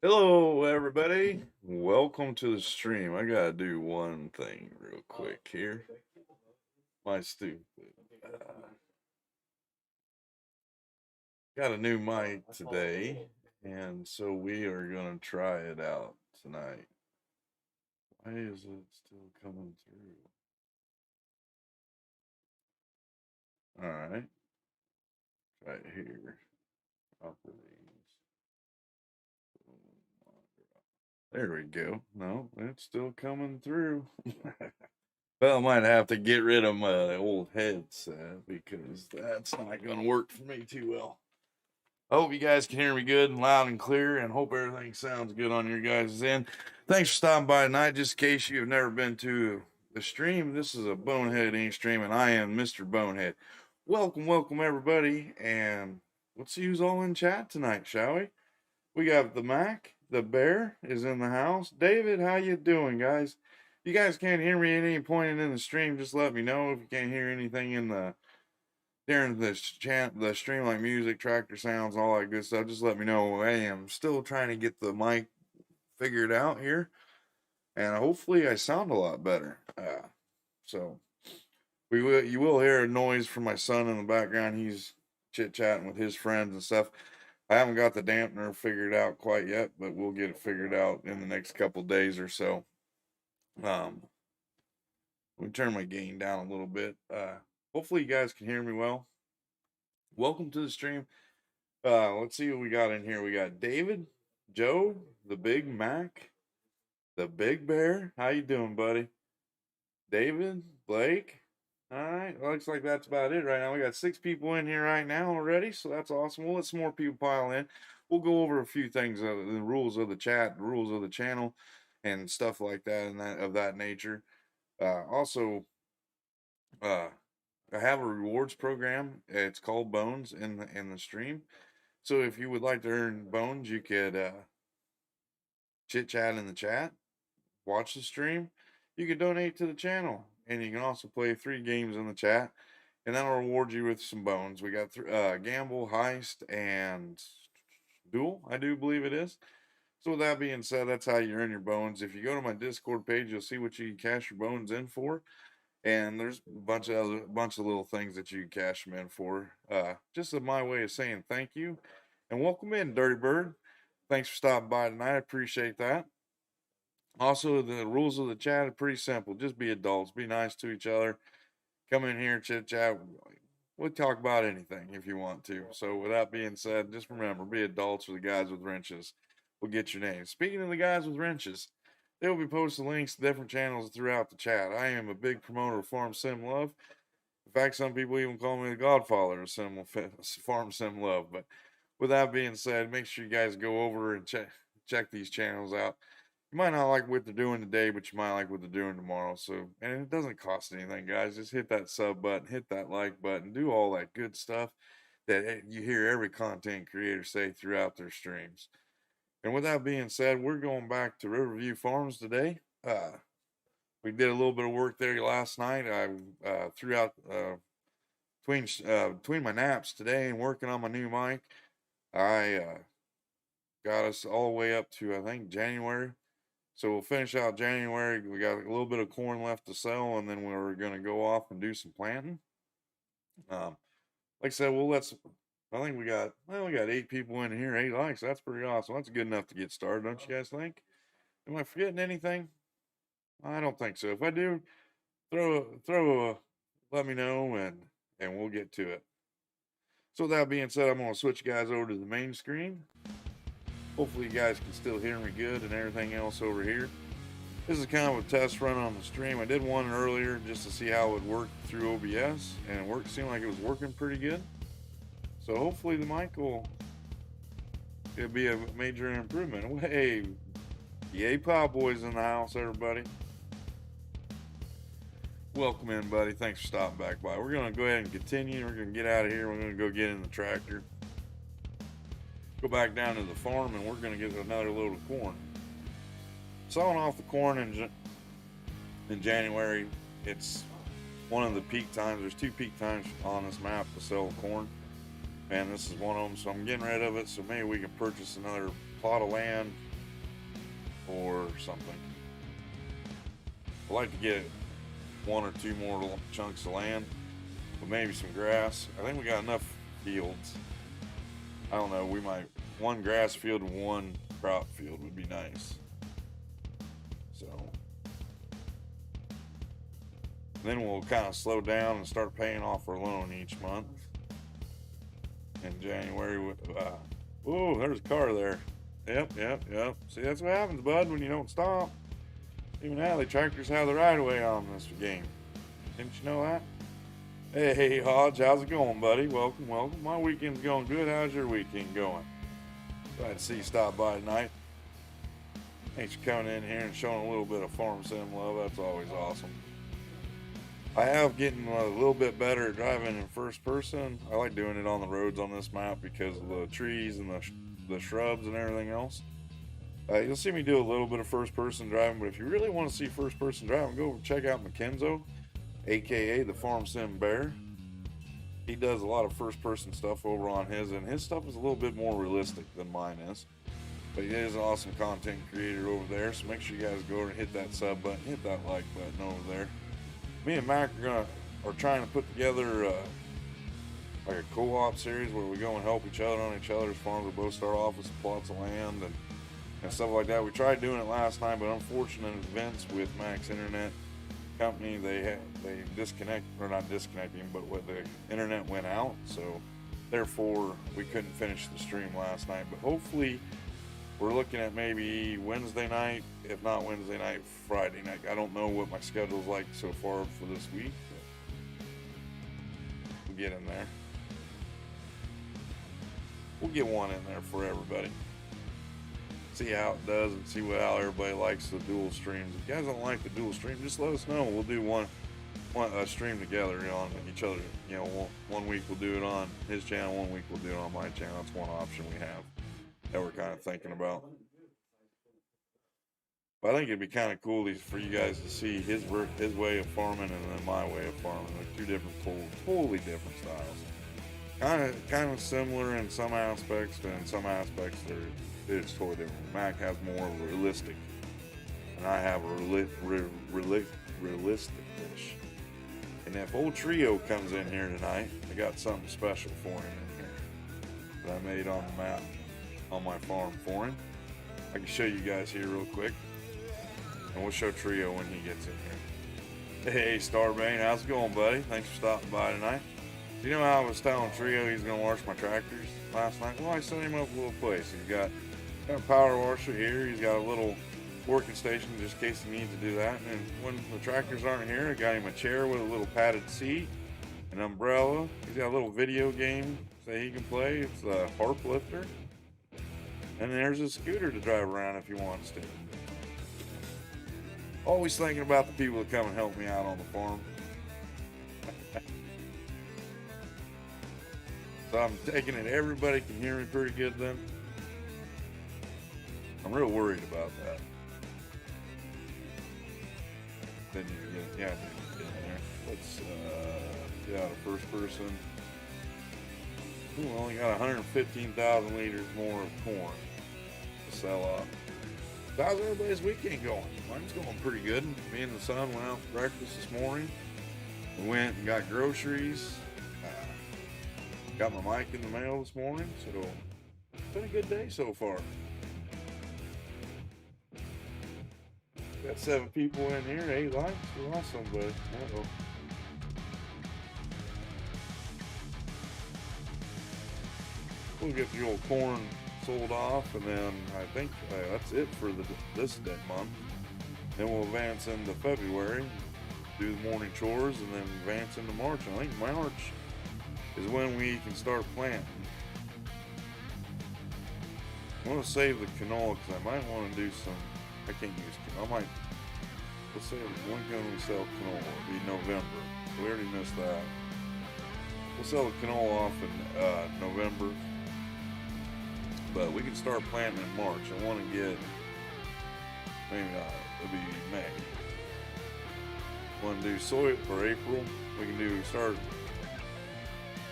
Hello, everybody. Welcome to the stream. I gotta do one thing real quick here. My stupid. Got a new mic today, and so we are gonna try it out tonight. Why is it still coming through? All right, try it here. Properties. There we go. No, it's still coming through. Well, I might have to get rid of my old headset because that's not going to work for me too well. I hope you guys can hear me good and loud and clear, and hope everything sounds good on your guys' end. Thanks for stopping by tonight. Just in case you've never been to the stream, this is a Bonehead Inc. stream, and I am Mr. Bonehead. Welcome, everybody, and let's see who's all in chat tonight, shall we? We got the Mac, the Bear is in the house. David, how you doing, guys? If you guys can't hear me at any point in the stream, just let me know. If you can't hear anything in the during the the stream, like music, tractor sounds, all that good stuff, just let me know. I am still trying to get the mic figured out here, and hopefully I sound a lot better. So you will hear a noise from my son in the background. He's chit chatting with his friends and stuff. I haven't got the dampener figured out quite yet, but we'll get it figured out in the next couple days or so. Um, let me turn my gain down a little bit. Hopefully you guys can hear me well. Welcome to the stream. Let's see what we got in here. We got David, Joe, the Big Mac, the Big Bear. How you doing, buddy? David, Blake. All right, looks like that's about it right now. We got 6 people in here right now already, so that's awesome. We'll let some more people pile in. We'll go over a few things, the rules of the chat, the rules of the channel, and stuff like that, and that of that nature. Also, uh, I have a rewards program. It's called Bones in the stream. So if you would like to earn bones, you could chit chat in the chat, watch the stream. You can donate to the channel, and you can also play 3 games in the chat, and that'll reward you with some bones. We got gamble, heist, and duel. I do believe it is. So with that being said, that's how you earn your bones. If you go to my Discord page, you'll see what you can cash your bones in for. And there's a bunch of little things that you can cash them in for. Just my way of saying thank you and welcome in, Dirty Bird. Thanks for stopping by tonight. I appreciate that. Also, the rules of the chat are pretty simple. Just be adults, be nice to each other. Come in here, chit chat. We'll talk about anything if you want to. So, with that being said, just remember, be adults or the guys with wrenches. We'll get your name. Speaking of the guys with wrenches, they will be posting links to different channels throughout the chat. I am a big promoter of Farm Sim Love. In fact, some people even call me the godfather of Farm Sim Love. But with that being said, make sure you guys go over and check these channels out. You might not like what they're doing today, but you might like what they're doing tomorrow. So, and it doesn't cost anything, guys. Just hit that sub button, hit that like button, do all that good stuff that you hear every content creator say throughout their streams. And with that being said, we're going back to Riverview Farms today. We did a little bit of work there last night. I threw out between my naps today and working on my new mic. I got us all the way up to I think January. So we'll finish out January. We got a little bit of corn left to sell, and then we're going to go off and do some planting. Like I said, we'll let some. I think we got 8 people in here, 8 likes. That's pretty awesome. That's good enough to get started, don't you guys think? Am I forgetting anything? I don't think so. If I do, let me know and we'll get to it. So with that being said, I'm gonna switch you guys over to the main screen. Hopefully you guys can still hear me good and everything else over here. This is kind of a test run on the stream. I did one earlier just to see how it would work through OBS, and it seemed like it was working pretty good. So hopefully the mic it'll be a major improvement. Hey, yay, Cowboys in the house, everybody. Welcome in, buddy. Thanks for stopping back by. We're going to go ahead and continue. We're going to get out of here. We're going to go get in the tractor, go back down to the farm, and we're going to get another load of corn. Sawing off the corn in January, it's one of the peak times. There's 2 peak times on this map to sell corn, and this is one of them. So I'm getting rid of it, so maybe we can purchase another plot of land or something. I'd like to get 1 or 2 more chunks of land, but maybe some grass. I think we got enough fields. I don't know, we might, 1 grass field and 1 crop field would be nice. So then we'll kind of slow down and start paying off our loan each month. In January, oh, there's a car there. Yep. See, that's what happens, bud, when you don't stop. Even now, the tractors have the right of way on this game. Didn't you know that? Hey, Hodge, how's it going, buddy? Welcome. My weekend's going good. How's your weekend going? Glad to see you stop by tonight. Thanks for coming in here and showing a little bit of farm sim love. That's always awesome. I have getting a little bit better at driving in first person. I like doing it on the roads on this map because of the trees and the shrubs and everything else. You'll see me do a little bit of first person driving, but if you really want to see first person driving, go check out Mackenzo, aka the Farm Sim Bear. He does a lot of first person stuff over on his, and his stuff is a little bit more realistic than mine is. But he is an awesome content creator over there, so make sure you guys go over and hit that sub button, hit that like button over there. Me and Mac are trying to put together like a co-op series where we go and help each other on each other's farms. We both start off with some plots of land and stuff like that. We tried doing it last night, but unfortunate events with Mac's internet company, they disconnect, or not disconnecting, but the internet went out, so therefore we couldn't finish the stream last night. But hopefully we're looking at maybe Wednesday night, if not Wednesday night, Friday night. I don't know what my schedule's like so far for this week, but we'll get in there. We'll get one in there for everybody. See how it does and see how everybody likes the dual streams. If you guys don't like the dual stream, just let us know. We'll do one stream together on each other. You know, one week we'll do it on his channel, 1 week we'll do it on my channel. That's one option we have that we're kind of thinking about. But I think it'd be kind of cool for you guys to see his way of farming and then my way of farming. Like 2 different, totally different styles. Kind of similar in some aspects, but in some aspects it's totally different. Mac has more realistic, and I have a realistic fish. And if old Trio comes in here tonight, I got something special for him in here that I made on the map on my farm for him. I can show you guys here real quick, and we'll show Trio when he gets in here. Hey Starbane, how's it going, buddy? Thanks for stopping by tonight. You know how I was telling Trio he's gonna wash my tractors last night? Well, I set him up a little place. He's got a power washer here. He's got a little working station just in case he needs to do that. And when the tractors aren't here, I got him a chair with a little padded seat, an umbrella. He's got a little video game that he can play. It's a harp lifter. And there's a scooter to drive around if he wants to. Always thinking about the people that come and help me out on the farm. So I'm taking it everybody can hear me pretty good then. I'm real worried about that. Then you get in there. Let's get out of first person. Ooh, only got 115,000 liters more of corn to sell off. How's everybody's weekend going? Mine's going pretty good. Me and the son went out for breakfast this morning. We went and got groceries. Got my mic in the mail this morning, so it's been a good day so far. Got 7 people in here, 8 likes. You're awesome, buddy. Uh-oh. We'll get the old corn sold off, and then I think that's it for this month. Then we'll advance into February, do the morning chores, and then advance into March. I think March is when we can start planting. I want to save the canola because I might want to do some. I can't use canola. Let's say when can we sell canola? It'll be November. We already missed that. We'll sell the canola off in November, but we can start planting in March. I want to get, maybe not, it'll be May. Want to do soy for April? We can do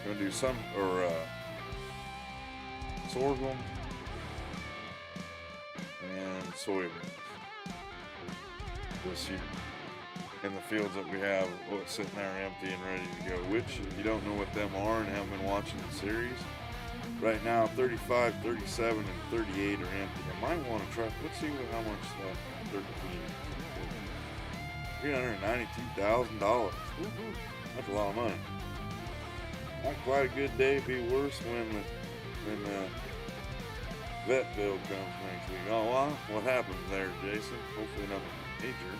We're gonna do some sorghum and soybeans. this year. And the fields that we have sitting there empty and ready to go, which if you don't know what them are and haven't been watching the series, right now 35, 37, and 38 are empty. I might want to try, let's see how much that 13 $392,000. That's a lot of money. Not quite a good day. It'd be worse when the vet bill comes next week. Oh, well, what happens there, Jason? Hopefully nothing major.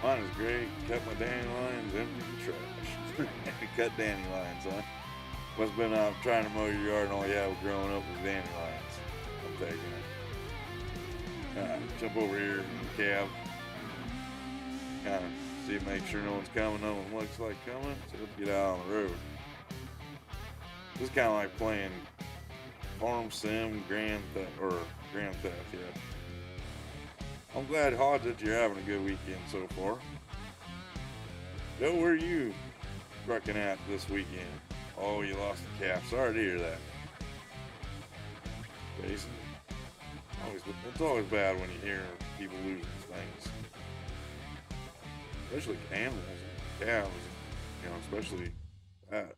Mine is great. Cut my dandelions, empty the trash. Cut dandelions, huh? Must have been out trying to mow your yard and all you had was growing up was dandelions. I'm taking it. Jump over here in the cab. Kind of see, make sure no one's coming. No one looks like coming. So let's get out on the road. This is kind of like playing Farm Sim, Grand Theft, yeah. I'm glad, Hodge, that you're having a good weekend so far. Joe, where are you trucking at this weekend? Oh, you lost the calf. Sorry to hear that. Jason, it's always bad when you hear people losing things. Especially animals and calves, especially that.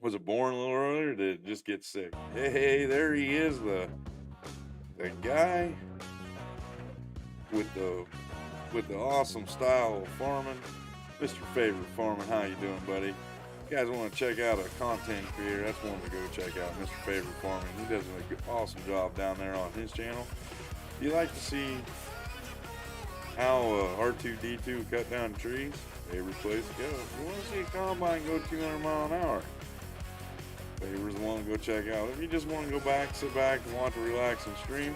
Was it born a little earlier or did it just get sick? Hey, there he is, the guy with the awesome style of farming, Mr. Favorite Farming. How you doing, buddy? If you guys want to check out a content creator, that's one to go check out, Mr. Favorite Farming. He does an awesome job down there on his channel. If you like to see how R2-D2 cut down trees, favorite place to go. If you want to see a combine go 200 miles an hour, Favor's the one to go check out. If you just want to go sit back and watch a relaxing stream,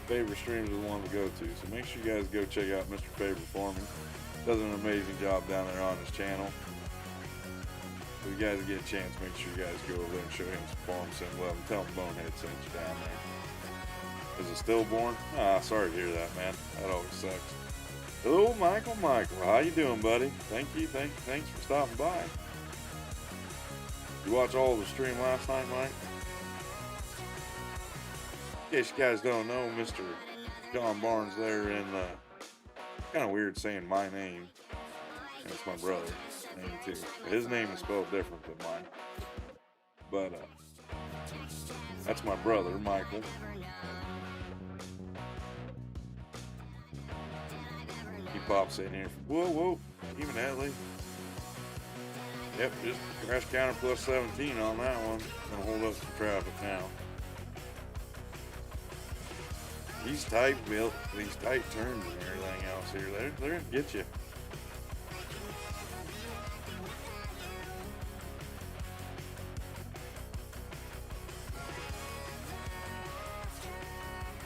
Favor Streams is the one to go to. So make sure you guys go check out Mr. Favorite Farming. Does an amazing job down there on his channel. If you guys get a chance, make sure you guys go over there and show him some farm sim love and tell him Bonehead sent you down there. Is it stillborn? Sorry to hear that, man. That always sucks. Hello, Michael. How you doing, buddy? Thanks for stopping by. You watch all of the stream last night, Mike? In case you guys don't know, Mr. John Barnes there in kind of weird saying my name. And it's my brother's name too. His name is spelled different than mine. But that's my brother, Michael. He pops in here. Whoa, even Hadley. Yep, just crash counter plus 17 on that one. Gonna hold up some traffic now. These tight turns and everything else here, they're gonna get you.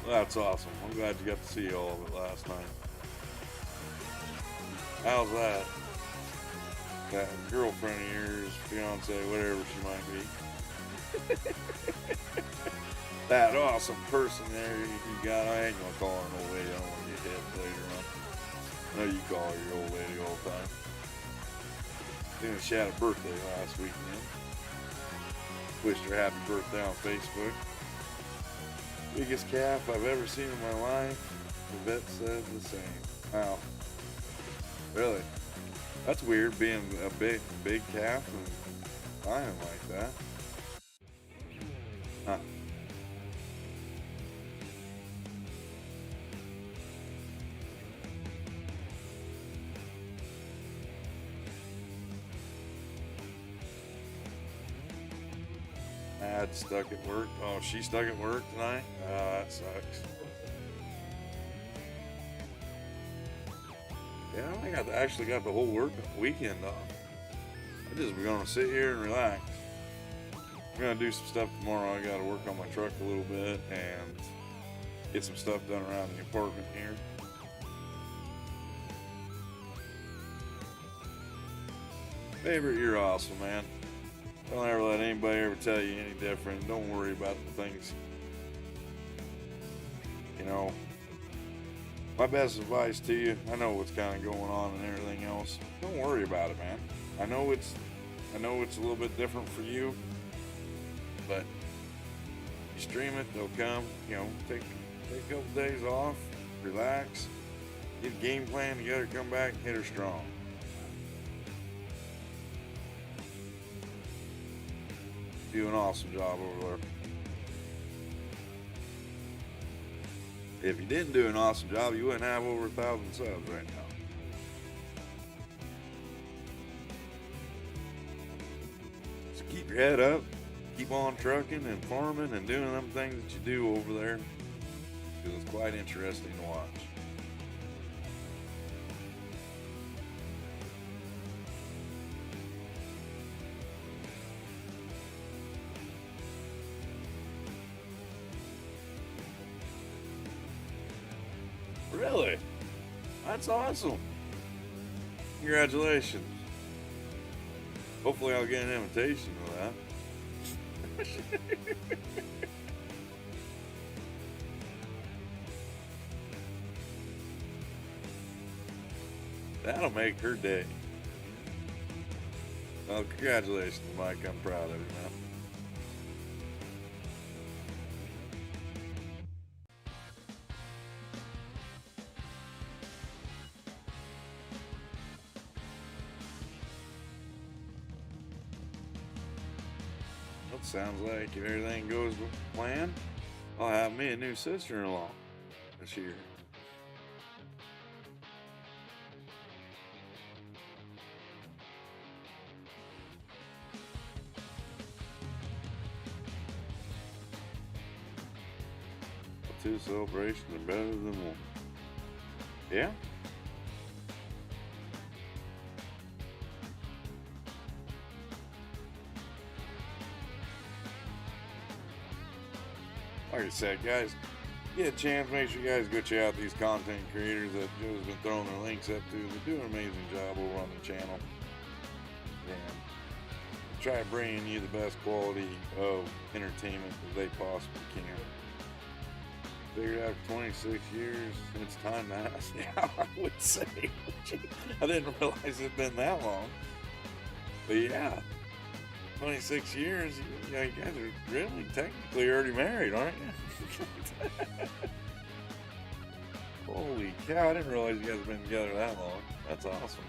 Well, that's awesome. I'm glad you got to see all of it last night. How's that? That girlfriend of yours, fiance, whatever she might be. That awesome person there you got. I ain't gonna call her an old lady. I don't want to get hit later on. I know you call her your old lady all the time. She had a birthday last weekend. Wished her happy birthday on Facebook. Biggest calf I've ever seen in my life. The vet said the same. Wow. Really? That's weird, being a big calf and lying like that. Huh. Dad stuck at work. Oh, she stuck at work tonight? That sucks. Yeah, I actually got the whole weekend off. I just was gonna sit here and relax. I'm gonna do some stuff tomorrow. I gotta work on my truck a little bit and get some stuff done around the apartment here. Favorite, you're awesome, man. Don't ever let anybody ever tell you any different. Don't worry about the things. My best advice to you, I know what's kind of going on and everything else. Don't worry about it, man. I know it's a little bit different for you, but You stream it, they'll come, take a couple days off, relax, get a game plan together, come back, and hit her strong. Do an awesome job over there. If you didn't do an awesome job, you wouldn't have over 1,000 subs right now. So keep your head up, keep on trucking and farming and doing them things that you do over there, because it's quite interesting to watch. Really? That's awesome. Congratulations. Hopefully I'll get an invitation to that. That'll make her day. Well, congratulations, Mike. I'm proud of you, man. Well, sounds like if everything goes with plan, I'll have me a new sister-in-law this year. Two celebrations are better than one. Yeah? Like I said, guys, get a chance, make sure you guys go check out these content creators that Joe's been throwing their links up to. They do an amazing job over on the channel. And try bringing you the best quality of entertainment that they possibly can. Figured out 26 years, it's time to ask. Yeah, I would say. I didn't realize it'd been that long. But yeah, 26 years, you guys are really technically already married, aren't you? Holy cow, I didn't realize you guys have been together that long. That's awesome.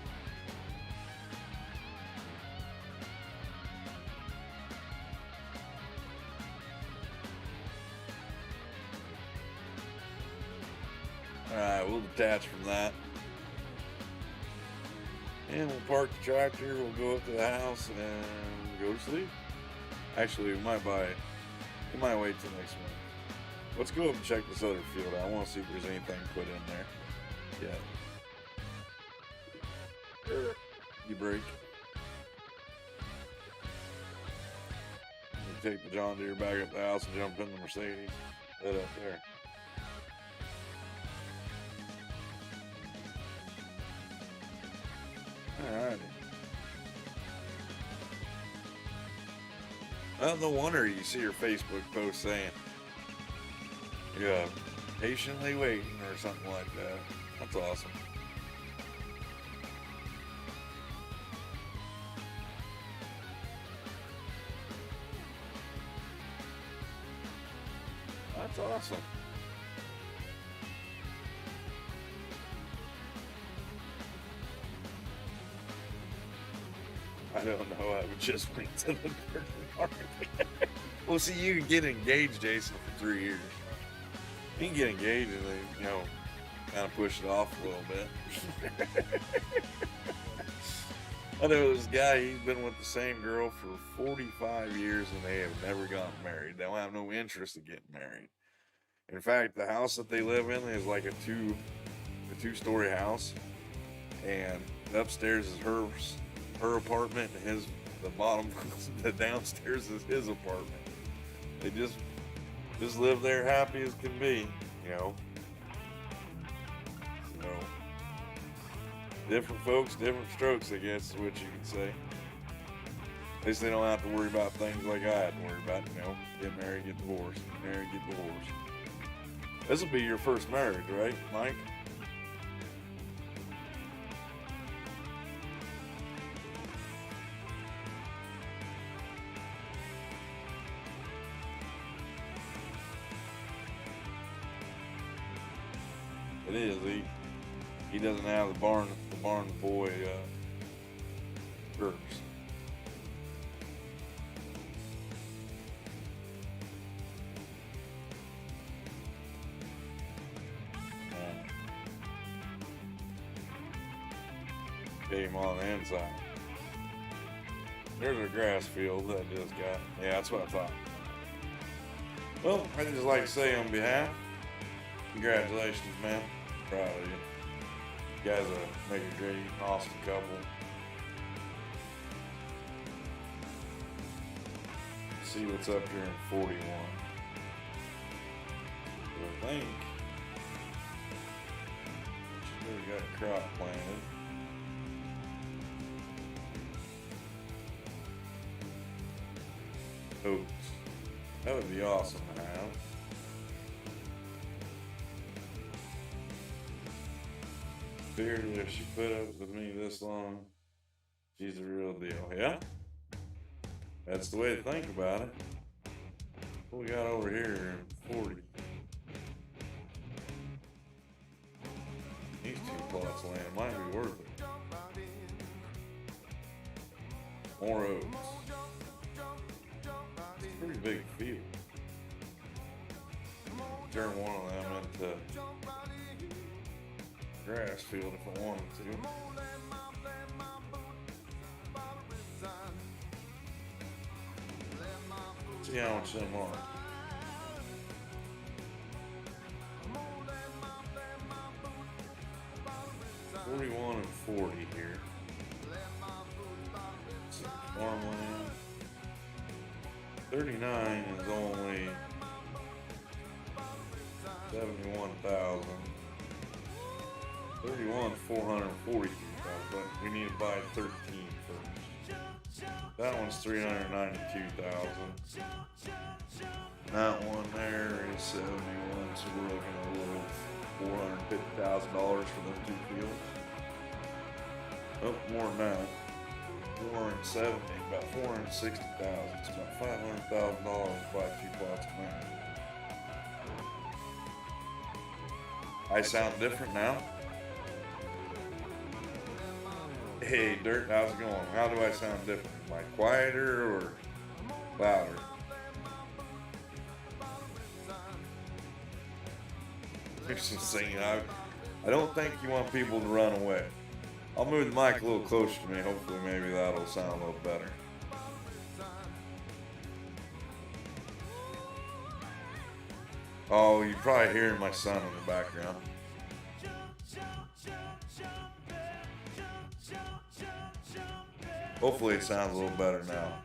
Alright, we'll detach from that. And we'll park the tractor, we'll go up to the house and go to sleep. Actually, we might wait till next month. Let's go up and check this other field out. I want to see if there's anything put in there. Yeah. You break. You take the John Deere back up the house and jump in the Mercedes. Head up there. Alrighty. Well, no wonder you see your Facebook post saying, yeah, patiently waiting or something like that. That's awesome. That's awesome. I don't know. I would just wait to the third market. Well, see, you can get engaged, Jason, for 3 years. You can get engaged and then, kind of push it off a little bit. I know this guy, he's been with the same girl for 45 years and they have never gotten married. They don't have no interest in getting married. In fact, the house that they live in is like a two-story house, and upstairs is her apartment, and the bottom, the downstairs is his apartment. They just live there happy as can be, So, different folks, different strokes, I guess is what you could say. At least they don't have to worry about things like I had to worry about, get married, get divorced, get married, get divorced. This will be your first marriage, right, Mike? It is. He doesn't have the barn boy curse. Get him on the inside. There's a grass field that just got. Yeah, that's what I thought. Well, I'd just like to say on behalf, congratulations, man. Proud of you. You guys make a great, awesome couple. See what's up here in 41. I think we got a crop planted. Oats. That would be awesome to have. Figured if she put up with me this long, she's the real deal. Yeah? That's the way to think about it. What we got over here in 40? These two plots of land might be worth it. More oats. Pretty big field. Turn one of them into grass field if I wanted to. See how much them are. $41 and $40 here. Some farmland. 39 is only 71,000. 31 442,000, but we need to buy 13 first. That one's 392,000. That one there is 71, so we're looking at a little $450,000 for them two fields. Oh, more than that. 470, about 460,000. It's about $500,000 to buy 2 plots of land. I sound different now. Hey, Dirt, how's it going? How do I sound different? Am I quieter or louder? There's some singing. I don't think you want people to run away. I'll move the mic a little closer to me. Hopefully maybe that'll sound a little better. Oh, you're probably hearing my son in the background. Hopefully it sounds a little better now.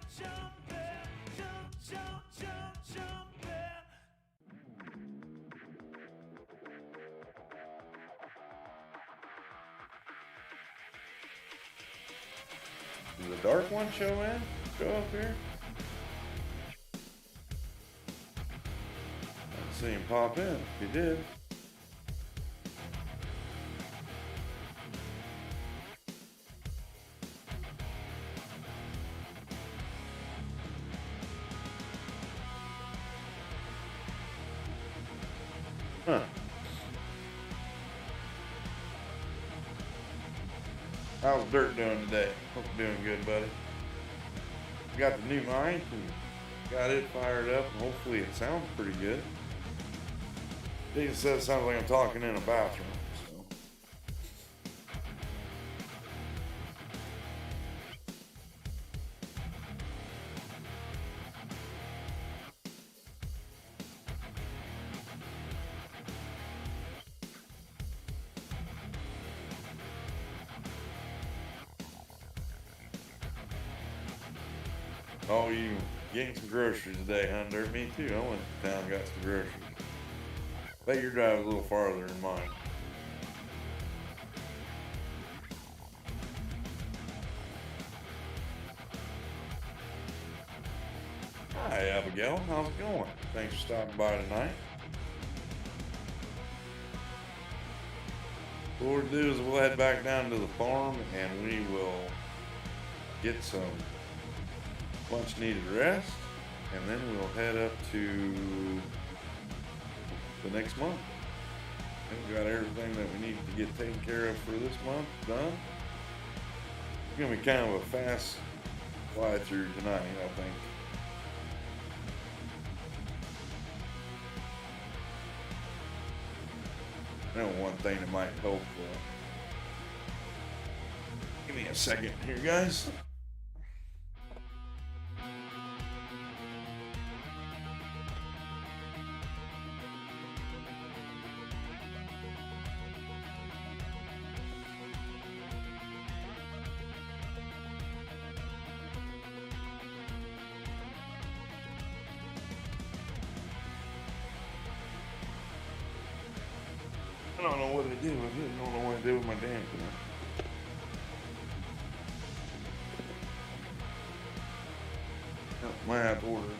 Did the dark one show up here? I didn't see him pop in. He did. Huh. How's Dirt doing today? Hope you're doing good, buddy. Got the new mic and got it fired up, and hopefully it sounds pretty good. Jason says it sounds like I'm talking in a bathroom. So. Oh, you getting some groceries today, huh, Dirt? Me too. I went to town and got some groceries. Bet your drive's a little farther than mine. Hi, Abigail. How's it going? Thanks for stopping by tonight. What we'll do is we'll head back down to the farm and we will get some much needed rest, and then we'll head up to the next month. We've got everything that we need to get taken care of for this month done. It's gonna be kind of a fast fly through tonight, I think. I know one thing that might help. Give me a second here, guys. I don't know what to do. I don't know what to do with my damn thing. Might have to order it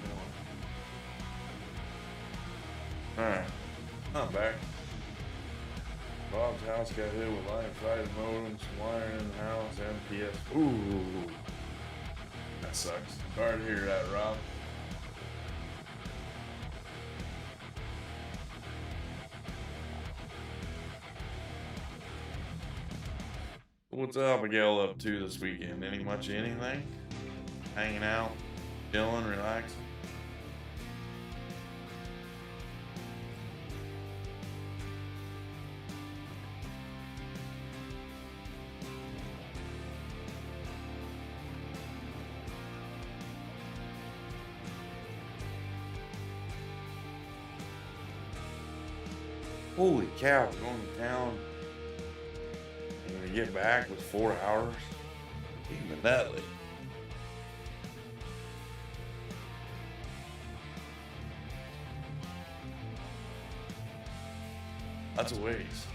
now. Alright. I'm back. Bob's house got hit with line-sided modem, some wiring in the house, MPS. Ooh. That sucks. Sorry to hear that, Rob. What's Abigail up to this weekend? Anything? Hanging out, chilling, relaxing? Holy cow, going to town and to get back with 4 hours? Even that late. That's a waste.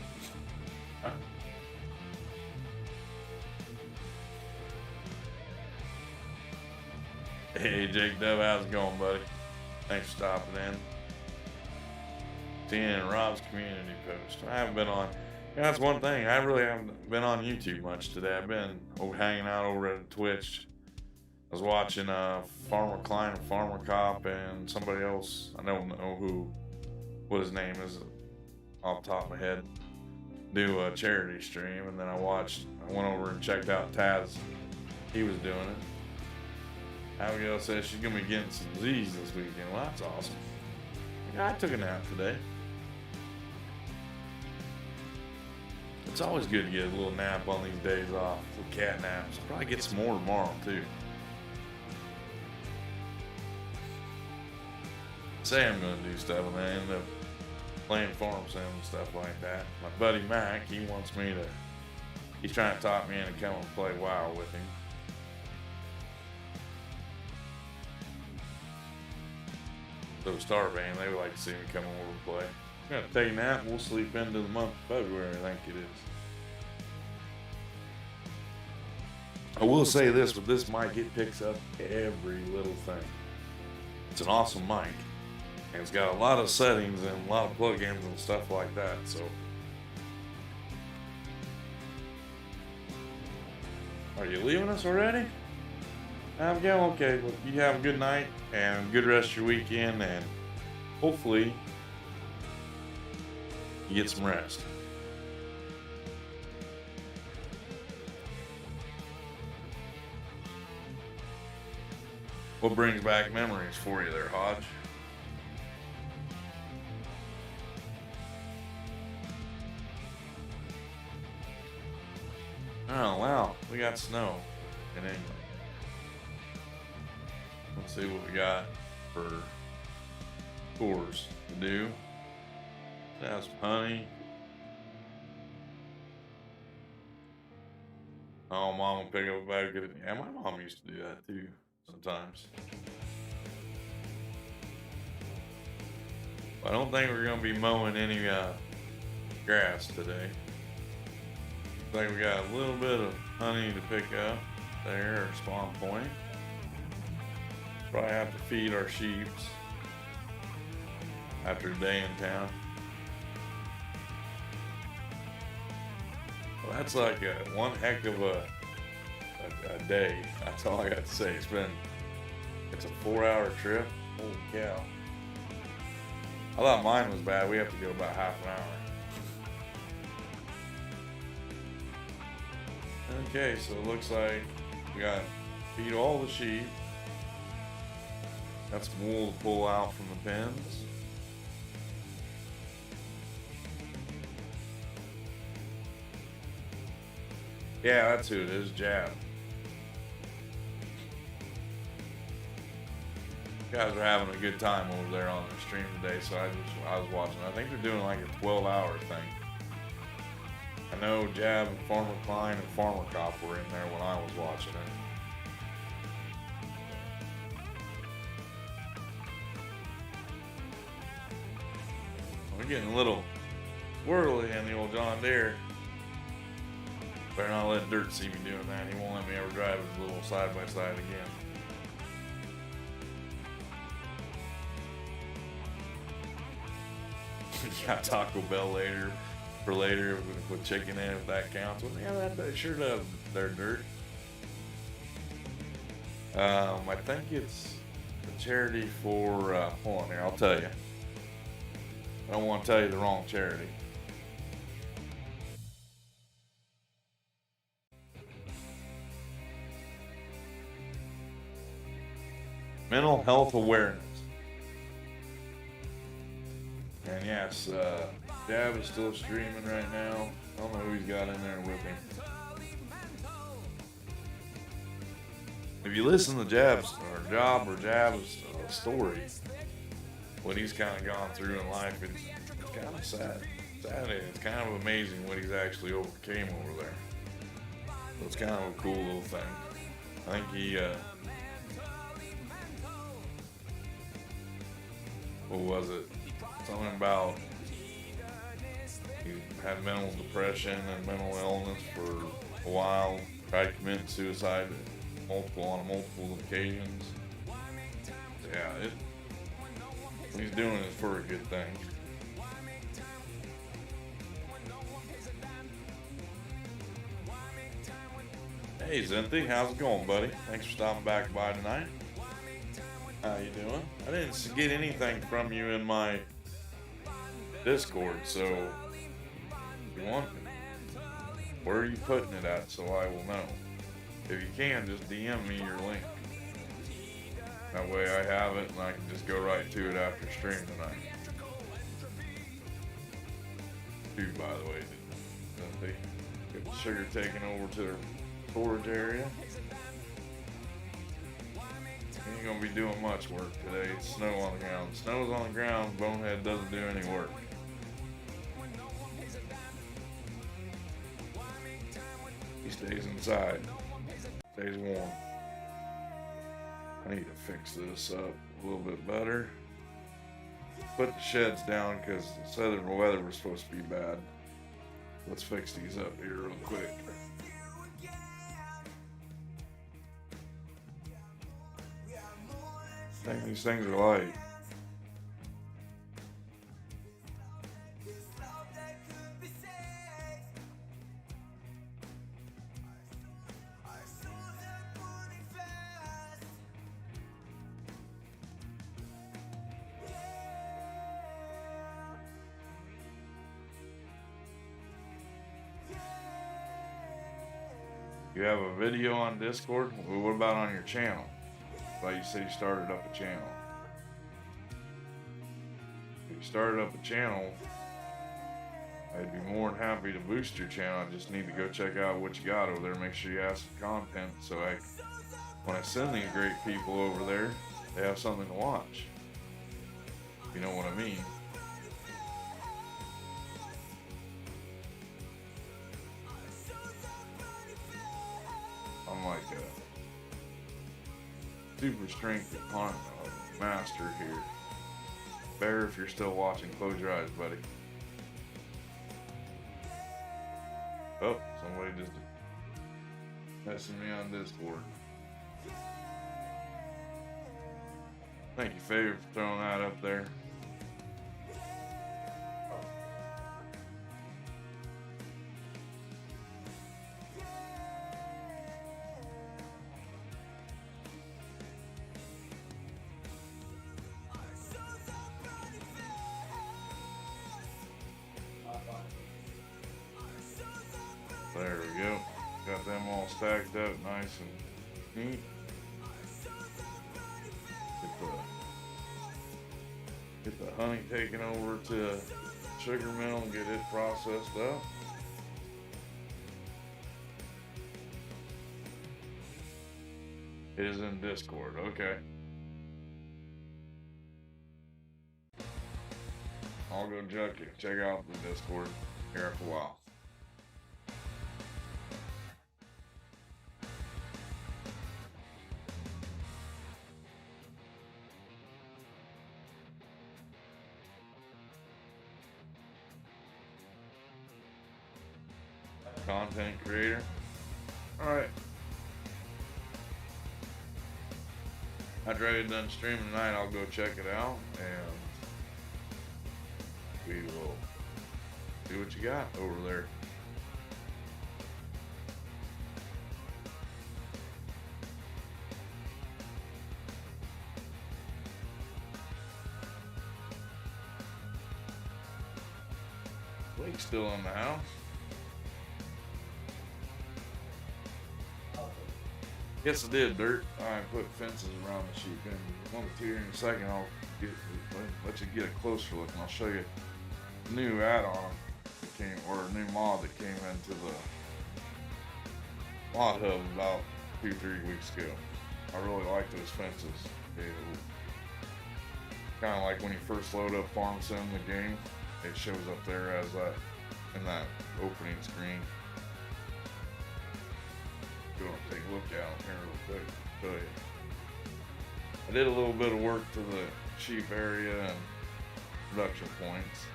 Huh? Hey Jake Dove, how's it going, buddy? Thanks for stopping in. Seeing Rob's community post. I haven't been on. Yeah, that's one thing. I really haven't been on YouTube much today. I've been hanging out over at Twitch. I was watching Farmer Klein and Farmer Cop and somebody else. I don't know what his name is off the top of my head. Do a charity stream, and then I went over and checked out Taz. He was doing it. Abigail says she's gonna be getting some Z's this weekend. Well, that's awesome. Yeah, I took a nap today. It's always good to get a little nap on these days off. Little cat naps. Probably get some more tomorrow too. Say I'm gonna do stuff, and I end up playing farm sim and stuff like that. My buddy Mac, he's trying to talk me into coming and play WoW with him. So Starbane, they would like to see me come over and play. I'm gonna take a nap and we'll sleep into the month of February, I think it is. I will say this, with this mic, it picks up every little thing. It's an awesome mic. And it's got a lot of settings and a lot of plugins and stuff like that, so. Are you leaving us already? Abigail, okay, well, you have a good night and good rest of your weekend, and hopefully you get some rest. What brings back memories for you there, Hodge? Oh, wow. We got snow in England. Let's see what we got for tours to do. Have some honey. Oh, Mom will pick up a bag of it. Yeah, my mom used to do that too sometimes. I don't think we're going to be mowing any grass today. I think we got a little bit of honey to pick up there at spawn point. Probably have to feed our sheeps after a day in town. Well, that's like one heck of a day. That's all I got to say. It's a 4-hour trip. Holy cow. I thought mine was bad. We have to go about half an hour. Okay, so it looks like we got feed all the sheep. Got some wool to pull out from the pens. Yeah, that's who it is, Jab. Guys are having a good time over there on their stream today, so I was watching. I think they're doing like a 12-hour thing. I know Jab and Farmer Klein and Farmer Cop were in there when I was watching it. We're getting a little swirly in the old John Deere. Better not let Dirt see me doing that. He won't let me ever drive his little side-by-side again. Got Taco Bell later for later with chicken in it, if that counts. Well, yeah, that sure does. There, Dirt. I think it's a charity for. Hold on here, I'll tell you. I don't want to tell you the wrong charity. Mental health awareness. And yes, Jab is still streaming right now. I don't know who he's got in there with him. If you listen to Jab's story, what he's kind of gone through in life, it's kind of sad. It's kind of amazing what he's actually overcame over there. So it's kind of a cool little thing. I think he, what was it? Something about he had mental depression and mental illness for a while. Tried committing suicide on multiple occasions. Yeah, what he's doing is for a good thing. Hey Zinthi, how's it going, buddy? Thanks for stopping back by tonight. How you doing? I didn't get anything from you in my Discord, so if you want it, where are you putting it at so I will know? If you can, just DM me your link. That way I have it and I can just go right to it after stream tonight. Dude, by the way, did they get the sugar taken over to their storage area? Ain't gonna be doing much work today. It's snow on the ground. Snow's on the ground, Bonehead doesn't do any work. He stays inside. Stays warm. I need to fix this up a little bit better. Put the sheds down because the southern weather was supposed to be bad. Let's fix these up here real quick. I think these things are light. You have a video on Discord? Well, what about on your channel? Like you said you started up a channel. If you started up a channel, I'd be more than happy to boost your channel. I just need to go check out what you got over there. Make sure you have some content so when I send these great people over there, they have something to watch. You know what I mean? I'm like a super strength master here. Bear, if you're still watching, close your eyes, buddy. Oh, somebody just messing me on Discord. Thank you, Faye, for throwing that up there. There we go. Got Got them all stacked up nice and neat. Get the honey taken over to sugar mill and get it processed up. It is in Discord, okay. I'll go check out the Discord here after a while. Content creator. Alright. After I get done streaming tonight, I'll go check it out and we will do what you got over there. Blake's still in the house. Yes, I did, Dirt. I put fences around the sheep pen. One or two here in a second. I'll let you get a closer look, and I'll show you a new add-on that came, or a new mod that came into the mod hub about 2-3 weeks ago. I really like those fences. Kind of like when you first load up Farm Sim the game, it shows up there as that in that opening screen. Go and take a look out here real quick. Show you. I did a little bit of work to the sheep area and production points.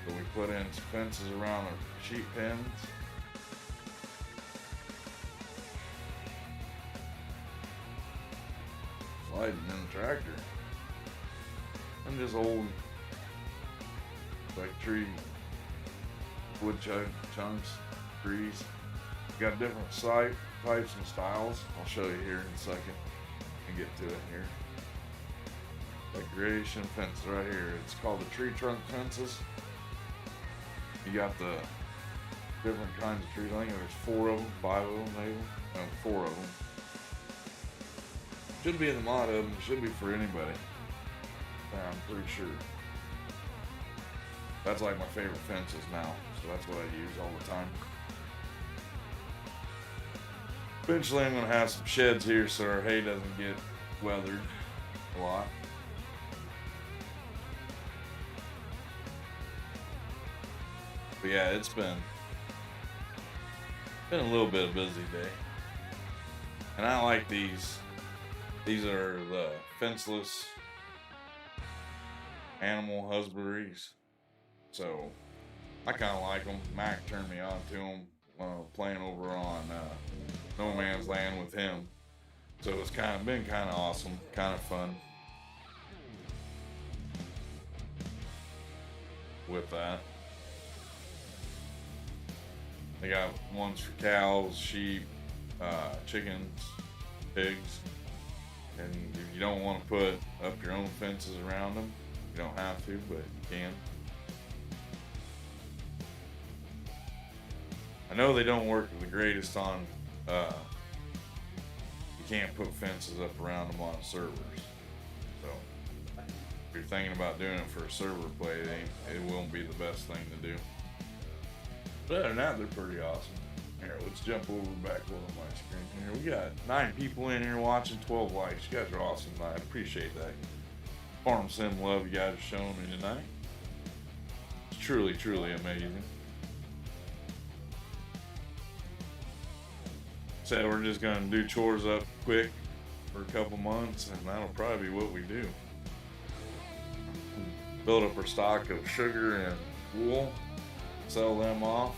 So we put in some fences around the sheep pens. Sliding in the tractor. And just old like tree wood chunks, trees. Got different types and styles. I'll show you here in a second and get to it here. Decoration fence right here. It's called the tree trunk fences. You got the different kinds of trees. I think there's 4 of them, 5 of them maybe. No, 4 of them. Should be in the mod of them. Should be for anybody. I'm pretty sure. That's like my favorite fences now. So that's what I use all the time. Eventually I'm going to have some sheds here so our hay doesn't get weathered a lot. But yeah, it's been a little bit of a busy day. And I like these. These are the fenceless animal husbandries. So I kind of like them. Mac turned me on to them playing over on No Man's Land with him. So it's been kind of awesome, kind of fun with that. They got ones for cows, sheep, chickens, pigs. And if you don't want to put up your own fences around them, you don't have to, but you can. I know they don't work the greatest on, you can't put fences up around them on servers. So, if you're thinking about doing it for a server play, it won't be the best thing to do. But other than that, they're pretty awesome. Here, let's jump over back over my screen here. We got 9 people in here watching, 12 likes. You guys are awesome. I appreciate that. Farm Sim love you guys are showing me tonight. It's truly, truly amazing. So we're just gonna do chores up quick for a couple months, and that'll probably be what we do. Build up our stock of sugar and wool, sell them off.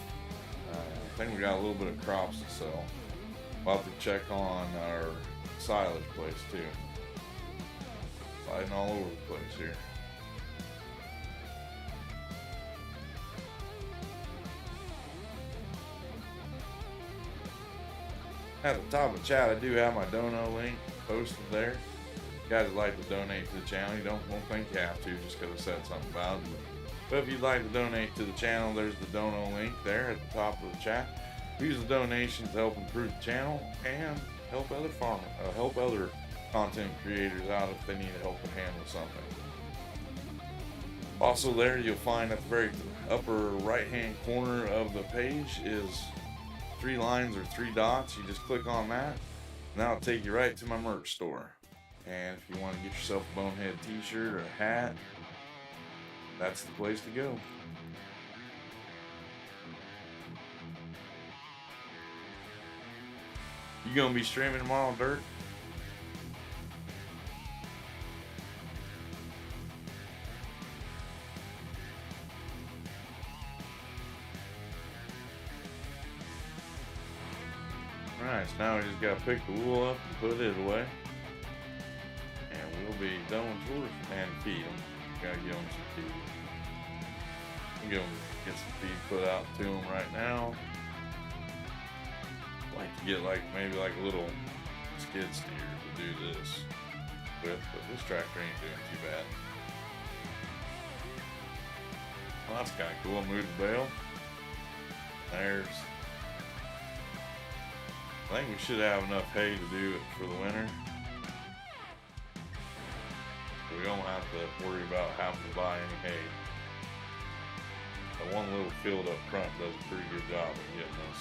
I think we got a little bit of crops to sell. We'll have to check on our silage place too. Sliding all over the place here. At the top of the chat, I do have my dono link posted there. If you guys would like to donate to the channel, you don't think you have to just because I said something about it. But if you'd like to donate to the channel, there's the dono link there at the top of the chat. Use the donations to help improve the channel and help other content creators out if they need help to handle something. Also there you'll find at the very upper right hand corner of the page is 3 lines or 3 dots. You just click on that and that'll take you right to my merch store. And if you want to get yourself a Bonehead t-shirt or a hat, that's the place to go. You gonna be streaming tomorrow, Dirt? Alright, so now we just gotta pick the wool up and put it away. And we'll be done with chores and feed them. Gotta give them some feed. Get some feed put out to them right now. Like to get maybe a little skid steer to do this with, but this tractor ain't doing too bad. Well, that's kind of cool. Move the bale. I think we should have enough hay to do it for the winter. So we don't have to worry about having to buy any hay. The one little field up front does a pretty good job of getting us.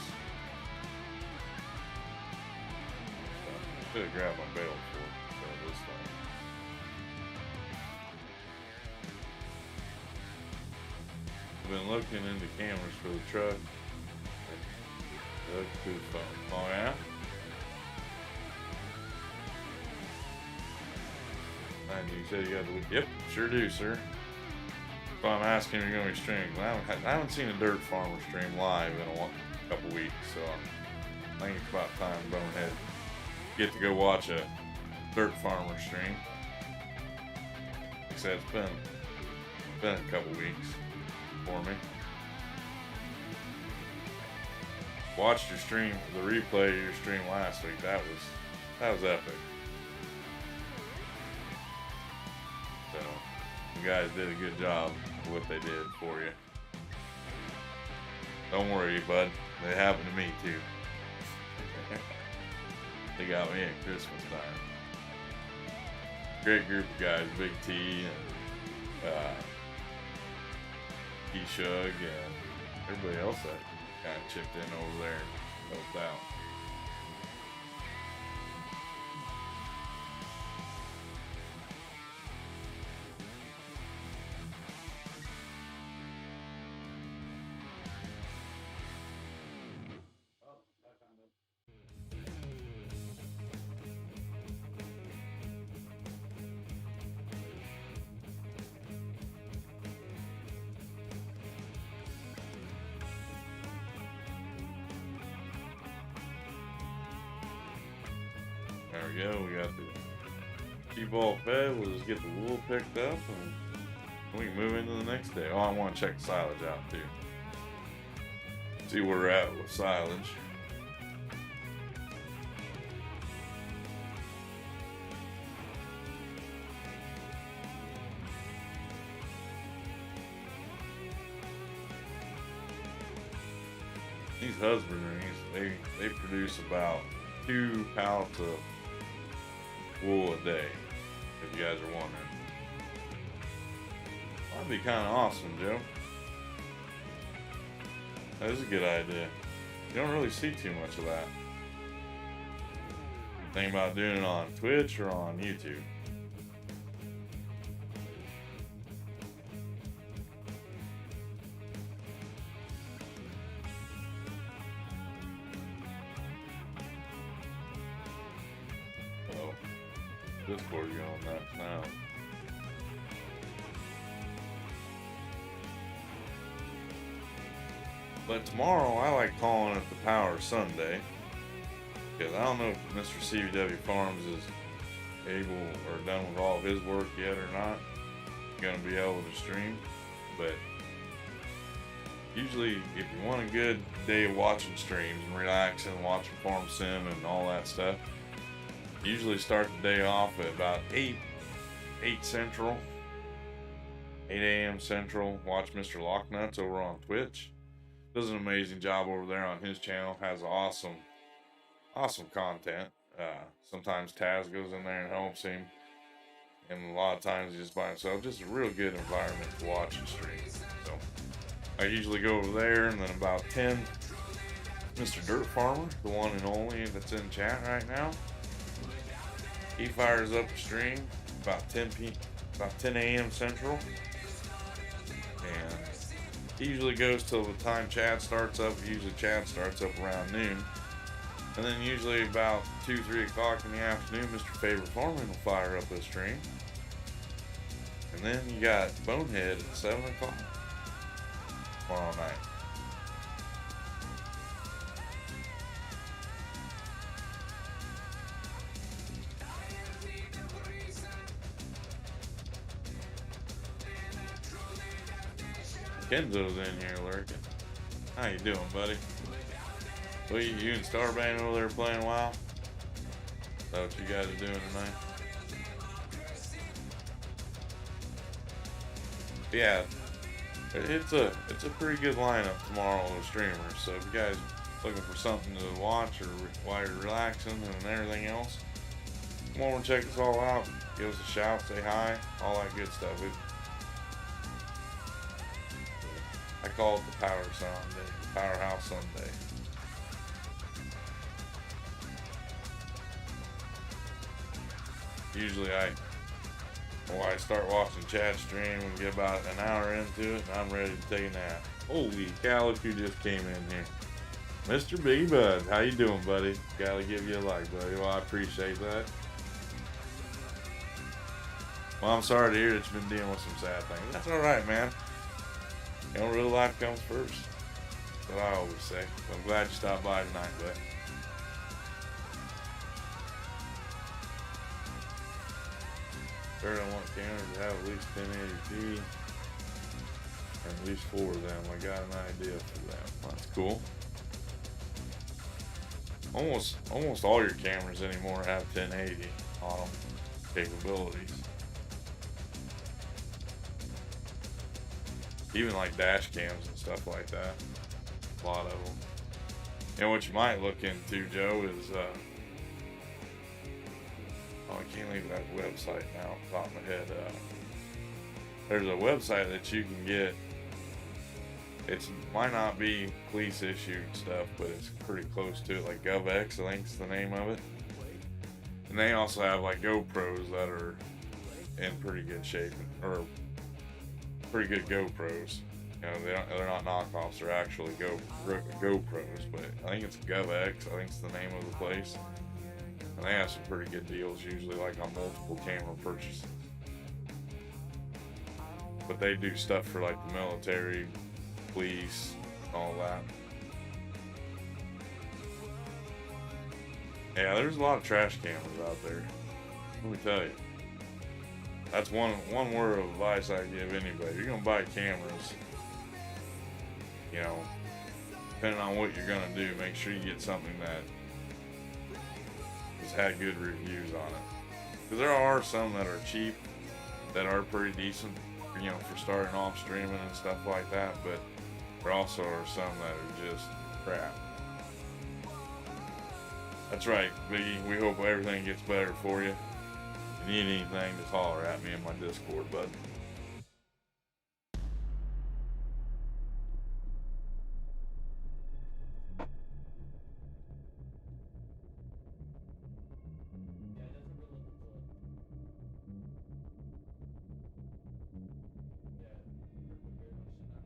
I should have grabbed my bale for this thing. I've been looking into cameras for the truck. Look through the phone. Oh yeah? And you said you got the... Yep, sure do, sir. If I'm asking if you're going to be streaming, I haven't seen a Dirt Farmer stream live in a couple weeks, so I think it's about time Bonehead get to go watch a Dirt Farmer stream. Like I said, it's been a couple weeks for me. Watched your stream, the replay of your stream last week. That was epic. So you guys did a good job of what they did for you. Don't worry, bud. They happened to me too. They got me at Christmas time. Great group of guys, Big T and T-Shug and everybody else that kind of chipped in over there, helped out. There we go, we got the sheep all fed. We'll just get the wool picked up and we can move into the next day. Oh, I want to check the silage out too. See where we're at with silage. These husbandries, they produce about 2 pallets of wool a day, if you guys are wondering. That'd be kind of awesome, Joe. That is a good idea. You don't really see too much of that. Think about doing it on Twitch or on YouTube. Discord going nuts now. But tomorrow I like calling it the Power Sunday, because I don't know if Mr. CVW Farms is able or done with all of his work yet or not. Gonna be able to stream, but usually if you want a good day of watching streams and relaxing, watching Farm Sim and all that stuff, usually start the day off at about 8 Central, 8 a.m. Central. Watch Mr. Locknuts over on Twitch. Does an amazing job over there on his channel. Has awesome content. Sometimes Taz goes in there and helps him, and a lot of times he's just by himself. Just a real good environment to watch and stream. So I usually go over there, and then about 10, Mr. Dirt Farmer, the one and only that's in chat right now. He fires up a stream about 10 a.m. Central, and he usually goes till the time chat starts up. Usually chat starts up around noon. And then usually about 2, 3 o'clock in the afternoon, Mr. Favorite Farming will fire up a stream. And then you got Bonehead at 7 o'clock tomorrow night. Kenzo's in here lurking. How you doing, buddy? Well, you and Starbane over there playing WoW? Is that what you guys are doing tonight? Yeah, it's a pretty good lineup tomorrow with streamers. So if you guys are looking for something to watch or while you're relaxing and everything else, come over and check us all out. Give us a shout, say hi, all that good stuff. I call it the Power Sunday, the Powerhouse Sunday. Usually I start watching chat stream and get about an hour into it, and I'm ready to take a nap. Holy cow, look who just came in here. Mr. B Bud, how you doing, buddy? Gotta give you a like, buddy. Well, I appreciate that. Well, I'm sorry to hear that you've been dealing with some sad things. That's alright, man. You know, real life comes first. That's what I always say. So I'm glad you stopped by tonight, bud. Third, I want cameras to have at least 1080p. And at least 4 of them. I got an idea for that. That's cool. Almost all your cameras anymore have 1080 on them capabilities. Even like dash cams and stuff like that. A lot of them. And what you might look into, Joe, is I can't leave that website now off the top of my head. There's a website that you can get. It might not be police issued stuff, but it's pretty close to it. Like GovX, I think is the name of it. And they also have like GoPros that are in pretty good shape, or pretty good GoPros. You know, they're not knockoffs. They're actually GoPros. But I think it's GovX. I think it's the name of the place. And they have some pretty good deals, usually like on multiple camera purchases. But they do stuff for like the military, police, all that. Yeah, there's a lot of trash cameras out there. Let me tell you. That's one word of advice I give anybody. If you're gonna buy cameras, you know, depending on what you're gonna do, make sure you get something that has had good reviews on it. Because there are some that are cheap, that are pretty decent, you know, for starting off streaming and stuff like that. But there also are some that are just crap. That's right, Biggie. We hope everything gets better for you. If you need anything, just holler at me in my Discord, bud.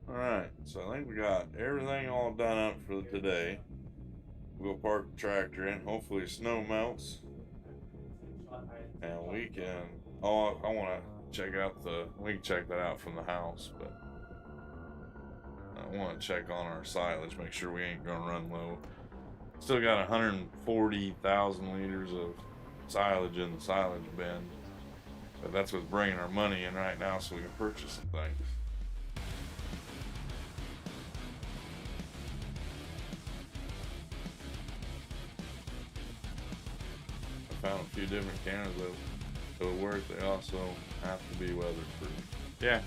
Alright, so I think we got everything all done up for today. We'll park the tractor in. Hopefully snow melts. And we can, I want to check out we can check that out from the house, but I want to check on our silage, make sure we ain't going to run low. Still got 140,000 liters of silage in the silage bin. But that's what's bringing our money in right now so we can purchase some things. Found a few different cans that'll work. They also have to be weatherproof. Yeah,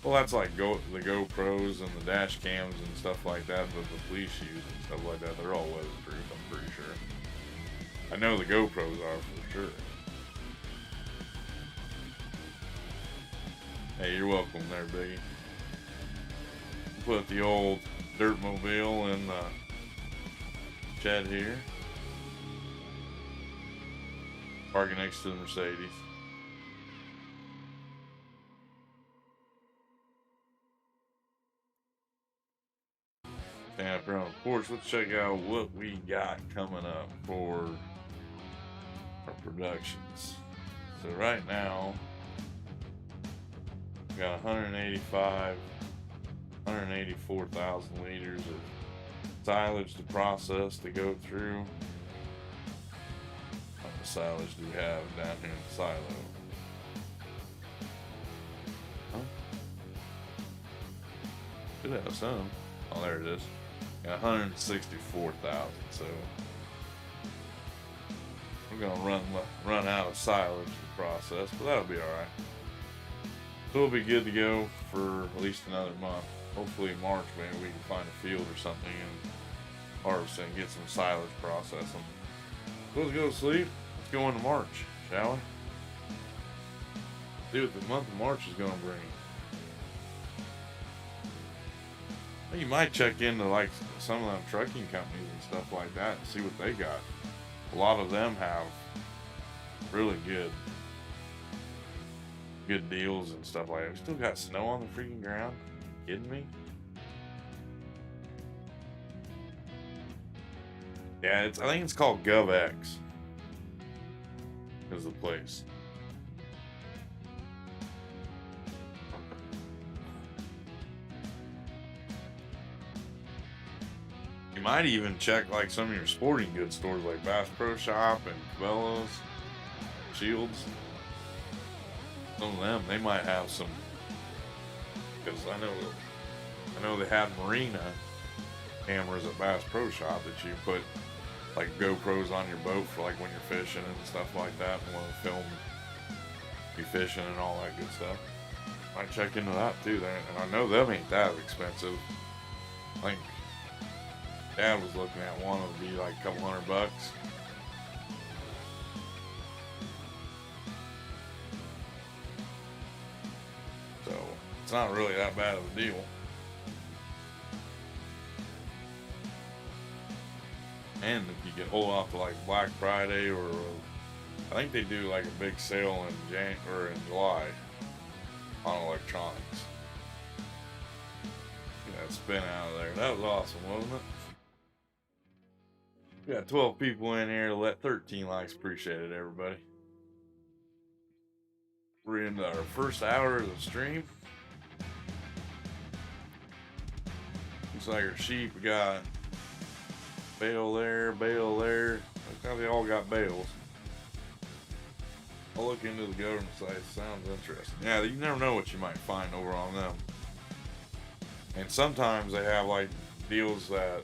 Well, that's like the GoPros and the dash cams and stuff like that that the police use and stuff like that. They're all weatherproof, I'm pretty sure. I know the GoPros are for sure. Hey, you're welcome there, Biggie. Put the old dirt mobile in the shed here. Parking next to the Mercedes. Stand up here on the porch. Let's check out what we got coming up for our productions. So right now, we got 184,000 liters of silage to process to go through. How much silage do we have down here in the silo? Huh? Should have some. Oh, there it is. Got 164,000. So we're gonna run out of silage to process, but that'll be all right. So we'll be good to go for at least another month. Hopefully in March, maybe we can find a field or something and harvest and get some silage processing. So let's go to sleep. Let's go into March, shall we? See what the month of March is gonna bring. You might check into like some of them trucking companies and stuff like that and see what they got. A lot of them have really good deals and stuff like that. We still got snow on the freaking ground. You kidding me? Yeah, I think it's called GovX. Is the place. You might even check like some of your sporting goods stores like Bass Pro Shop and Cabela's, Shields. Some of them, they might have some, because I know they have marina cameras at Bass Pro Shop that you put like GoPros on your boat for like when you're fishing and stuff like that, and want to film you fishing and all that good stuff. Might check into that too. And I know them ain't that expensive. I think Dad was looking at one that would be like a couple $100. So it's not really that bad of a deal. And if you get hold off to like Black Friday, or I think they do like a big sale in July on electronics. Get that spin out of there. That was awesome, wasn't it? We got 12 people in here to let 13 likes. Appreciate it, everybody. We're into our first hour of the stream. Looks like our sheep, we got bale there, bale there. Looks like they all got bales. I'll look into the government site. Sounds interesting. Yeah, you never know what you might find over on them. And sometimes they have like deals that,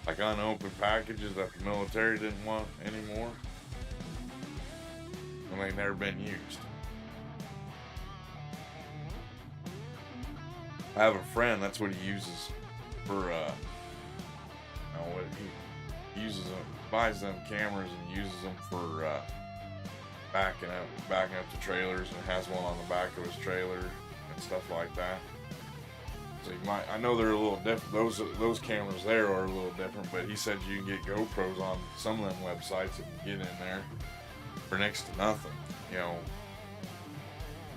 like unopened packages that the military didn't want anymore, and they've never been used. I have a friend, that's what he uses for, he uses them, buys them cameras and uses them for backing up the trailers, and has one on the back of his trailer and stuff like that. So you might, I know they're a little different. Those cameras there are a little different, but he said you can get GoPros on some of them websites if you get in there for next to nothing. You know,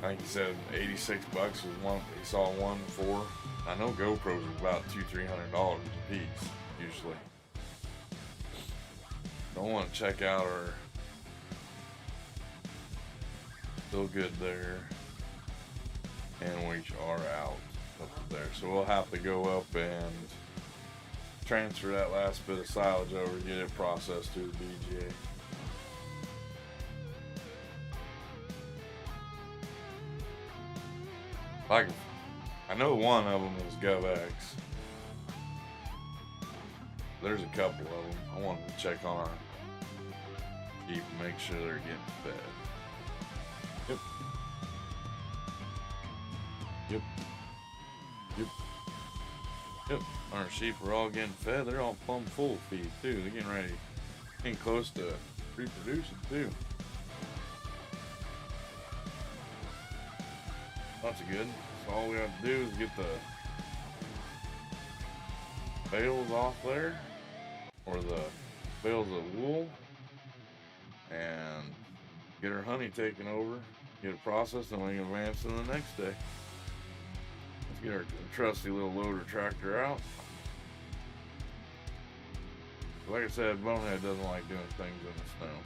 I think he said $86 was one. He saw one for. I know GoPros are about $200-300 a piece usually. Don't want to check out our. Still good there, and we are out. Up there, so we'll have to go up and transfer that last bit of silage over, get it processed through the BGA. Like, I know one of them is GovX. There's a couple of them. I wanted to check on our sheep and make sure they're getting fed. Yep. Yep. Yep. Yep. Our sheep are all getting fed. They're all plumb full feed too. They're getting ready, getting close to reproducing too. That's good. So all we have to do is get the bales off there, or the bales of wool, and get our honey taken over, get it processed, and we can advance to the next day. Let's get our trusty little loader tractor out. Like I said, Bonehead doesn't like doing things in the snow.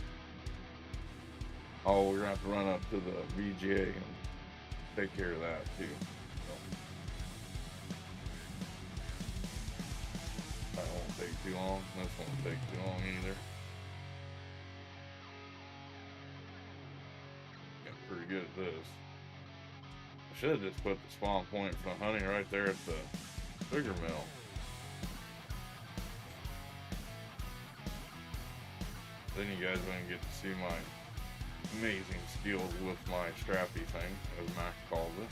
Oh, we're gonna have to run up to the VGA and take care of that too. So, that won't take too long. This won't take too long either. Got pretty good at this. I should have just put the spawn point for the honey right there at the sugar mill. Then you guys are going to get to see my amazing skills with my strappy thing, as Mac calls it.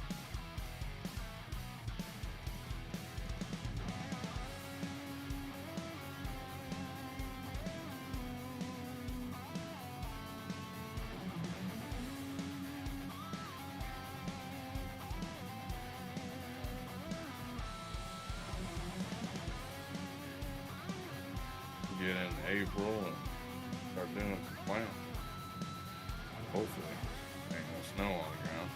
Get in April and start doing some planting. Hopefully, ain't no snow on the ground.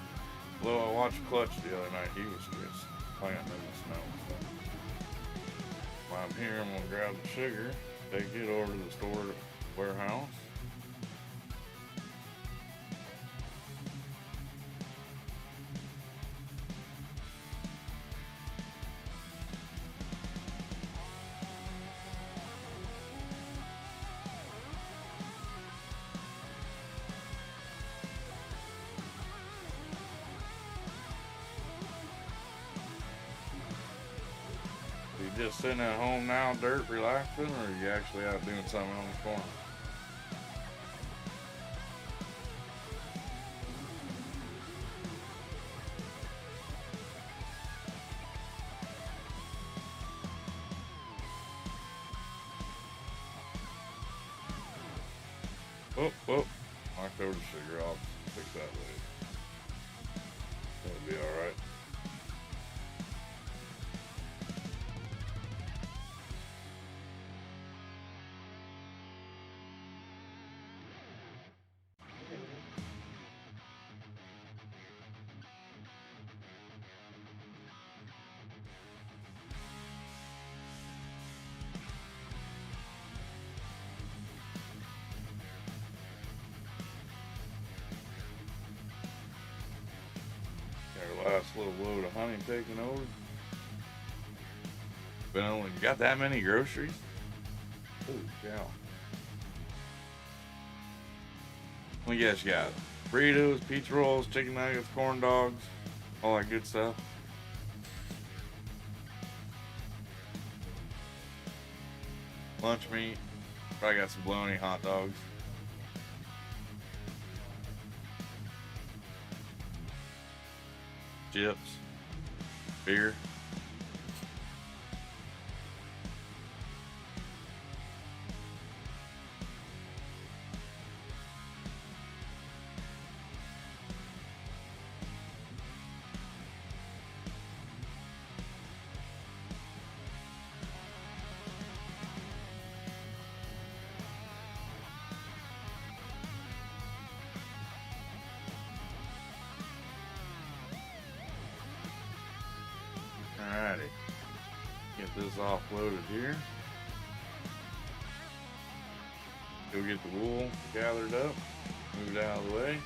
Although I watched Clutch the other night, he was just planting in the snow. So while I'm here, I'm gonna grab the sugar, take it over to the store warehouse. You just sitting at home now, dirt, relaxing, or are you actually out doing something on the farm? Oh, knocked over the sugar. I'll fix that later. That'll be alright. Our last little load of honey taken over. But only got that many groceries? Holy cow. We guess you got burritos, pizza rolls, chicken nuggets, corn dogs, all that good stuff. Lunch meat. Probably got some bologna, hot dogs. Chips. Beer. Alrighty. Get this offloaded here. Go get the wool gathered up, moved out of the way.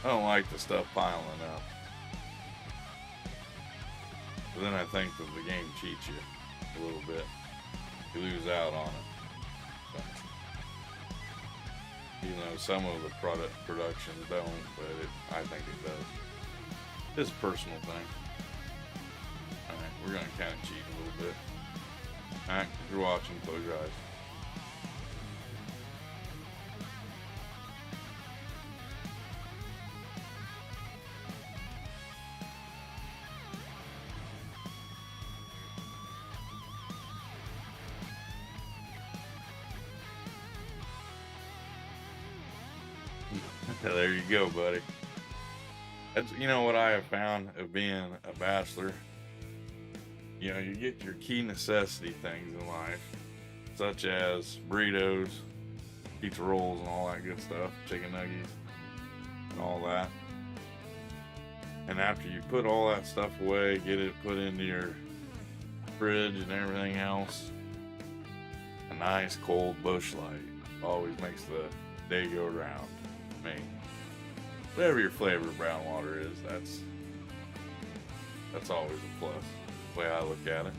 I don't like the stuff piling up. But then I think that the game cheats you a little bit. You lose out on it. So, you know, some of the productions don't, but I think it does. It's a personal thing. Alright, we're going to kind of cheat a little bit. Alright, if you're watching, close your eyes. There you go, buddy. That's, you know what I have found of being a bachelor. You know, you get your key necessity things in life, such as burritos, pizza rolls, and all that good stuff, chicken nuggets, and all that. And after you put all that stuff away, get it put into your fridge and everything else, a nice cold Busch Light always makes the day go round. I mean, whatever your flavor of brown water is, that's always a plus. The way I look at it.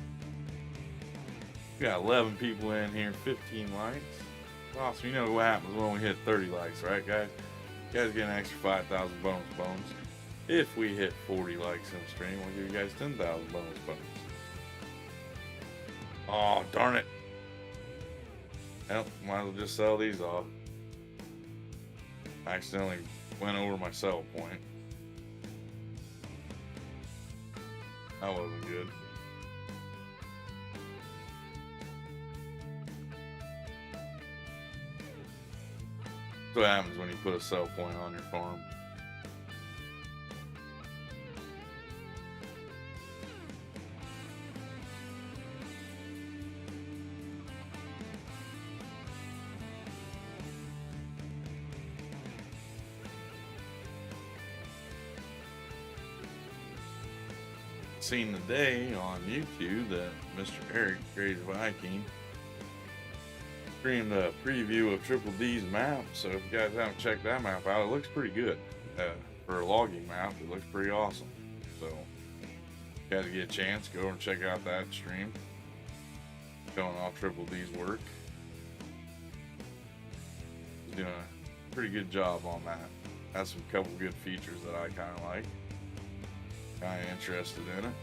We got 11 people in here, 15 likes. Awesome. You know what happens when we hit 30 likes, right, guys? You guys get an extra 5,000 bonus bones. If we hit 40 likes in the stream, we'll give you guys 10,000 bonus bones. Oh, darn it. Well, might as well just sell these off. I accidentally went over my sell point. That wasn't good. That's what happens when you put a sell point on your farm. Seen today on YouTube that Mr. Eric Crazy Viking streamed a preview of Triple D's map. So if you guys haven't checked that map out, it looks pretty good. For a logging map, it looks pretty awesome. So if you guys get a chance, go over and check out that stream showing off Triple D's work. He's doing a pretty good job on that. Has some couple good features that I kind of like. Kind of interested in it.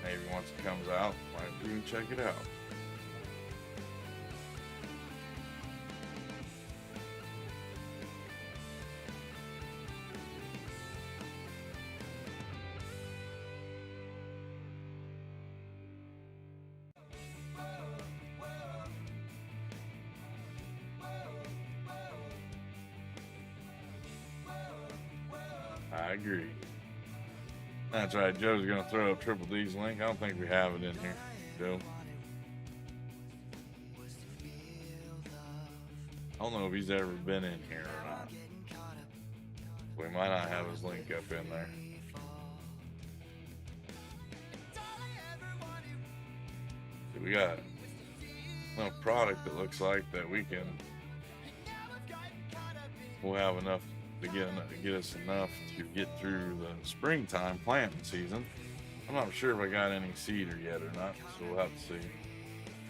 Maybe once it comes out, might even check it out. I agree. That's right, Joe's going to throw up Triple D's link. I don't think we have it in here, Joe. I don't know if he's ever been in here or not. We might not have his link up in there. So we got a product that looks like that we'll have enough to get us enough to get through the springtime planting season. I'm not sure if I got any cedar yet or not, so we'll have to see.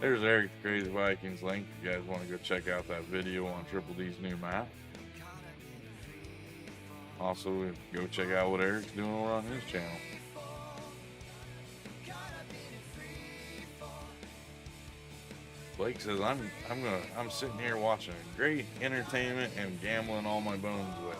There's Eric the Crazy Vikings link if you guys want to go check out that video on Triple D's new map. Also, go check out what Eric's doing over on his channel. Blake says I'm sitting here watching great entertainment and gambling all my bones away.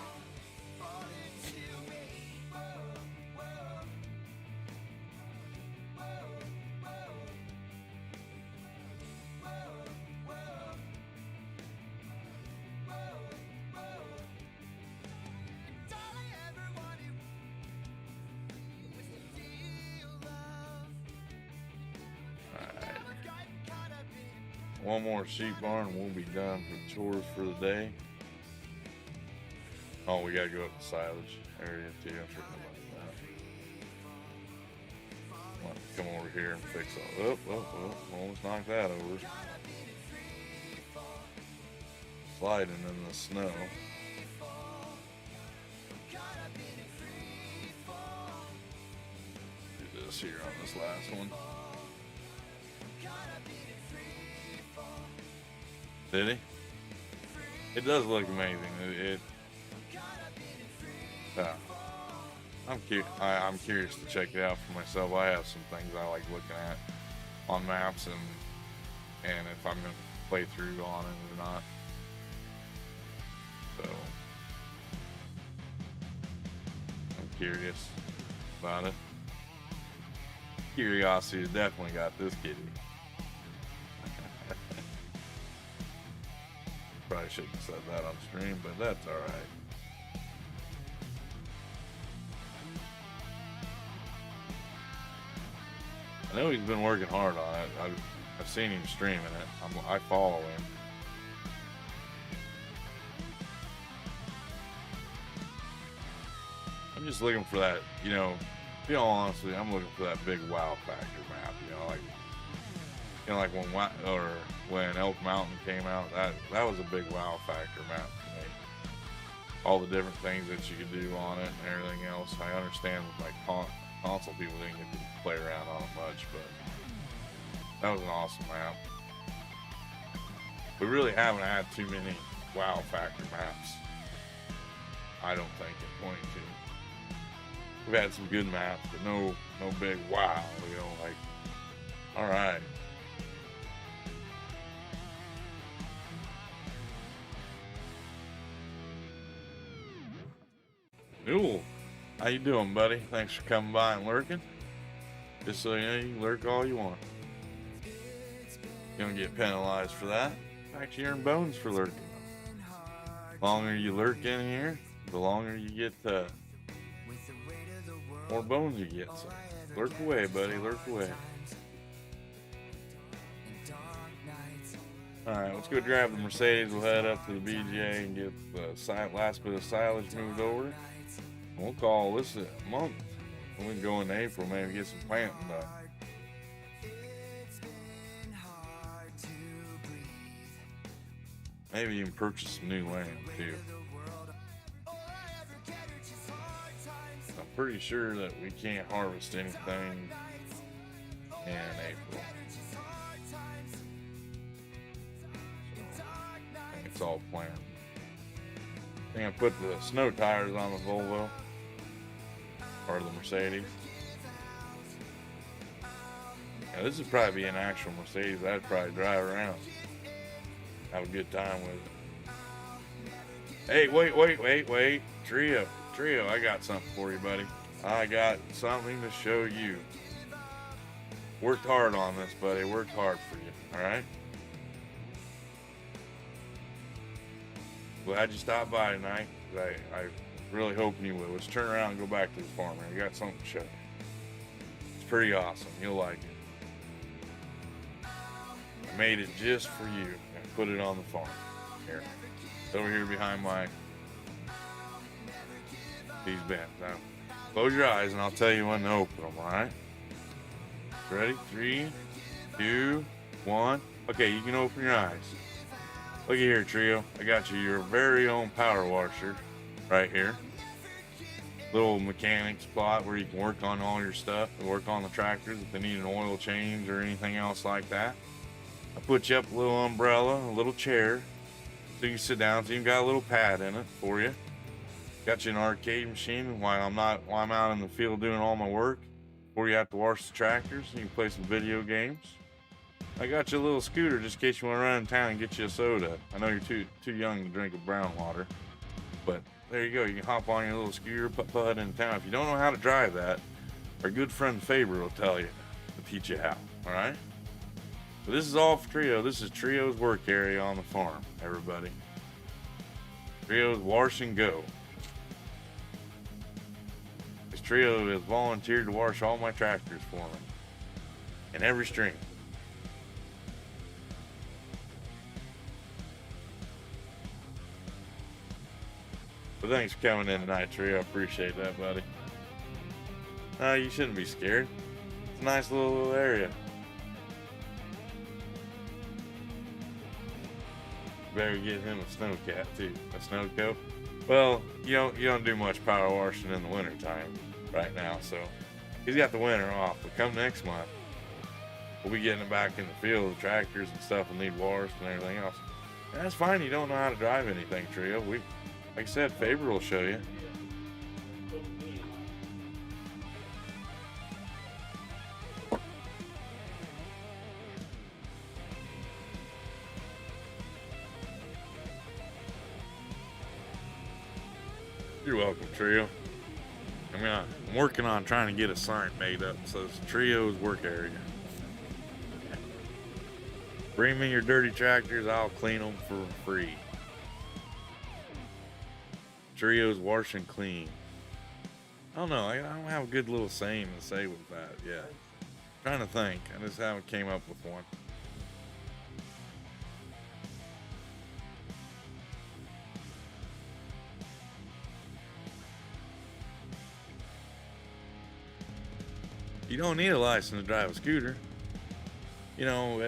One more sheep barn and we'll be done for chores for the day. Oh, we gotta go up the silage area too. I forgot about that. Want to come over here and fix all. Almost knocked that over. Sliding in the snow. Do this here on this last one. Did he? It does look amazing. I'm curious to check it out for myself. I have some things I like looking at on maps and if I'm gonna play through on it or not. So I'm curious about it. Curiosity has definitely got this kitty. Probably shouldn't have said that on stream, but that's alright. know he's been working hard on it. I've seen him streaming it. I follow him. I'm just looking for that, you know, to be all honest with you, I'm looking for that big wow factor map, like when Elk Mountain came out, that was a big wow factor map to me. All the different things that you could do on it and everything else. I understand with my console people didn't get to play around on it much, but that was an awesome map. We really haven't had too many wow factor maps, I don't think, in 22. We've had some good maps, but no big wow, like, all right. Cool. How you doing, buddy? Thanks for coming by and lurking. Just so you know, you can lurk all you want. You don't get penalized for that. In fact, you earn bones for lurking. The longer you lurk in here, the longer you get, more bones you get. So lurk away, buddy. Lurk away. Alright, let's go grab the Mercedes. We'll head up to the BGA and get the last bit of silage moved over. We'll call this a month. We can go in April, maybe get some planting done. Maybe even purchase some new land too. I'm pretty sure that we can't harvest anything in April. So, I think it's all planned. I think I put the snow tires on the Volvo. Or the Mercedes. Now this would probably be an actual Mercedes. I'd probably drive around. Have a good time with it. Hey, wait. Trio, I got something for you, buddy. I got something to show you. Worked hard on this, buddy. Worked hard for you, alright? Glad you stopped by tonight. I really hoping you will. Let's turn around and go back to the farm. I got something to show you. It's pretty awesome. You'll like it. I made it just for you and put it on the farm. Here. It's over here behind these bins. Now, close your eyes and I'll tell you when to open them, alright? Ready? 3, 2, 1. Okay, you can open your eyes. Look at here, Trio. I got you your very own power washer. Right here, little mechanic spot where you can work on all your stuff and work on the tractors if they need an oil change or anything else like that. I put you up a little umbrella, a little chair, so you can sit down. So you got a little pad in it for you. Got you an arcade machine while I'm out in the field doing all my work. Before you have to wash the tractors, you can play some video games. I got you a little scooter just in case you want to run in town and get you a soda. I know you're too young to drink a brown water, but there you go. You can hop on your little scooter, put in town. If you don't know how to drive that, our good friend Faber will tell you to teach you how. All right. But this is all for Trio. This is Trio's work area on the farm, everybody. Trio's wash and go. This Trio has volunteered to wash all my tractors for me in every stream. But thanks for coming in tonight, Trio. I appreciate that, buddy. No, you shouldn't be scared. It's a nice little area. Better get him a snowcat too. A snow coat. Well, you don't do much power washing in the winter time right now, so he's got the winter off. But come next month, we'll be getting it back in the field. The tractors and stuff will need washed and everything else. And that's fine. You don't know how to drive anything, Trio. Like I said, Faber will show you. You're welcome, Trio. I'm working on trying to get a sign made up that says Trio's work area. Bring me your dirty tractors, I'll clean them for free. Trio's wash and clean. I don't know. I don't have a good little saying to say with that yet. Trying to think. I just haven't came up with one. You don't need a license to drive a scooter. You know,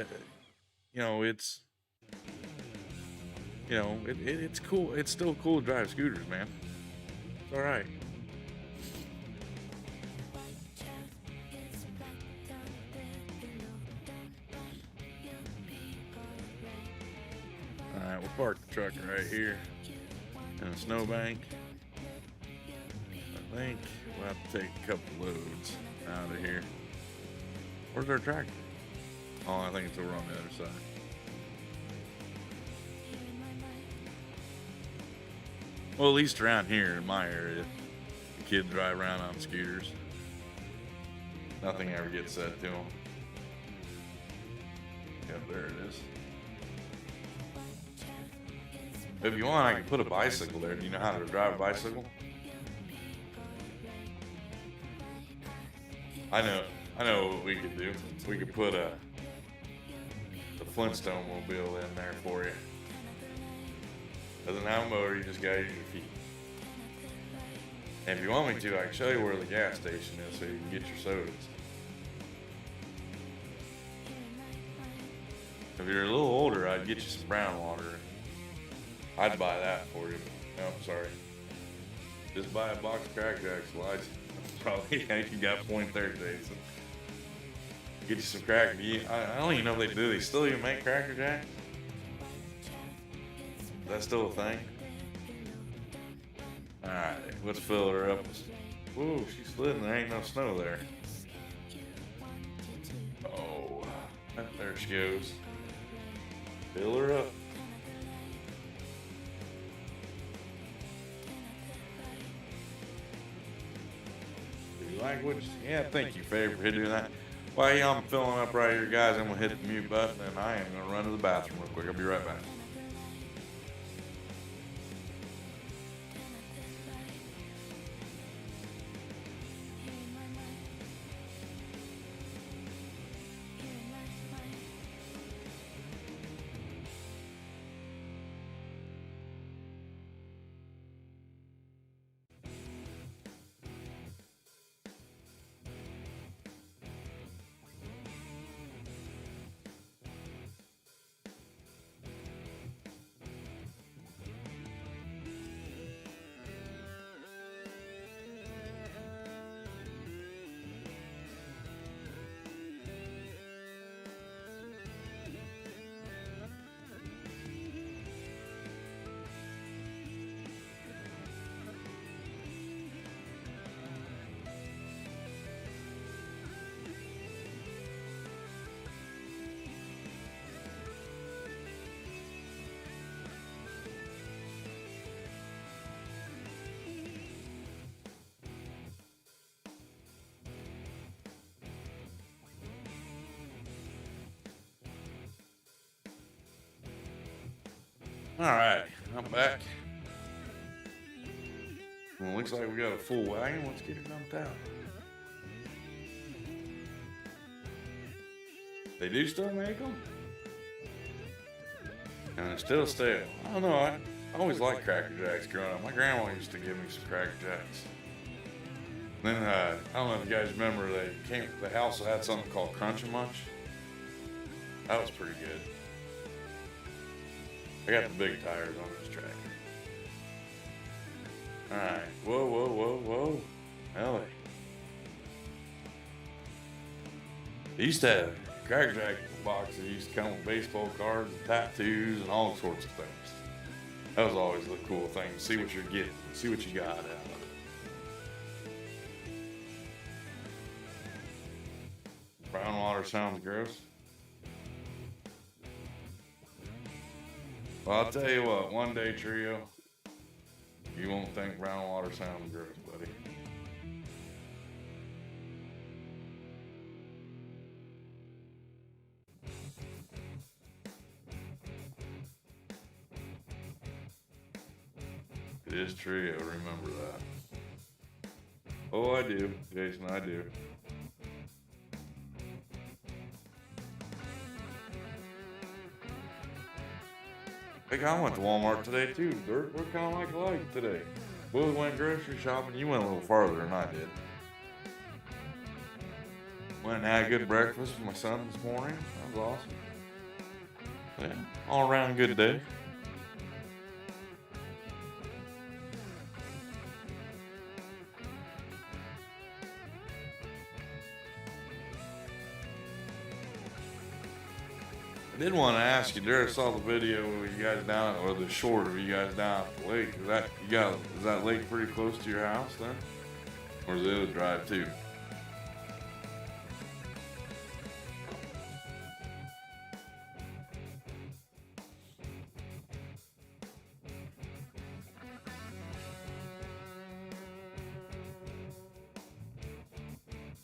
it's it's cool. It's still cool to drive scooters, man. It's all right. All right, we'll park the truck right here in a snowbank. I think we'll have to take a couple loads out of here. Where's our tractor? Oh, I think it's over on the other side. Well, at least around here in my area, the kids drive around on scooters. Nothing ever gets said to them. Yep, there it is. If you want, I can put a bicycle there. Do you know how to drive a bicycle? I know what we could do. We could put the Flintstone mobile in there for you. Doesn't have a motor, you just gotta use your feet. And if you want me to, I can show you where the gas station is so you can get your sodas. If you're a little older, I'd get you some brown water. I'd buy that for you. No, sorry. Just buy a box of Cracker Jacks. Probably you got point there, Jason. Get you some Cracker. I don't even know if they do. They still even make Cracker Jacks? Is that still a thing? Alright, let's fill her up. Whoa, she slid and there ain't no snow there. Oh, there she goes. Fill her up. Language. Yeah, thank you, Faye, for doing that. While I'm filling up right here, guys, I'm gonna hit the mute button and I am gonna run to the bathroom real quick. I'll be right back. All right, I'm back. Well, looks like we got a full wagon. Let's get it dumped out. They do still make them? And they're still stale. I don't know. I always liked Cracker Jacks growing up. My grandma used to give me some Cracker Jacks. Then, I don't know if you guys remember, they also had something called Crunch and Munch. That was pretty good. I got the big tires on this track. Alright. Whoa, whoa, whoa, whoa. Ellie. They used to have Cracker Jack boxes. Used to come with baseball cards and tattoos and all sorts of things. That was always the cool thing. See what you're getting. See what you got out of it. Brown water sounds gross. Well, I'll tell you what, one day, Trio, you won't think brown water sounds gross, buddy. It is Trio, remember that. Oh, I do, Jason, I do. Heck, I went to Walmart today too, Dirk. We're kind of like alike today. Both went grocery shopping. You went a little farther than I did. Went and had a good breakfast with my son this morning. That was awesome. Yeah, all around good day. I did want to ask you, Derek, saw the video of you guys down, or the short of you guys down at the lake. Is that lake pretty close to your house then? Or is it a drive too?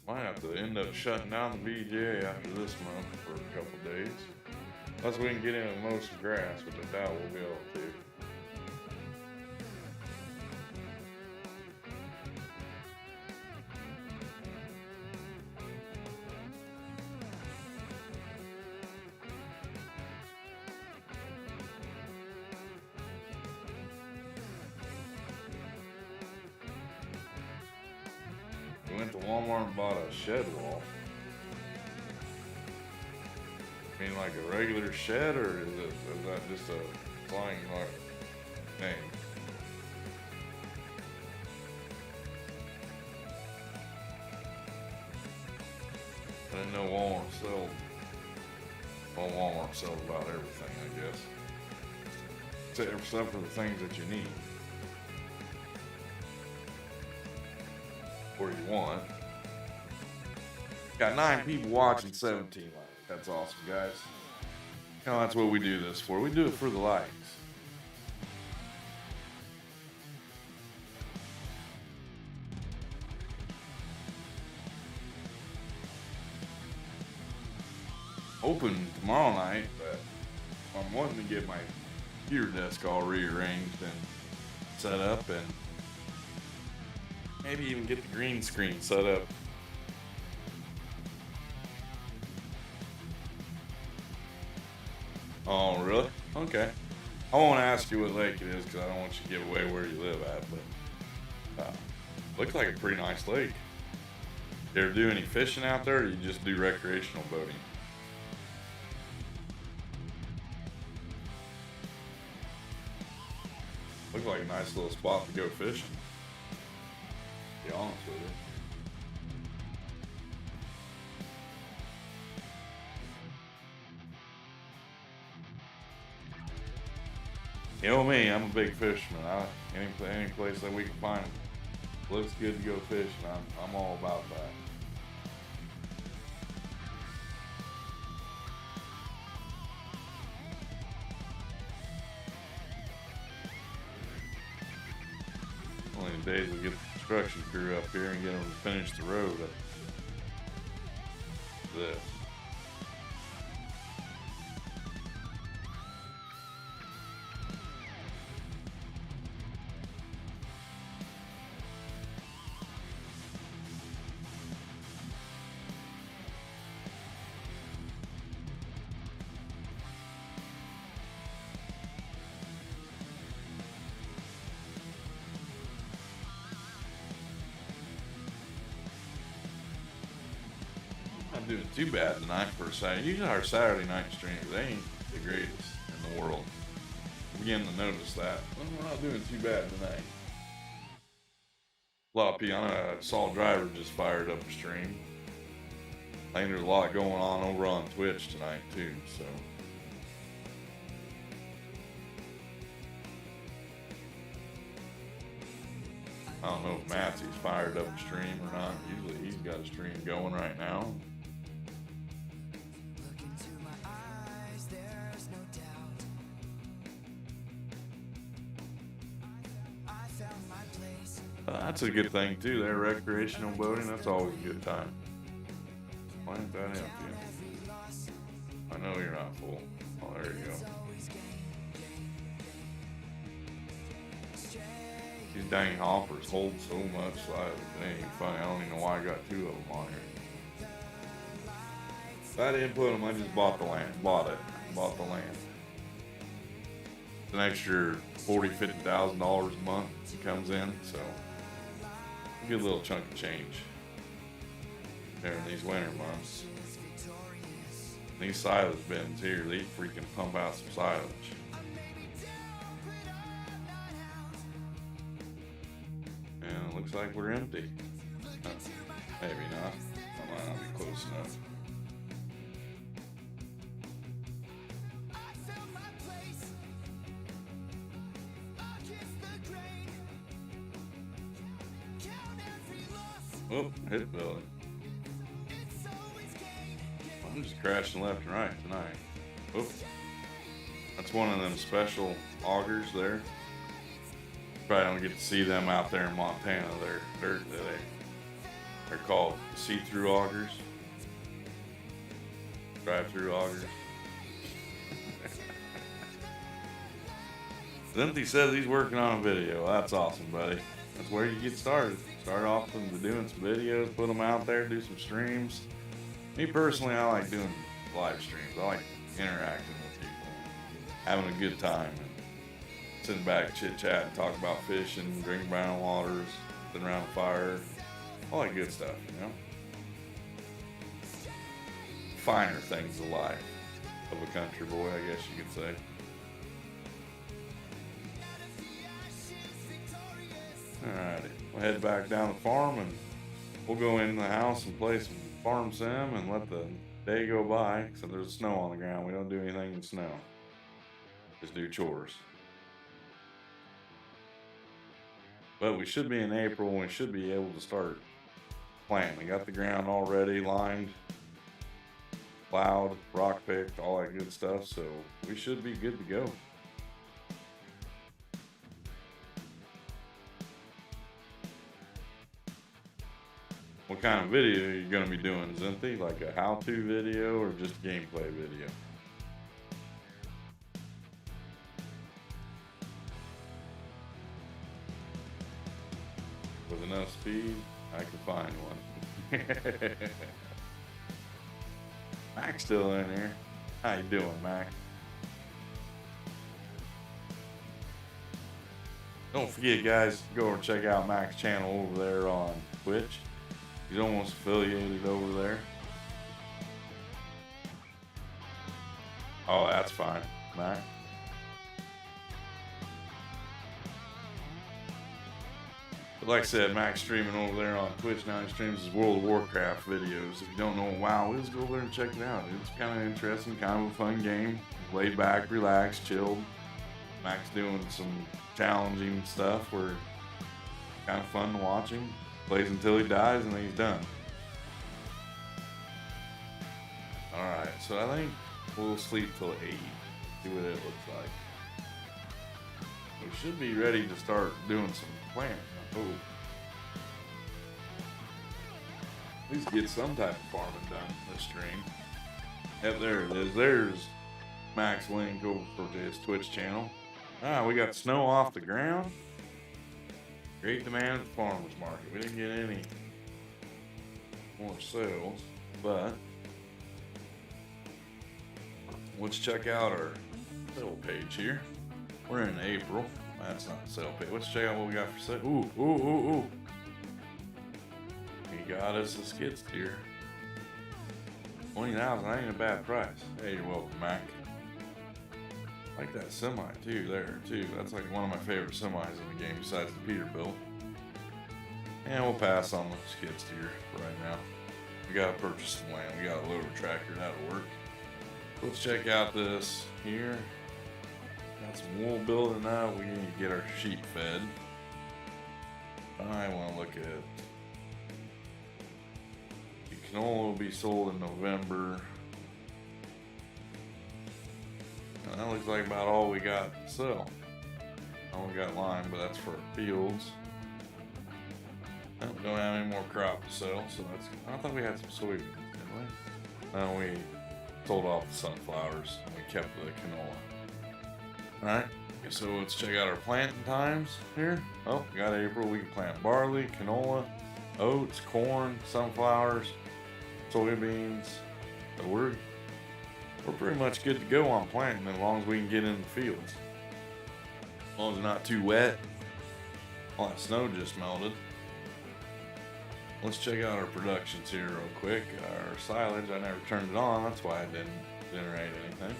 Might have to end up shutting down the VJ after this month for a couple days. Unless we can get in most grass, which I doubt we'll be able to. We went to Walmart and bought a shed wall. I mean, like a regular shed, or is that just a flying like name? I didn't know Walmart sold. Well, Walmart sells about everything, I guess. Except for the things that you need. Or you want. Got 9 people watching, 17 likes. That's awesome, guys. You know, that's what we do this for. We do it for the likes. Open tomorrow night, but I'm wanting to get my computer desk all rearranged and set up, and maybe even get the green screen set up. Oh, really? Okay. I won't ask you what lake it is because I don't want you to give away where you live at, but looks like a pretty nice lake. You ever do any fishing out there, or you just do recreational boating? Looks like a nice little spot to go fishing, to be honest with you. You know me, I'm a big fisherman. Any place that we can find looks good to go fishing, I'm all about that. Only the days we get the construction crew up here and get them to finish the road. This. Not doing too bad tonight for a Saturday. Usually our Saturday night streams, they ain't the greatest in the world. I'm beginning to notice that. Well, we're not doing too bad tonight. A lot of people, I saw Driver just fired up a stream. I think there's a lot going on over on Twitch tonight too, so. I don't know if Matthew's fired up a stream or not. Usually he's got a stream going right now. That's a good thing too. There, recreational boating, that's always a good time. Why ain't that empty? I know you're not full. Oh, there you go. These dang hoppers hold so much size. It ain't funny. I don't even know why I got 2 of them on here. If I didn't put them, I just bought the land. Bought the land. It's an extra $40,000-$50,000 a month it comes in, so a good little chunk of change during these winter months. These silage bins here, they freaking pump out some silage. And it looks like we're empty. Maybe not. That might not be close enough. Oh, hit the building. I'm just crashing left and right tonight. Oh, that's one of them special augers there. Probably don't get to see them out there in Montana. They're called see-through augers. Drive-through augers. Cynthia says he's working on a video. That's awesome, buddy. That's where you get started. Start off with doing some videos, put them out there, do some streams. Me personally, I like doing live streams. I like interacting with people, having a good time, and sitting back, chit chat, and talk about fishing, drinking brown waters, sitting around the fire, all that good stuff, you know. Finer things of life of a country boy, I guess you could say. Alrighty, we'll head back down the farm and we'll go in the house and play some farm sim and let the day go by. So there's snow on the ground. We don't do anything in snow. Just do chores. But we should be in April and we should be able to start planting. We got the ground all ready, lined, plowed, rock picked, all that good stuff. So we should be good to go. What kind of video are you going to be doing, Zinthi? Like a how-to video or just a gameplay video? With enough speed, I can find one. Mac's still in here. How you doing, Mac? Don't forget, guys, go over and check out Mac's channel over there on Twitch. He's almost affiliated over there. Oh, that's fine, Mac. But like I said, Mac's streaming over there on Twitch now. He streams his World of Warcraft videos. If you don't know what WoW is, go over there and check it out. It's kind of interesting, kind of a fun game. Laid back, relaxed, chilled. Mac's doing some challenging stuff where kind of fun to watch him. Plays until he dies and then he's done. Alright, so I think we'll sleep till 8. See what it looks like. We should be ready to start doing some planting. I hope. At least get some type of farming done this stream. Yep, there it is. There's Mac's link over to his Twitch channel. We got snow off the ground. Great demand at the farmer's market. We didn't get any more sales, but let's check out our sale page here. We're in April. That's not the sale page. Let's check out what we got for sale. Ooh. He got us a skid steer. $20,000 ain't a bad price. Hey, you're welcome, Mac. I like that semi too there too. That's like one of my favorite semis in the game besides the Peterbilt. And we'll pass on the skid steer for right now. We gotta purchase some land. We got a loader tractor, that'll work. Let's check out this here. Got some wool building up. We need to get our sheep fed. I want to look at the canola will be sold in November. That looks like about all we got to sell. Oh, we got lime, but that's for fields. We don't have any more crop to sell, so that's. I thought we had some soybeans, didn't we? No, we sold off the sunflowers and we kept the canola. Alright, so let's check out our planting times here. Oh, we got April. We can plant barley, canola, oats, corn, sunflowers, soybeans. So we're pretty much good to go on planting as long as we can get in the fields. As long as it's not too wet. All that snow just melted. Let's check out our productions here real quick. Our silage, I never turned it on. That's why I didn't generate anything.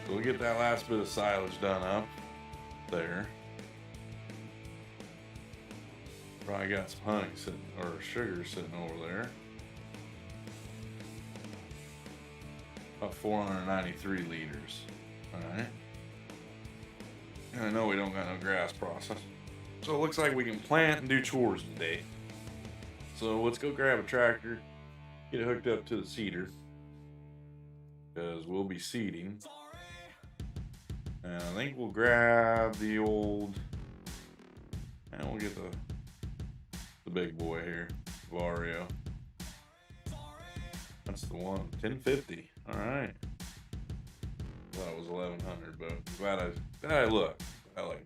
So we'll get that last bit of silage done up there. Probably got some honey sitting, or sugar sitting over there. About 493 liters. Alright. And I know we don't got no grass process. So it looks like we can plant and do chores today. So let's go grab a tractor, get it hooked up to the seeder, because we'll be seeding. And I think we'll grab the old, and we'll get the big boy here, Vario. That's the one, 1050. All right. Thought it was 1100, but I'm glad I looked. I like.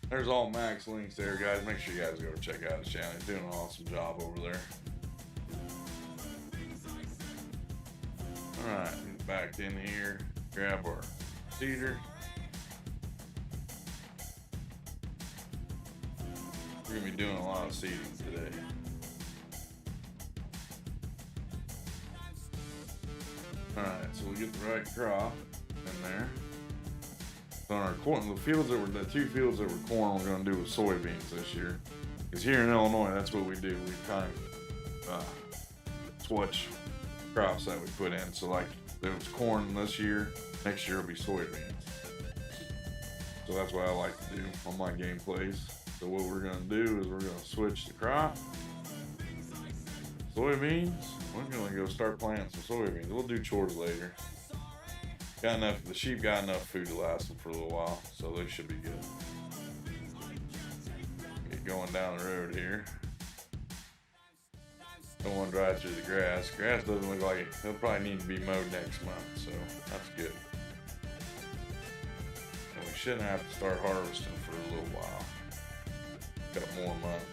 There's all Max links there, guys. Make sure you guys go check out his channel. He's doing an awesome job over there. All right, get back in here. Grab our seeder. We're gonna be doing a lot of seeding today. Alright, so we get the right crop in there. So on our corn, the two fields that were corn, we're gonna do with soybeans this year. Because here in Illinois, that's what we do. We kind of switch crops that we put in. So like, there was corn this year, next year will be soybeans. So that's what I like to do on my gameplays. So what we're gonna do is we're gonna switch the crop. Soybeans, we're gonna go start planting some soybeans. We'll do chores later. Got enough, the sheep got enough food to last them for a little while, so they should be good. Get going down the road here. Don't want to drive through the grass. Grass doesn't look like it'll probably need to be mowed next month, so that's good. And we shouldn't have to start harvesting for a little while. Got more months.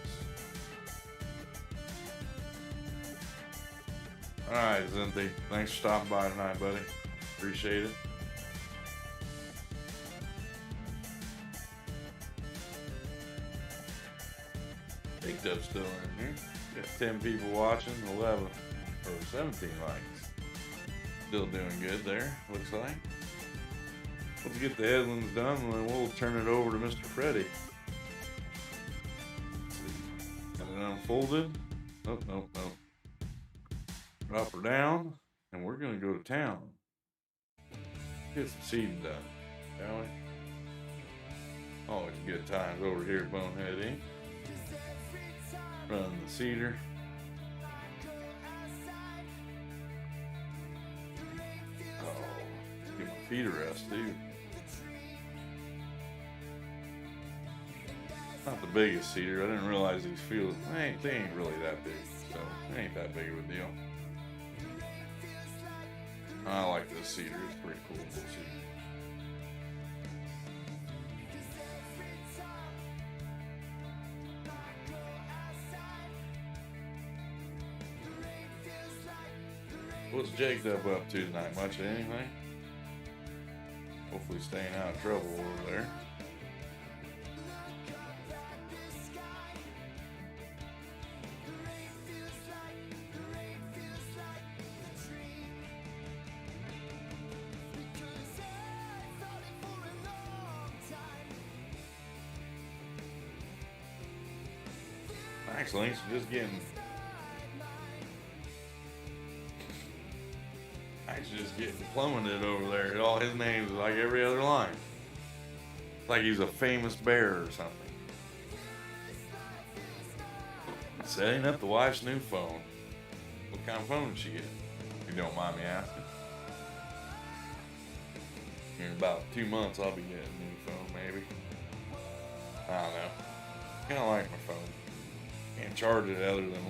Alright, Zinthi. Thanks for stopping by tonight, buddy. Appreciate it. Big Dub's still in here. Got 10 people watching, 11 or 17 likes. Still doing good there, looks like. Let's get the headlands done and then we'll turn it over to Mr. Freddy. Got it unfolded. Nope, nope, nope. Drop her down, and we're gonna go to town. Get some seeding done, shall we? Always good times over here at Bonehead Inc. Running the seeder. Oh, give my feet a rest, dude. Not the biggest seeder. I didn't realize these fields, they ain't really that big, so it ain't that big of a deal. I like this cedar, it's pretty cool. We'll see. What's Jake up to tonight? Much of anything? Hopefully staying out of trouble over there. Max Links just getting plummeted over there. All his names is like every other line. It's like he's a famous bear or something. Setting up the wife's new phone. What kind of phone did she get? If you don't mind me asking. In about 2 months I'll be getting a new phone maybe. I don't know. Kinda like my phone. Can't charge it other than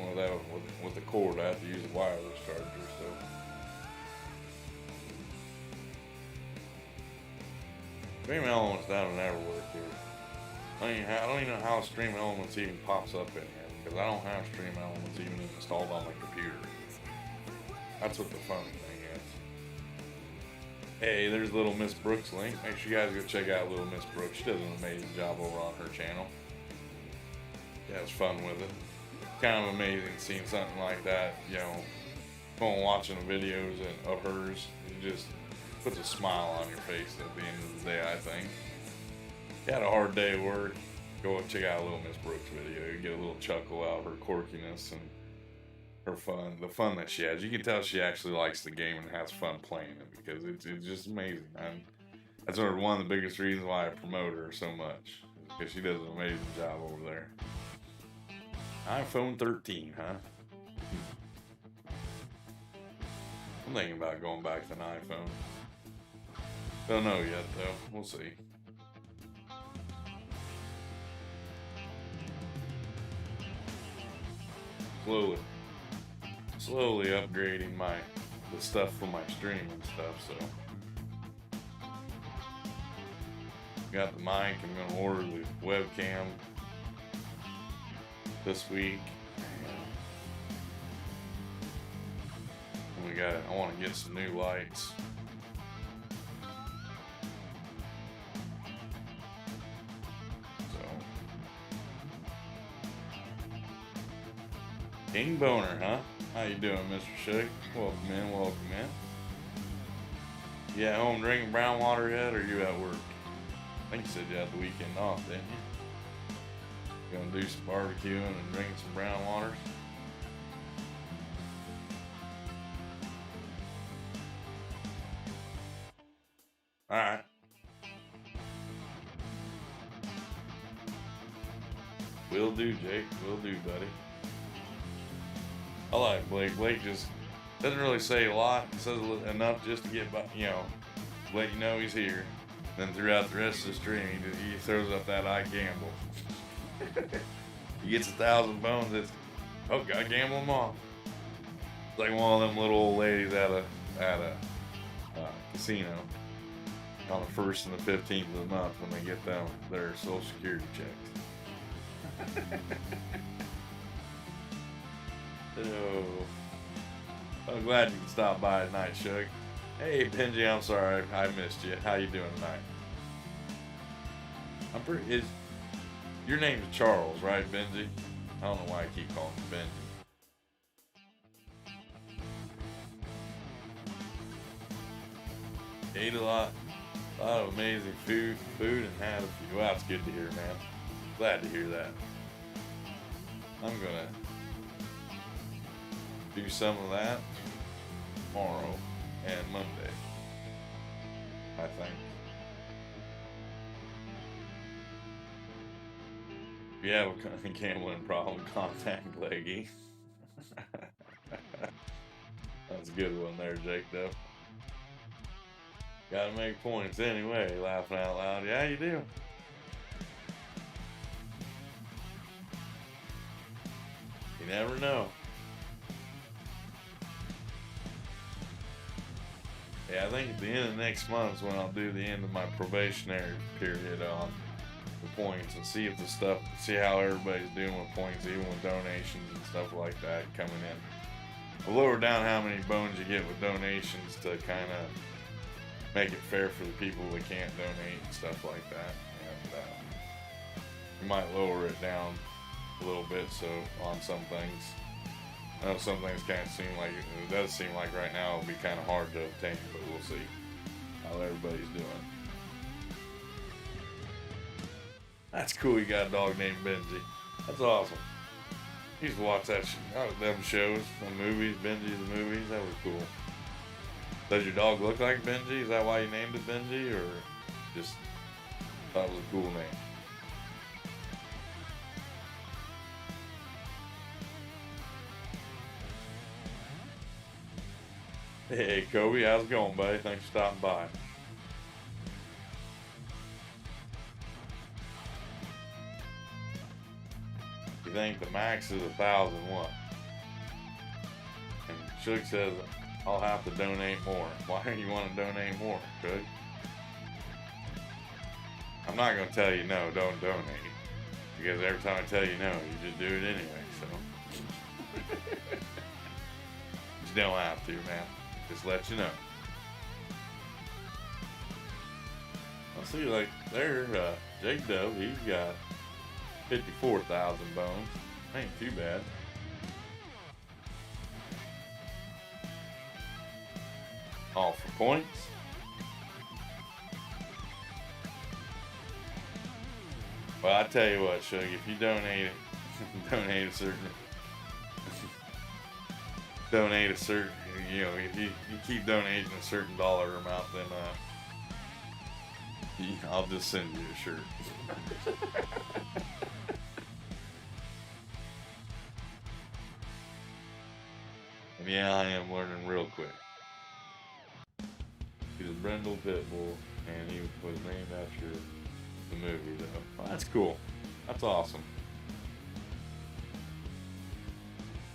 with the cord. I have to use a wireless charger, so. Stream Elements that'll never work here. I don't even know how Stream Elements even pops up in here because I don't have Stream Elements even installed on my computer. That's what the phone thing is. Hey, there's Little Miss Brooks link. Make sure you guys go check out Little Miss Brooks. She does an amazing job over on her channel. Yeah, it's fun with it. Kind of amazing seeing something like that, you know, going watching the videos of hers. It just puts a smile on your face at the end of the day, I think. You had a hard day at work, go and check out Little Miss Brooks video. You get a little chuckle out of her quirkiness and her fun, the fun that she has. You can tell she actually likes the game and has fun playing it because it's just amazing. That's sort of one of the biggest reasons why I promote her so much, because she does an amazing job over there. iPhone 13, huh? I'm thinking about going back to an iPhone. Don't know yet, though. We'll see. Slowly upgrading the stuff for my stream and stuff. So got the mic. I'm gonna order the webcam this week. And I want to get some new lights. King Boner, huh? How you doing, Mr. Shook? Welcome in, welcome in. You at home drinking brown water yet, or you at work? I think you said you had the weekend off, didn't you? Gonna do some barbecuing and drinking some brown waters? Alright. Will do, Jake. Will do, buddy. I like Blake. Blake just doesn't really say a lot. He says enough just to get by, you know, let you know he's here. Then throughout the rest of the stream, he throws up that I gamble. He gets 1,000 bones. It's, oh, gotta gamble them off. It's like one of them little old ladies at a casino on the 1st and the 15th of the month when they get their Social Security checks. Oh, I'm glad you can stop by tonight, Shug. Hey, Benji, I'm sorry I missed you. How you doing tonight? Your name's Charles, right, Benji? I don't know why I keep calling you Benji. Ate a lot of amazing food and had a few. Well, that's good to hear, man. Glad to hear that. I'm gonna do some of that tomorrow and Monday, I think. If you have a gambling problem, contact Leggy. That's a good one there, Jake, though. Gotta make points anyway, laughing out loud. Yeah, you do. You never know. Yeah, I think at the end of next month is when I'll do the end of my probationary period on the points and see how everybody's doing with points, even with donations and stuff like that coming in. I'll lower down how many bones you get with donations to kind of make it fair for the people that can't donate and stuff like that. And you might lower it down a little bit so on some things. I know some things kind of seem like, it does seem like right now it'll be kind of hard to obtain, but we'll see how everybody's doing. That's cool, you got a dog named Benji. That's awesome. I used to watch them shows, the movies, Benji the movies, that was cool. Does your dog look like Benji? Is that why you named it Benji, or just thought it was a cool name? Hey, Kobe, how's it going, buddy? Thanks for stopping by. You think the max is 1,000 what? And Shug says, I'll have to donate more. Why do you want to donate more, Shug? I'm not going to tell you no, don't donate. Because every time I tell you no, you just do it anyway, so. You don't have to, man. Just let you know. Well, see, like there, Jake Dove, he's got 54,000 bones. Ain't too bad. All for points. Well, I tell you what, Shug, if you donate donate a certain, donate a certain, if you keep donating a certain dollar amount, then I'll just send you a shirt. And yeah, I am learning real quick. He's a Brindle Pitbull, and he was named after the movie, though. Well, that's cool. That's awesome.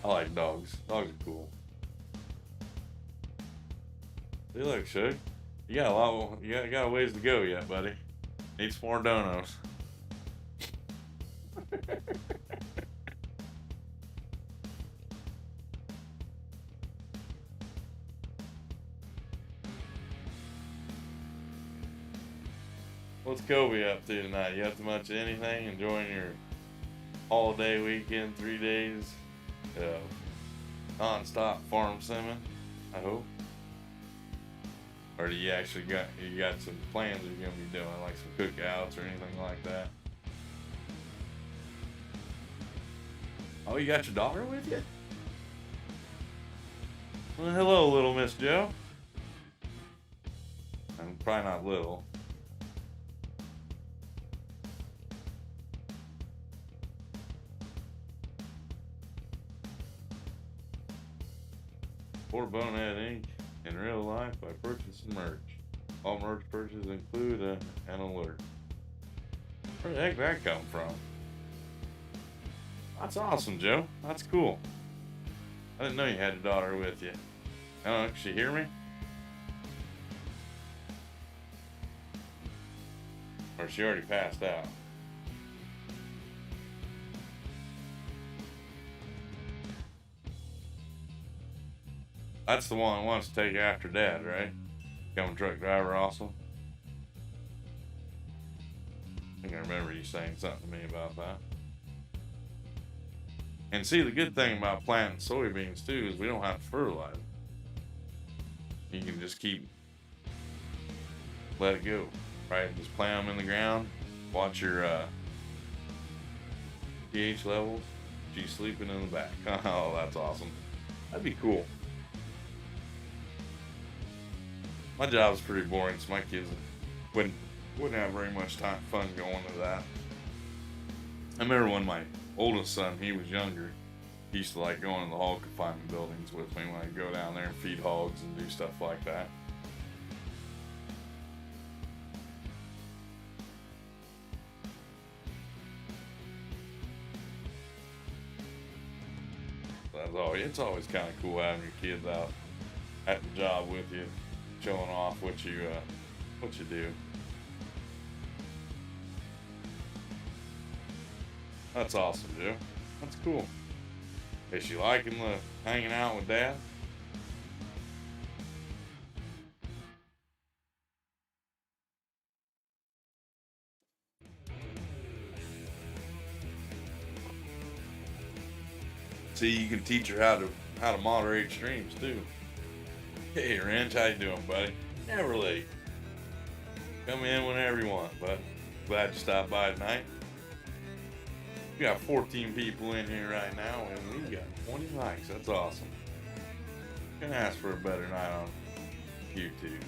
I like dogs. Dogs are cool. See, look, Shug. You got a lot. You got a ways to go yet, buddy. Need some more donos. What's Kobe up to tonight? You up to much of anything? Enjoying your holiday weekend, 3 days of non-stop farm simming, I hope? Or do you actually got some plans you're gonna be doing, like some cookouts or anything like that? Oh, you got your daughter with you? Well, hello, little Miss Joe. I'm probably not little. For Bonehead Inc. in real life by purchasing merch. All merch purchases include an alert. Where the heck did that come from? That's awesome, Joe. That's cool. I didn't know you had a daughter with you. Oh, can she hear me? Or she already passed out? That's the one that wants to take after Dad, right? Become a truck driver also. I think I remember you saying something to me about that. And see, the good thing about planting soybeans too is we don't have to fertilize them. You can just let it go, right? Just plant them in the ground, watch your pH levels. She's sleeping in the back. Oh, that's awesome. That'd be cool. My job's pretty boring, so my kids wouldn't have very much fun going to that. I remember when my oldest son, he was younger, he used to like going to the hog confinement buildings with me when I'd go down there and feed hogs and do stuff like that. It's always kind of cool having your kids out at the job with you, showing off what you do. That's awesome, Joe. That's cool. Is she liking the hanging out with Dad? See, you can teach her how to moderate streams too. Hey, Ranch, how you doing, buddy? Never late. Come in whenever you want, bud. Glad you stopped by tonight. We got 14 people in here right now, and we got 20 likes. That's awesome. Couldn't ask for a better night on YouTube.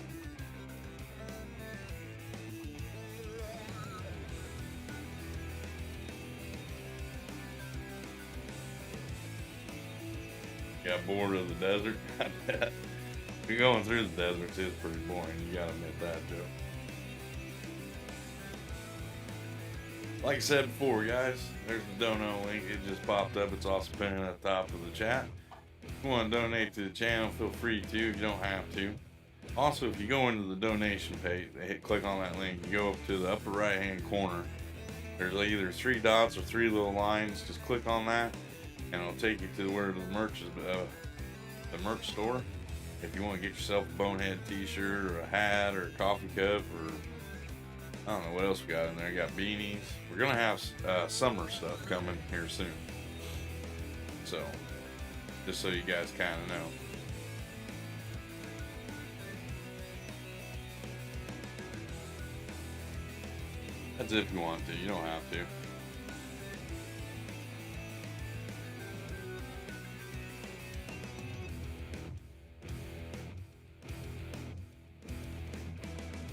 Got bored of the desert? I bet. You're going through the desert is pretty boring. You gotta admit that, Joe. Like I said before, guys, there's the dono link. It just popped up. It's also pinned at the top of the chat. If you want to donate to the channel, feel free to. You don't have to. Also, if you go into the donation page, click on that link. You go up to the upper right-hand corner. There's either 3 dots or 3 little lines. Just click on that, and it'll take you to where the merch store. If you want to get yourself a Bonehead t-shirt or a hat or a coffee cup or I don't know what else we got in there. Got beanies. We're gonna have summer stuff coming here soon. So, just so you guys kind of know. That's if you want to. You don't have to.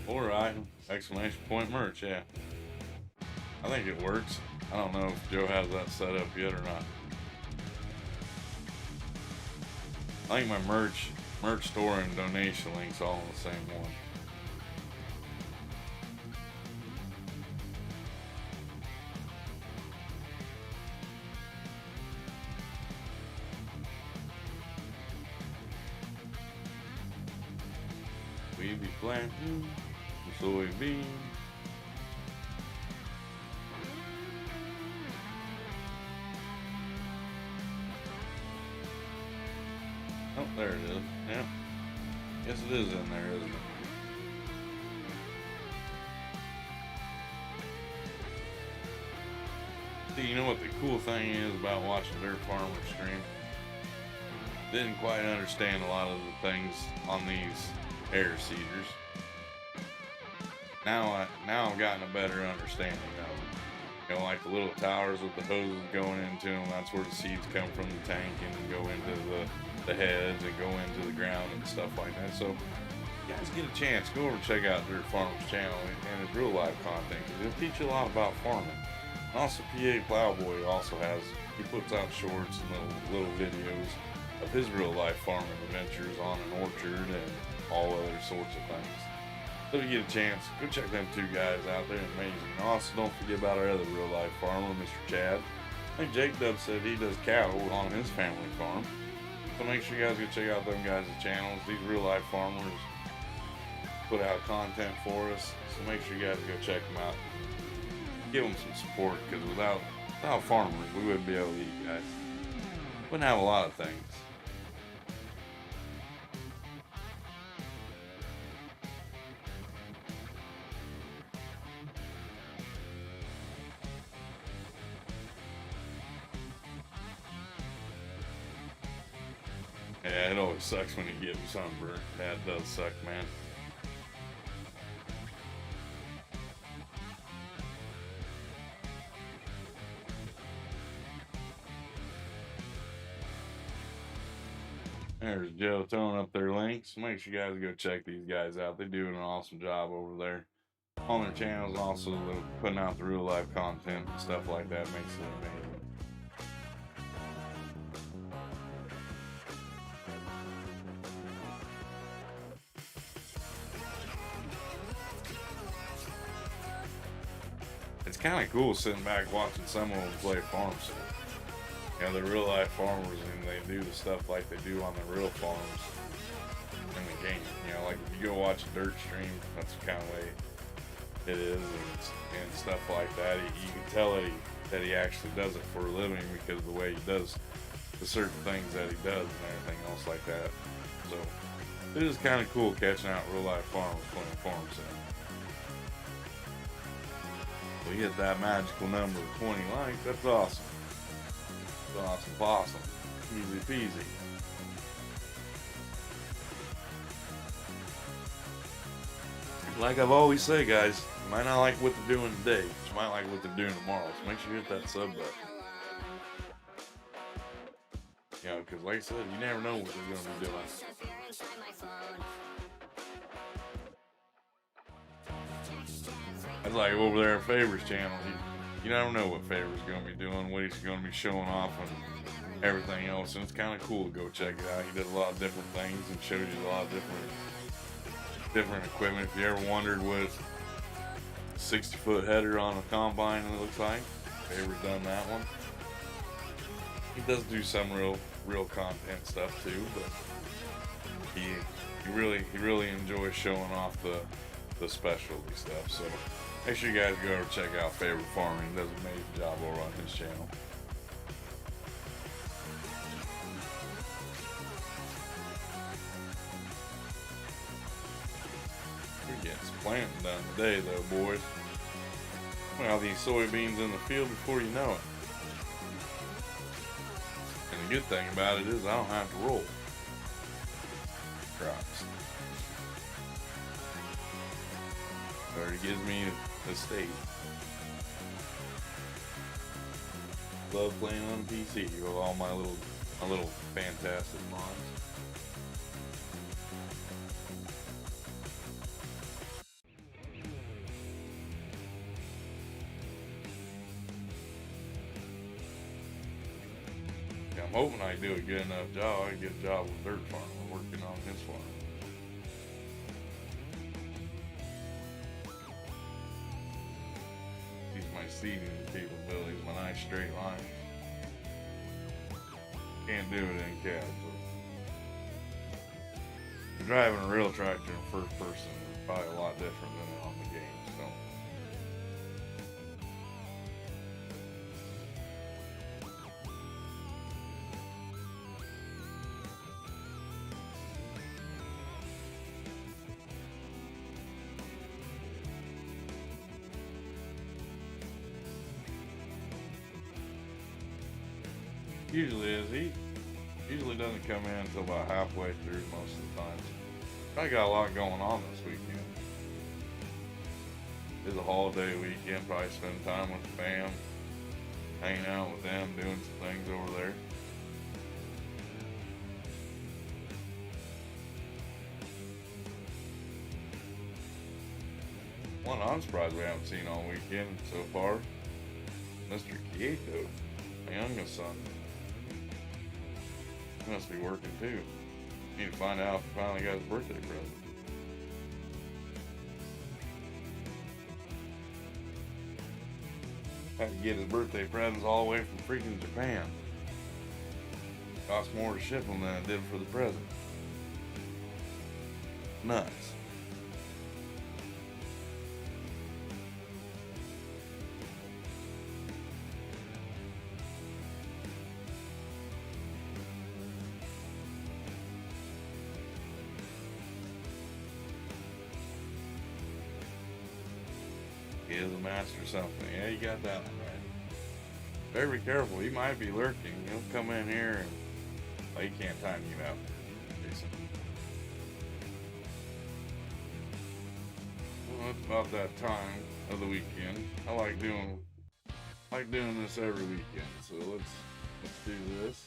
Alright. Exclamation point merch, yeah. I think it works. I don't know if Joe has that set up yet or not. I think my merch store and donation links all on the same one. We be planting soybeans. Oh, there it is. Yeah. Yes, it is in there, isn't it? See, you know what the cool thing is about watching Dirt Farmer stream? Didn't quite understand a lot of the things on these air seeders. Now I've gotten a better understanding of them. You know, like the little towers with the hoses going into them, that's where the seeds come from the tank and go into the heads and go into the ground and stuff like that. So, you guys get a chance, go over and check out Dirt Farmer's channel and his real life content. It'll teach you a lot about farming. And also, PA Plowboy also he puts out shorts and little videos of his real life farming adventures on an orchard and all other sorts of things. So if you get a chance, go check them two guys out. They're amazing. And also, don't forget about our other real life farmer, Mr. Chad. I think Jake Dub said he does cattle on his family farm. So make sure you guys go check out them guys' channels. These real life farmers put out content for us. So make sure you guys go check them out. Give them some support, because without farmers, we wouldn't be able to eat, guys. Wouldn't have a lot of things. Yeah, it always sucks when you get sunburned. That does suck, man. There's Joe throwing up their links. Make sure you guys go check these guys out. They're doing an awesome job over there on their channels. Also, putting out the real life content and stuff like that makes it amazing. It's kind of cool sitting back watching some of them play farm sim. You know, they're real life farmers and they do the stuff like they do on the real farms in the game. You know, like if you go watch a dirt stream, that's the kind of way it is and stuff like that. You can tell that he actually does it for a living because of the way he does the certain things that he does and everything else like that. So it is kind of cool catching out real life farmers playing farm sim. We hit that magical number of 20 likes. That's awesome. That's awesome, awesome. Easy peasy. Like I've always said, guys, you might not like what they're doing today, but you might like what they're doing tomorrow. So make sure you hit that sub button. You know, because like I said, you never know what they're going to be doing. That's like over there at Favor's channel. You never know what Favor's going to be doing, what he's going to be showing off, and everything else. And it's kind of cool to go check it out. He does a lot of different things and shows you a lot of different equipment. If you ever wondered what 60-foot header on a combine looks like, Favor's done that one. He does do some real content stuff too, but he really enjoys showing off the specialty stuff. So make sure you guys go over and check out Favorite Farming. He does an amazing job over on his channel. We're getting some planting done today, though, boys. Well, these soybeans in the field before you know it. And the good thing about it is I don't have to roll crops. It already gives me a state. Love playing on PC with all my little fantastic mods. Yeah, I'm hoping I do a good enough job. I can get a job with Dirt Farm. We're working on his farm. Seeding capabilities, my nice straight line. Can't do it in cab. So. Driving a real tractor in first person is probably a lot different than on the game. So. He usually doesn't come in until about halfway through most of the time. I got a lot going on this weekend. It's a holiday weekend, probably spend time with the fam, hanging out with them, doing some things over there. One I'm surprised we haven't seen all weekend so far, Mr. Quieto, my youngest son. He must be working too. Need to find out if he finally got his birthday present. Had to get his birthday presents all the way from freaking Japan. Cost more to ship them than it did for the present. Nuts. He is a master of something. Yeah, you got that one right. Better be careful. He might be lurking. He'll come in here and he can't time you out. Jason. Well, it's about that time of the weekend. I like doing this every weekend. So let's do this.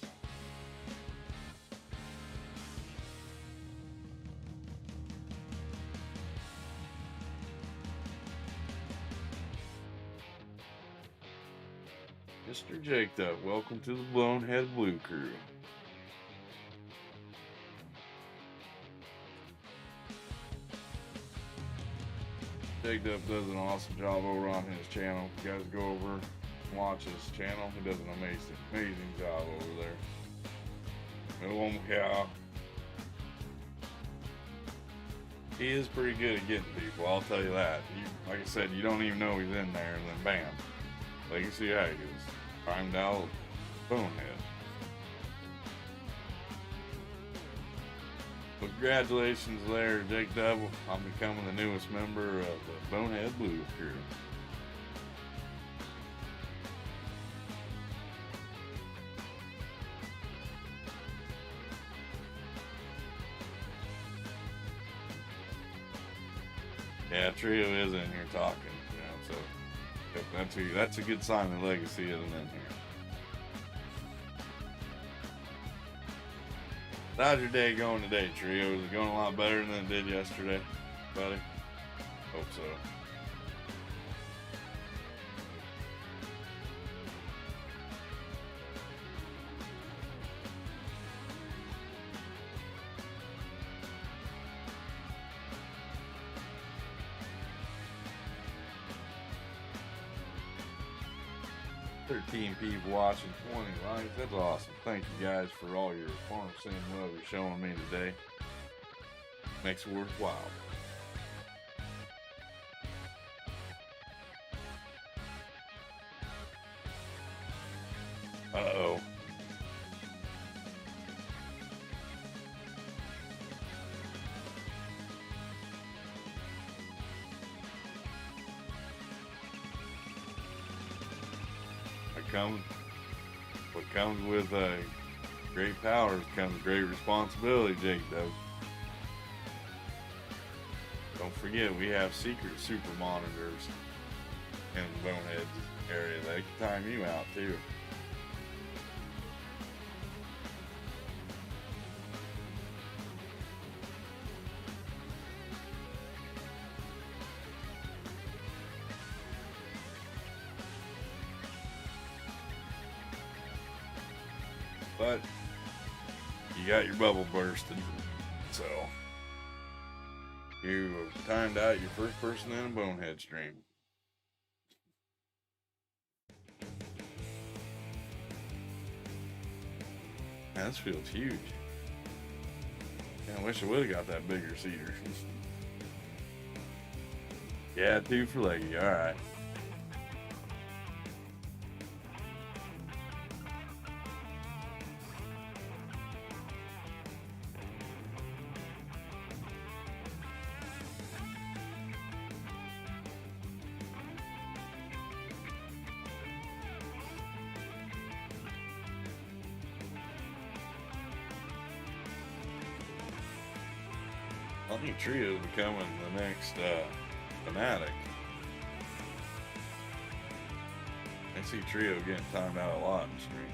Mr. Jacob, welcome to the Bonehead Blue Crew. Jacob does an awesome job over on his channel. If you guys go over and watch his channel, he does an amazing job over there. Yeah. He is pretty good at getting people, I'll tell you that. Like I said, you don't even know he's in there, and then bam. Like you see how he is. Primed out Bonehead. Well, congratulations there, Jake Double. I'm becoming the newest member of the Bonehead Blue Crew. Yeah, Trio is in here talking, so that's a good sign the legacy isn't in here. How's your day going today, Trio? Is it going a lot better than it did yesterday, buddy? Hope so. People watching, 20 likes. That's awesome. Thank you guys for all your farm sim love you're showing me today. Makes it worthwhile. Uh-oh. what comes with great powers comes great responsibility, Jake. Though, don't forget we have secret super monitors in the Bonehead area. They can time you out too. But you got your bubble bursted, so you have timed out your first person in a Bonehead stream. Man, this feels huge. I wish I would have got that bigger cedar. Yeah, 2 for leggy. All right. I think Trio is becoming the next fanatic. I see Trio getting timed out a lot in the stream.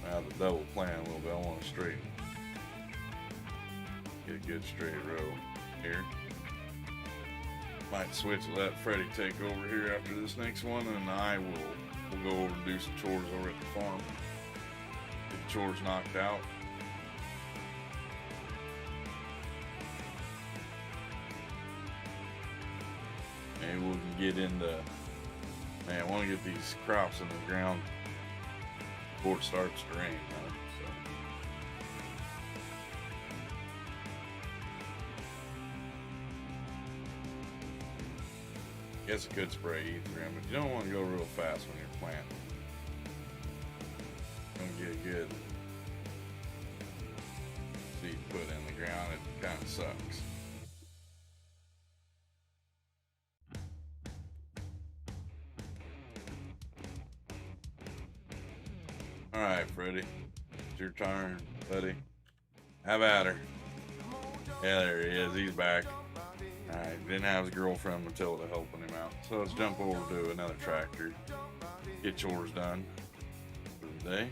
Now the double plan a little bit. I want to straighten. Get a good straight row here. Might switch and let Freddie take over here after this next one, and we'll go over and do some chores over at the farm. Get the chores knocked out. Maybe we can get into, man, I want to get these crops in the ground before it starts to rain, huh? Guess I could spray E3M, but you don't want to go real fast when you're planting. Don't get good seed put in the ground. It kind of sucks. All right, Freddie, it's your turn, buddy. Have at her. Yeah, there he is. He's back. Alright, didn't have his girlfriend Matilda helping him out. So let's jump over to another tractor. Get chores done for the day.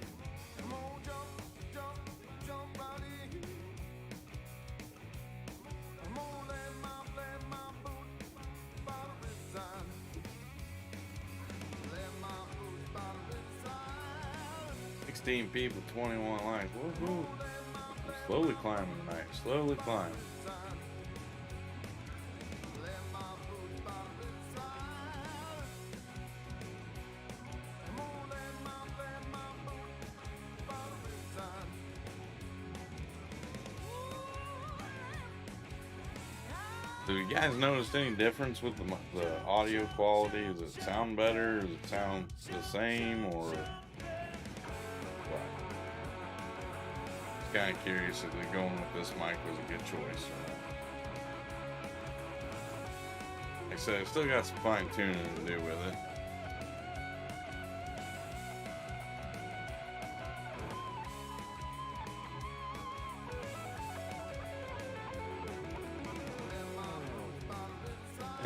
People, 21 likes. Woohoo! Slowly climbing tonight. Slowly climbing. Have you guys noticed any difference with the audio quality? Does it sound better? Does it sound the same? Or what? Just kind of curious if going with this mic was a good choice. Like I said, I still got some fine tuning to do with it.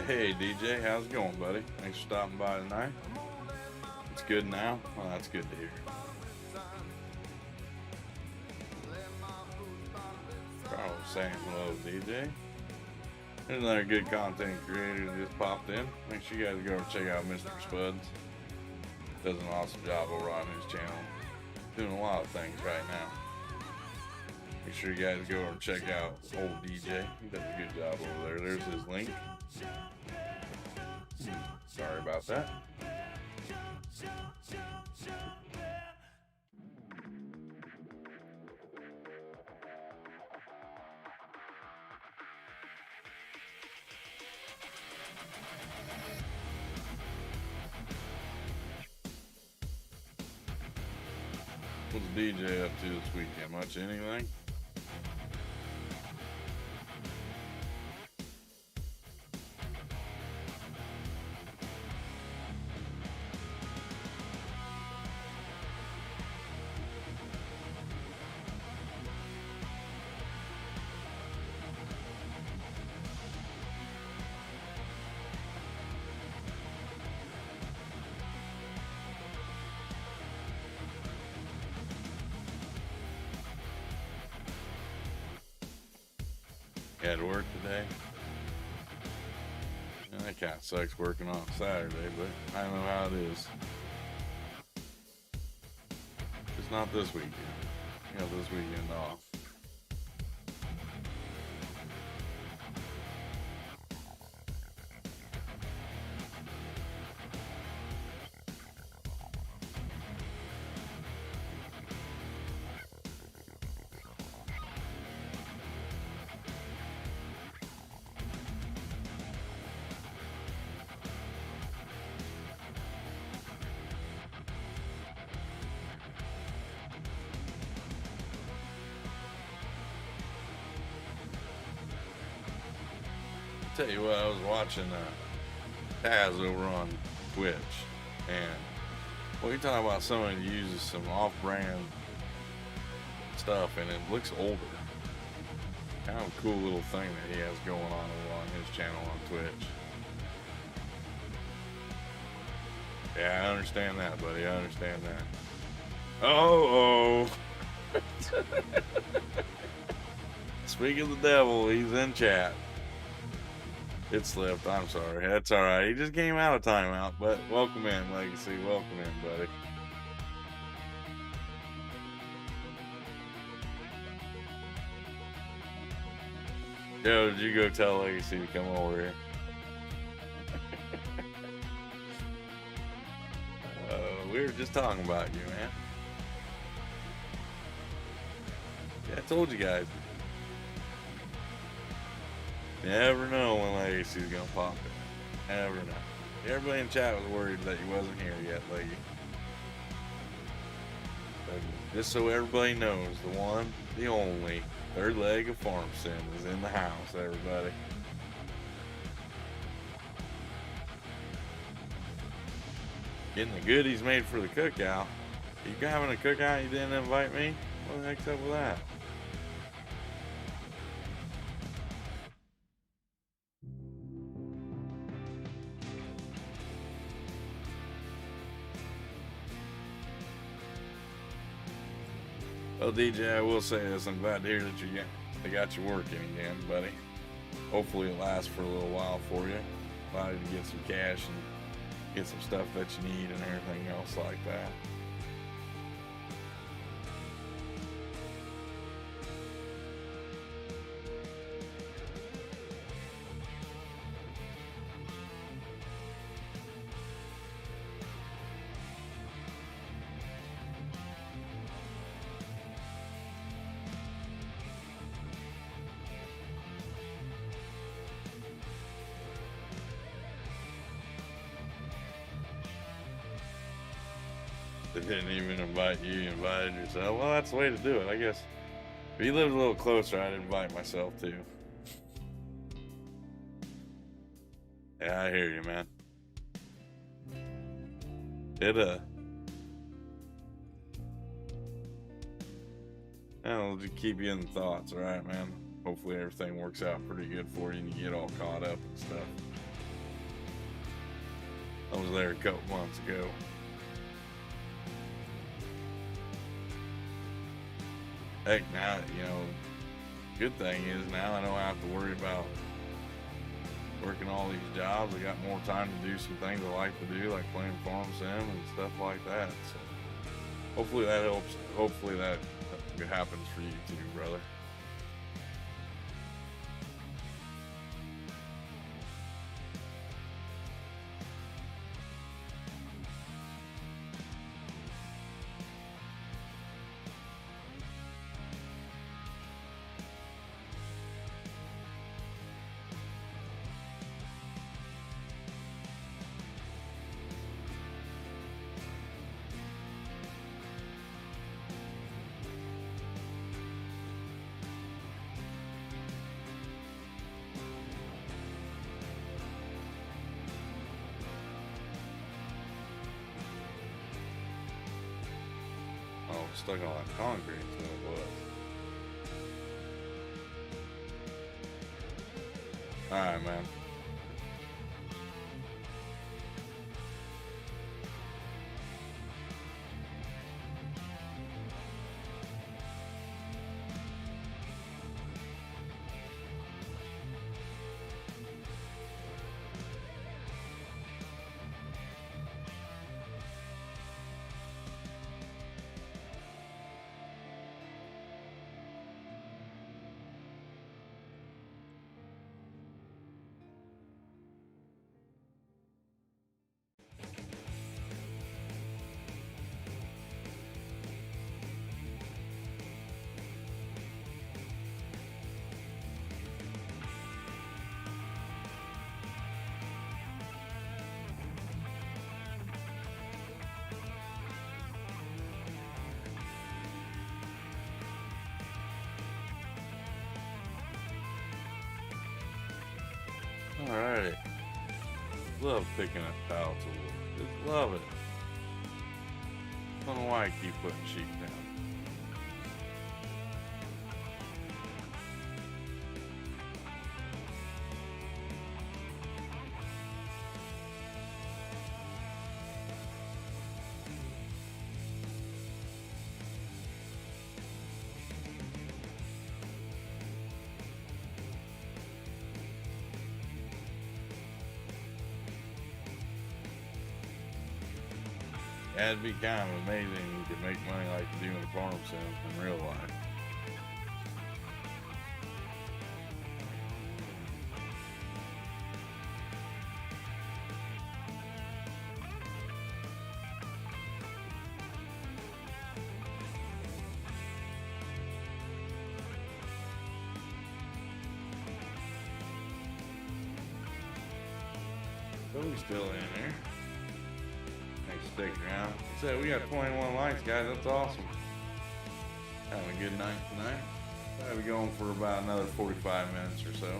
Hey DJ, how's it going, buddy? Thanks for stopping by tonight. It's good now? Well, that's good to hear. Carl saying hello, DJ. There's another good content creator that just popped in. Make sure you guys go and check out Mr. Spuds. Does an awesome job over on his channel. Doing a lot of things right now. Make sure you guys go and check out old DJ. He does a good job over there. There's his link. Sorry about that. What's DJ up to this weekend? Much anything? You had to work today? Yeah, that kind of sucks working on Saturday, but I know how it is. It's not this weekend. You got this weekend off. Tell you what, I was watching Taz over on Twitch, and well, you're talking about someone who uses some off-brand stuff, and it looks older. Kind of a cool little thing that he has going on over on his channel on Twitch. Yeah, I understand that, buddy. I understand that. Oh. Speak of the devil, he's in chat. It slipped. I'm sorry. That's all right. He just came out of timeout, but welcome in, Legacy. Welcome in, buddy. Joe, did you go tell Legacy to come over here? We were just talking about you, man. Yeah, I told you guys. Never know when Legacy's gonna pop in. Never know. Everybody in chat was worried that he wasn't here yet, Leggy. But just so everybody knows, the one, the only, third leg of Farm Sim is in the house, everybody. Getting the goodies made for the cookout. You having a cookout, you didn't invite me? What the heck's up with that? Well, DJ, I will say this. I'm glad to hear that they got you working again, buddy. Hopefully it lasts for a little while for you. Allow you to get some cash and get some stuff that you need and everything else like that. They didn't even invite you, you invited yourself. Well, that's the way to do it, I guess. If you lived a little closer, I'd invite myself too. Yeah, I hear you, man. I'll just keep you in thoughts, alright, man? Hopefully everything works out pretty good for you and you get all caught up and stuff. I was there a couple months ago. Heck, now, good thing is now I don't have to worry about working all these jobs. I got more time to do some things I like to do, like playing Farm Sim and stuff like that. So hopefully that helps. Hopefully that happens for you too, brother. Stuck on that concrete is what it was. Alright, man. Alright. Love picking up pallets of wood. Just love it. I don't know why I keep putting sheep down. Yeah, it'd be kind of amazing you could make money like you do in farm sims in real life. But we still in there. Stick around. So we got 21 likes, guys. That's awesome. Having a good night tonight. I'll be going for about another 45 minutes or so.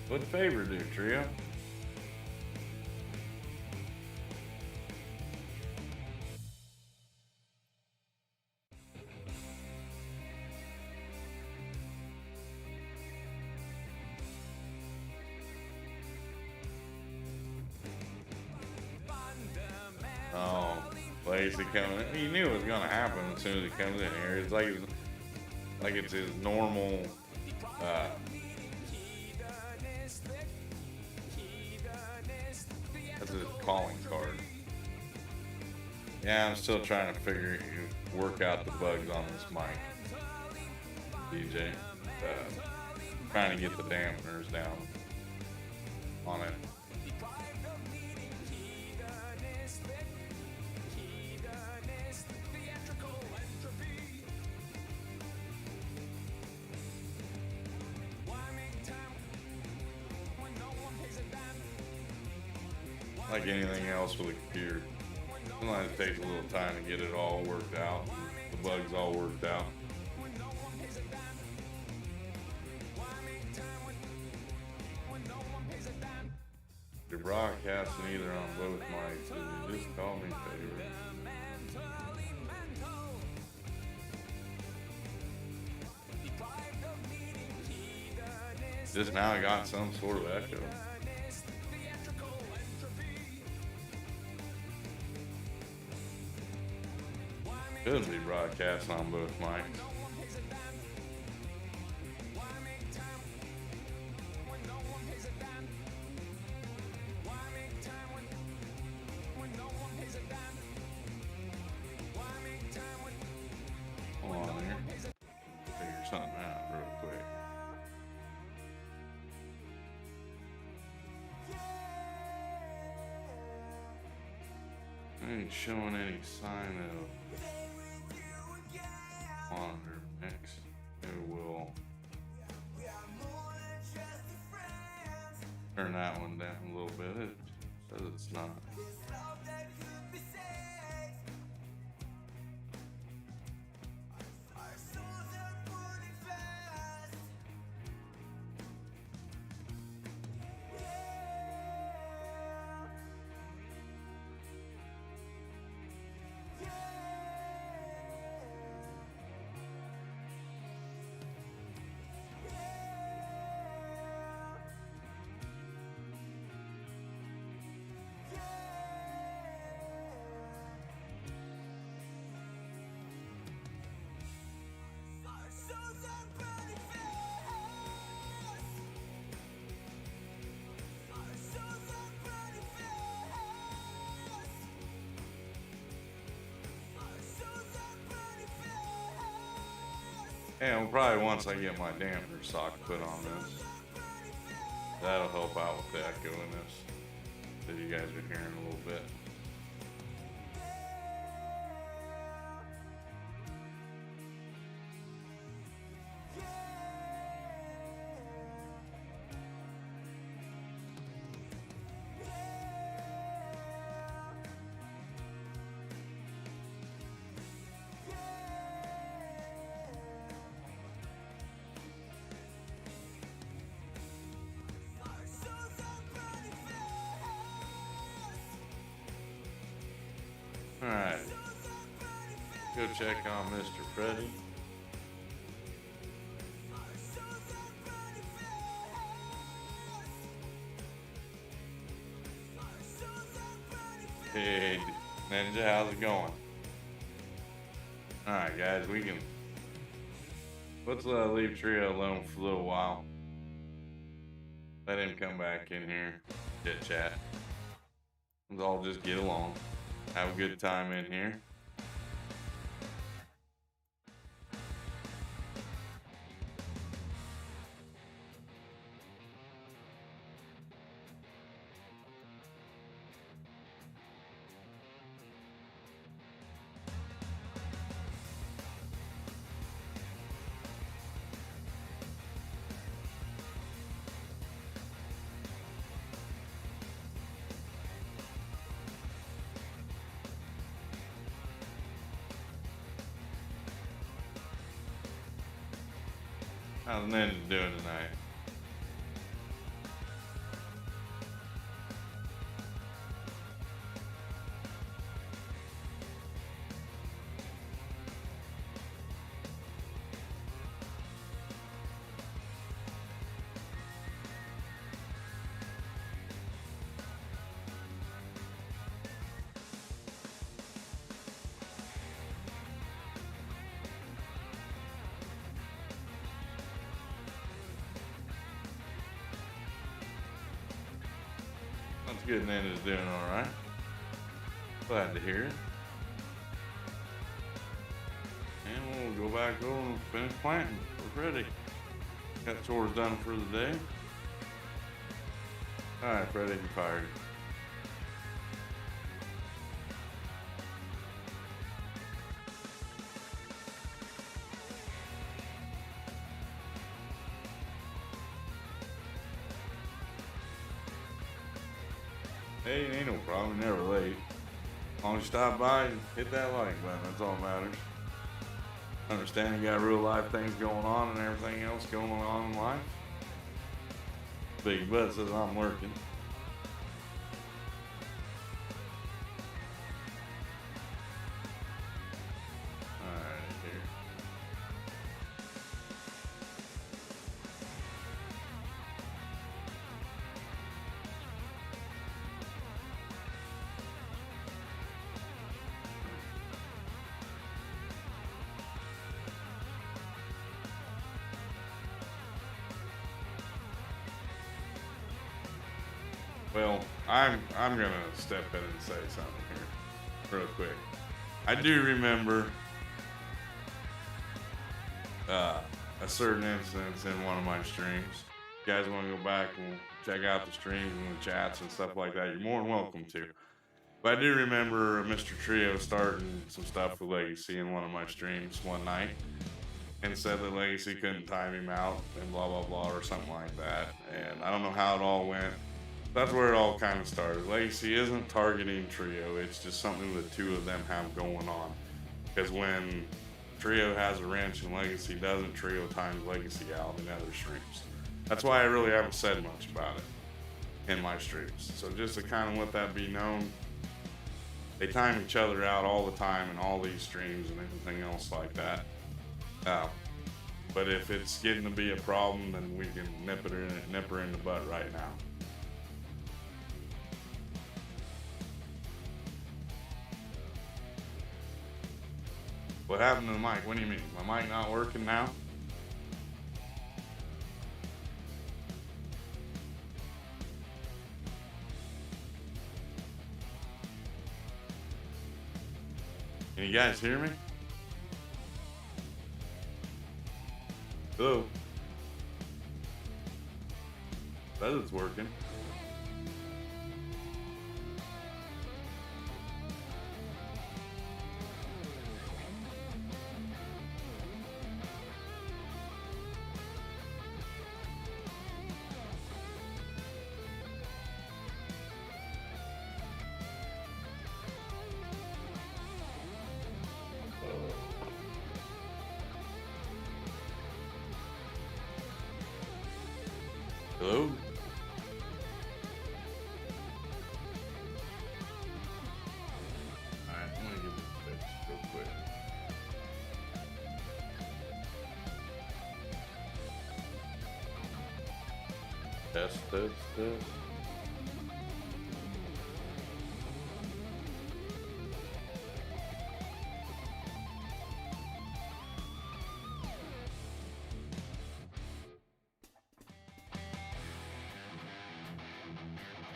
What'd favor do, Trio? Oh, Lazy coming in. You knew it was gonna happen as soon as he comes in here. It's like it's his normal. That's his calling card. Yeah, I'm still trying to work out the bugs on this mic, DJ. Trying to get the dampeners down on it. Like anything else with a computer, sometimes it takes a little time to get it all worked out, the bugs all worked out. You're broadcasting either on both mics, so you just call me favorite. Just now I got some sort of echo. Could be broadcasting on both mics. Hold on here. Figure something out real quick. I ain't showing any sign of monitor mix. Maybe we'll turn that one down a little bit. It says it's not. And probably once I get my dampener sock put on this, that'll help out with the echo in this that you guys are hearing a little bit. Alright. Go check on Mr. Freddy. Hey, Ninja, how's it going? Alright, guys, let's leave Trio alone for a little while. Let him come back in here, chit chat. Let's all just get along, have a good time in here. How's Ninja doing tonight? That's good. Ninja's doing all right. Glad to hear it. And we'll go back over and finish planting. We're ready. Got chores done for the day. All right, Freddy, you're fired. Hey, ain't no problem. You're never late. As long as you stop by and hit that like button, that's all that matters. Understand you got real life things going on and everything else going on in life. Big butt says I'm working. Alright, here. Well, I'm gonna step in and say something here, real quick. I do remember a certain instance in one of my streams. If you guys want to go back and check out the streams and the chats and stuff like that, you're more than welcome to. But I do remember Mr. Trio starting some stuff with Legacy in one of my streams one night and said that Legacy couldn't time him out and blah, blah, blah, or something like that. And I don't know how it all went. That's where it all kind of started. Legacy isn't targeting Trio. It's just something the two of them have going on. Because when Trio has a wrench and Legacy doesn't, Trio times Legacy out in other streams. That's why I really haven't said much about it in my streams. So just to kind of let that be known, they time each other out all the time in all these streams and everything else like that. But if it's getting to be a problem, then we can nip her in the butt right now. What happened to the mic? What do you mean? My mic not working now? Can you guys hear me? Hello? That is working. Hello? Alright, I'm gonna Test, test, test.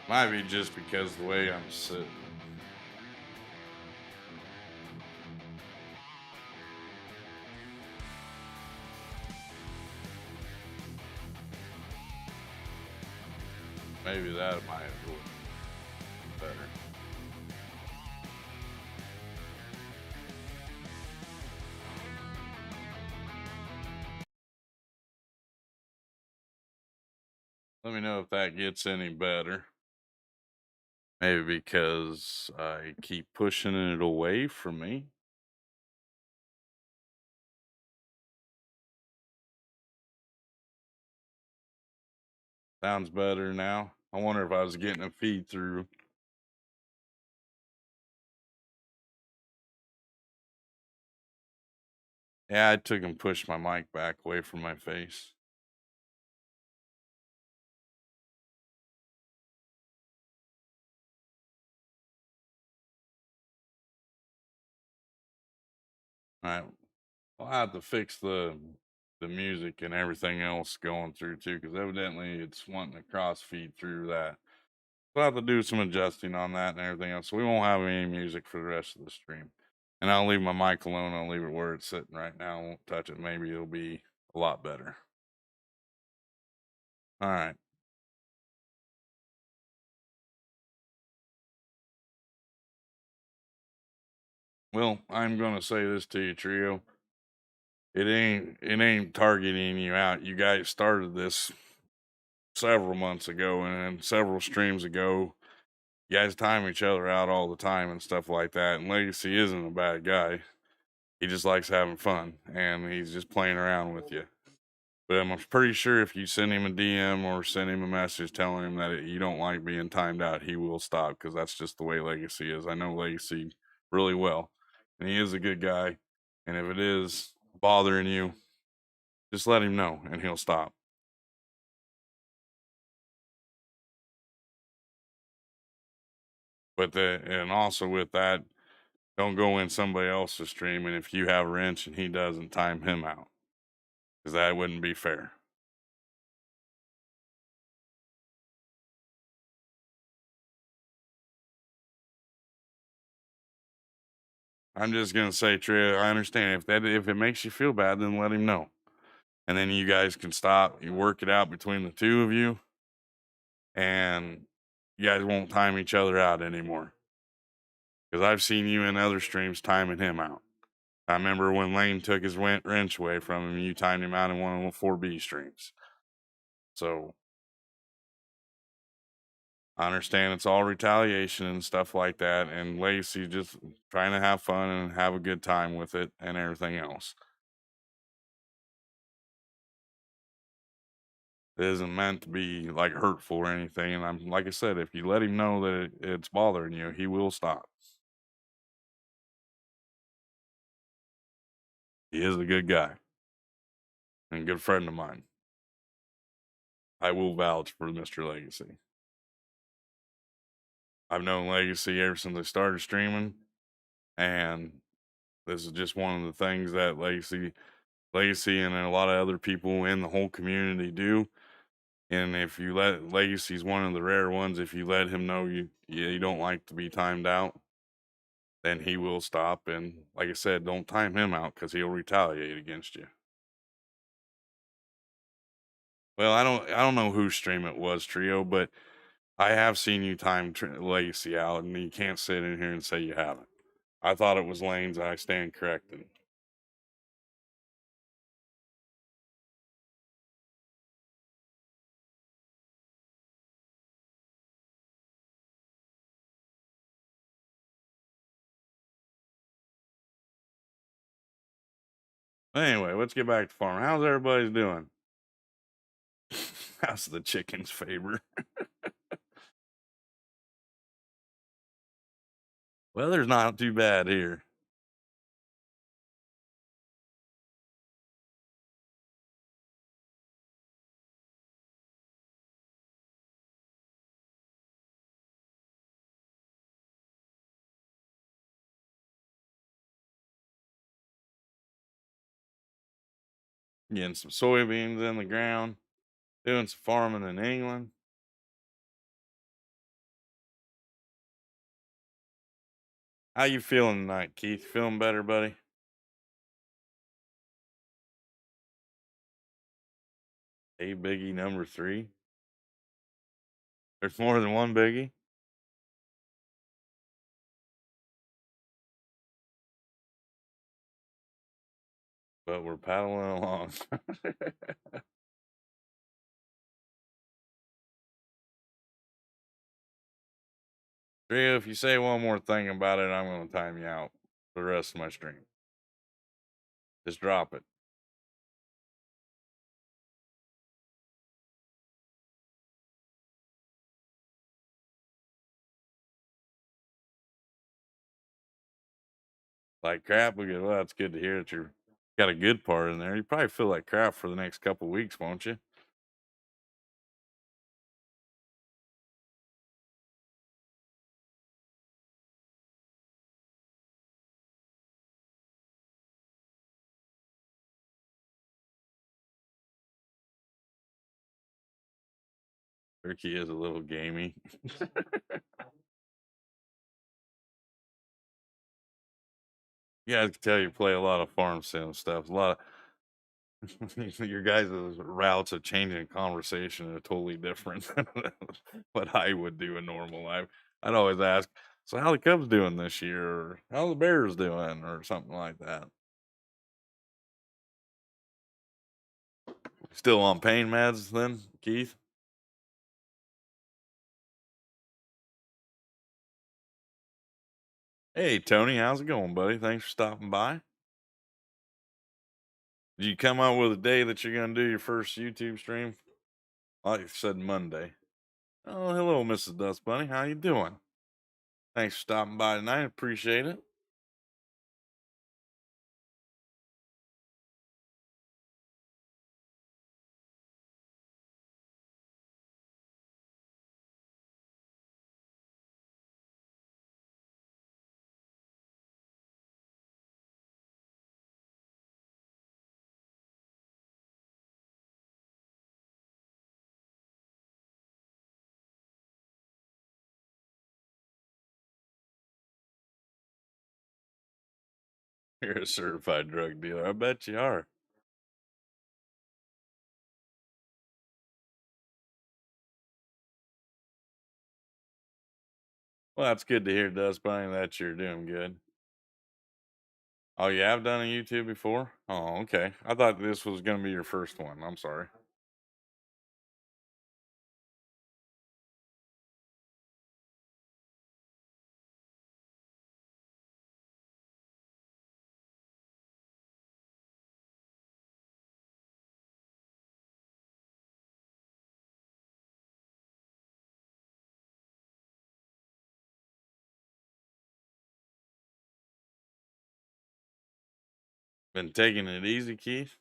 Might be just because the way I'm sitting. Maybe that might work better. Let me know if that gets any better. Maybe because I keep pushing it away from me. Sounds better now. I wonder if I was getting a feed through. Yeah, I took and pushed my mic back away from my face. All right. Well, I have to fix the music and everything else going through too, because evidently it's wanting to cross feed through that. So I have to do some adjusting on that and everything else. So we won't have any music for the rest of the stream. And I'll leave my mic alone. I'll leave it where it's sitting right now. I won't touch it. Maybe it'll be a lot better. All right. Well, I'm gonna say this to you, Trio. It ain't targeting you out. You guys started this several months ago and several streams ago. You guys time each other out all the time and stuff like that. And Legacy isn't a bad guy. He just likes having fun and he's just playing around with you. But I'm pretty sure if you send him a DM or send him a message telling him that you don't like being timed out, he will stop because that's just the way Legacy is. I know Legacy really well, and he is a good guy. And if it is bothering you, just let him know and he'll stop. And also with that, don't go in somebody else's stream, and if you have a wrench and he doesn't, time him out because that wouldn't be fair. I'm just gonna say, Trey, I understand if it makes you feel bad, then let him know, and then you guys can stop. You work it out between the two of you, and you guys won't time each other out anymore. Because I've seen you in other streams timing him out. I remember when Lane took his wrench away from him, you timed him out in one of the 4B streams. So I understand it's all retaliation and stuff like that, and Lacey just trying to have fun and have a good time with it and everything else. It isn't meant to be like hurtful or anything. And I'm like I said, if you let him know that it's bothering you, he will stop. He is a good guy and a good friend of mine. I will vouch for Mr. Legacy. I've known Legacy ever since I started streaming, and this is just one of the things that Legacy and a lot of other people in the whole community do. And if you let Legacy's one of the rare ones, if you let him know you don't like to be timed out, then he will stop. And like I said, don't time him out because he'll retaliate against you. Well, I don't know whose stream it was, Trio, but I have seen you time Legacy out, and you can't sit in here and say you haven't. I thought it was Lane's. I stand corrected. Anyway, let's get back to farming. How's everybody doing? How's the chickens' favor? Weather's not too bad here. Getting some soybeans in the ground, doing some farming in England. How you feeling tonight, Keith? Feeling better, buddy? Hey, Biggie number three. There's more than one Biggie, but we're paddling along. Drew, if you say one more thing about it, I'm going to time you out for the rest of my stream. Just drop it. Like crap, well, that's good to hear that you're got a good part in there. You probably feel like crap for the next couple weeks, won't you? Turkey is a little gamey. Yeah, I can tell you play a lot of farm sim stuff. A lot of your guys' routes of changing conversation are totally different than what I would do in normal life. I'd always ask, "So how the Cubs doing this year? Or how the Bears doing?" or something like that. Still on pain meds then, Keith? Hey Tony, how's it going, buddy? Thanks for stopping by. Did you come up with a day that you're gonna do your first YouTube stream? Like you said, Monday. Oh, hello, Mrs. Dust Bunny. How you doing? Thanks for stopping by tonight. Appreciate it. You're a certified drug dealer. I bet you are. Well, that's good to hear, Dust Bunny, that you're doing good. Oh, you have done a YouTube before? Oh, okay. I thought this was going to be your first one. I'm sorry. Been taking it easy, Keith?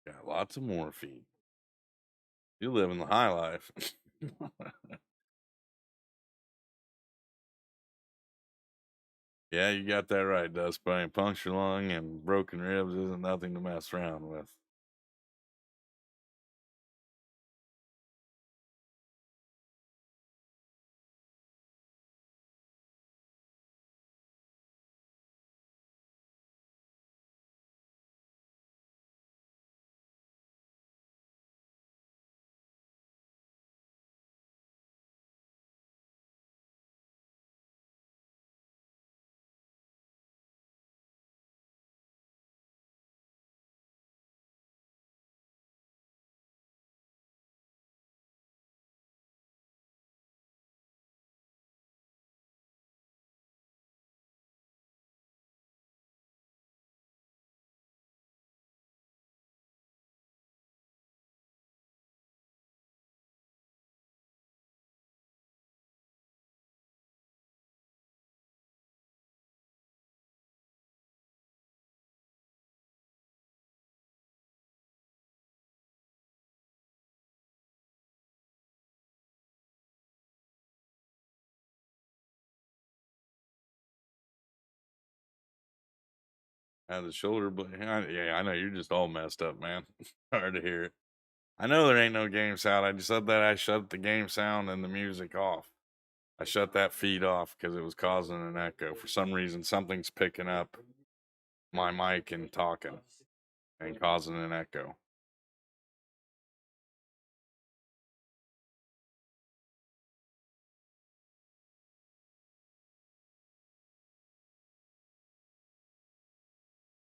Got lots of morphine. You living the high life. Yeah, you got that right, Dust Bunny. Punctured lung and broken ribs isn't nothing to mess around with. Had the shoulder blade. Yeah, I know you're just all messed up, man. Hard to hear it. I know there ain't no game sound. I just said that I shut the game sound and the music off. I shut that feed off because it was causing an echo. For some reason, something's picking up my mic and talking and causing an echo.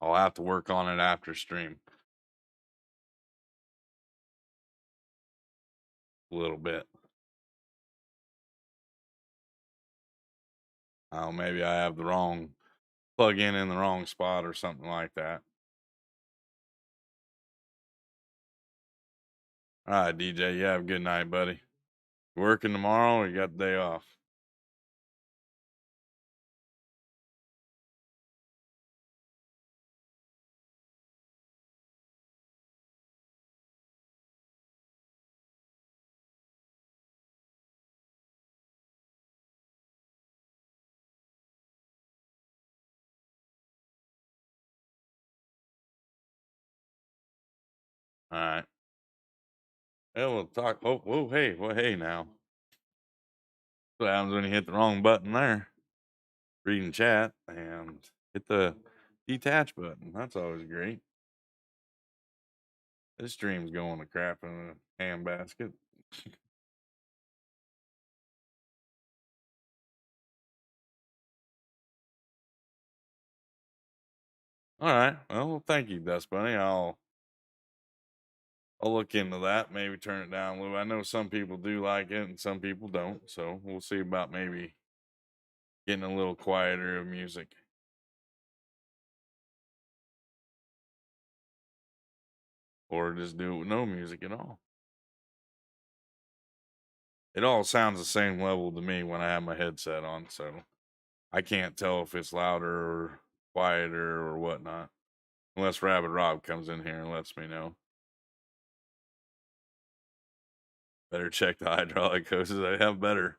I'll have to work on it after stream a little bit. Oh, maybe I have the wrong plug in the wrong spot or something like that. All right, DJ, you have a good night, buddy. You working tomorrow or you got the day off? All right. Yeah, we'll talk. Oh, whoa, hey, well, hey now. What happens when you hit the wrong button there? Reading chat and hit the detach button. That's always great. This stream's going to crap in a handbasket. All right. Well, thank you, Dust Bunny. I'll look into that. Maybe turn it down a little. I know some people do like it and some people don't. So we'll see about maybe getting a little quieter of music. Or just do it with no music at all. It all sounds the same level to me when I have my headset on, so I can't tell if it's louder or quieter or whatnot. Unless Rabbit Rob comes in here and lets me know. Better check the hydraulic hoses. I have better.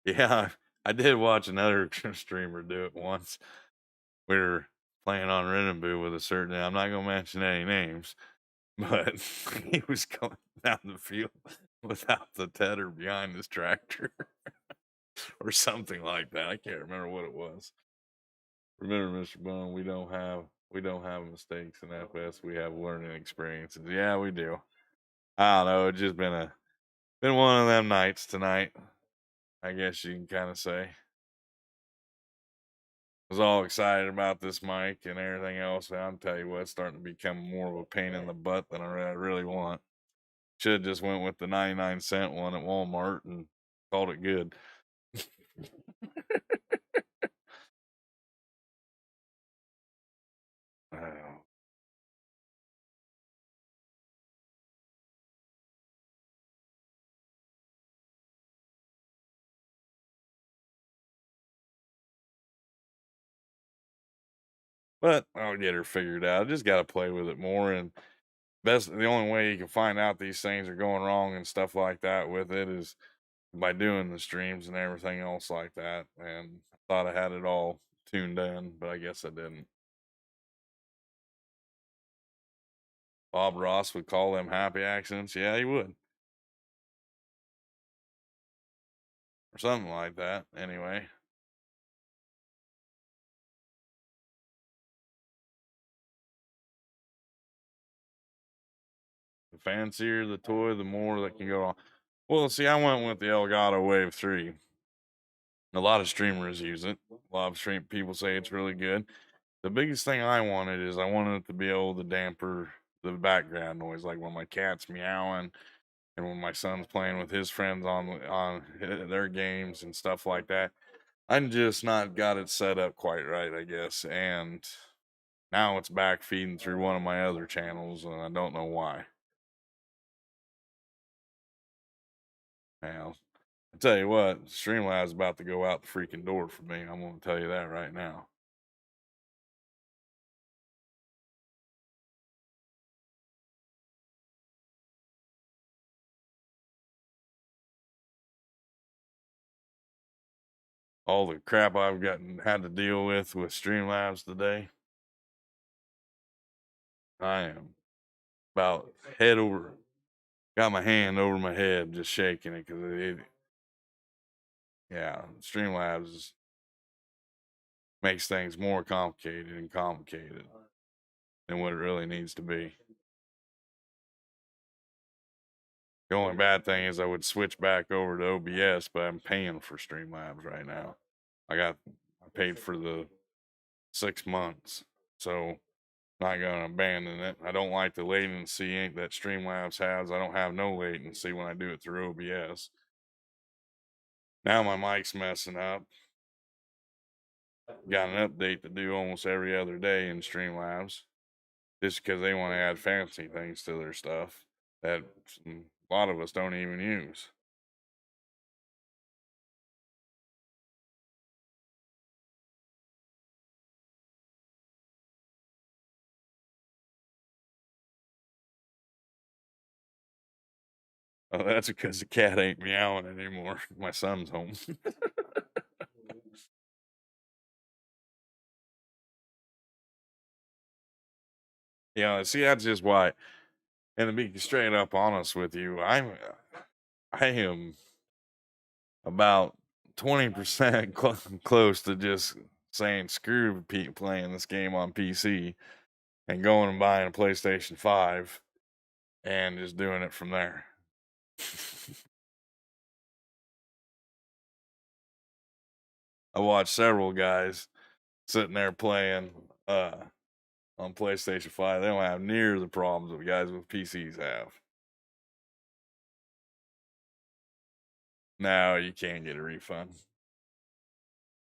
Yeah, I did watch another streamer do it once. We were playing on Riverview with a certain, I'm not going to mention any names, but he was going down the field without the tether behind his tractor or something like that. I can't remember what it was. Remember, Mr. Bone, we don't have mistakes in FS. We have learning experiences. Yeah, we do. I don't know. It's just been one of them nights tonight. I guess you can kind of say. Was all excited about this mic and everything else. And I'll tell you what, it's starting to become more of a pain in the butt than I really want. Should have just went with the 99-cent one at Walmart and called it good. Oh. But I'll get her figured out. I just got to play with it more. And the only way you can find out these things are going wrong and stuff like that with it is by doing the streams and everything else like that. And I thought I had it all tuned in, but I guess I didn't. Bob Ross would call them happy accidents. Yeah, he would. Or something like that. Anyway. The fancier the toy, the more that can go on. Well, see, I went with the Elgato Wave 3. A lot of streamers use it. A lot of stream people say it's really good. The biggest thing I wanted is I wanted it to be able to damper the background noise, like when my cat's meowing and when my son's playing with his friends on their games and stuff like that. I'm just not got it set up quite right, I guess. And Now it's back feeding through one of my other channels, and I don't know why. Now, I tell you what, Streamlabs about to go out the freaking door for me. I'm going to tell you that right now. All the crap I've had to deal with Streamlabs today, I am about head over, got my hand over my head just shaking it because yeah, Streamlabs makes things more complicated and complicated than what it really needs to be. The only bad thing is I would switch back over to OBS, but I'm paying for Streamlabs right now. I paid for the 6 months, so not gonna abandon it. I don't like the latency that Streamlabs has. I don't have no latency when I do it through OBS. Now my mic's messing up. Got an update to do almost every other day in Streamlabs, just because they want to add fancy things to their stuff that a lot of us don't even use. Oh, that's because the cat ain't meowing anymore. My son's home. Yeah, see, that's just why. And to be straight up honest with you, I am about 20% close to just saying screw playing this game on PC and going and buying a PlayStation 5 and just doing it from there. I watched several guys sitting there playing on PlayStation 5. They don't have near the problems that guys with PCs have. No, you can't get a refund.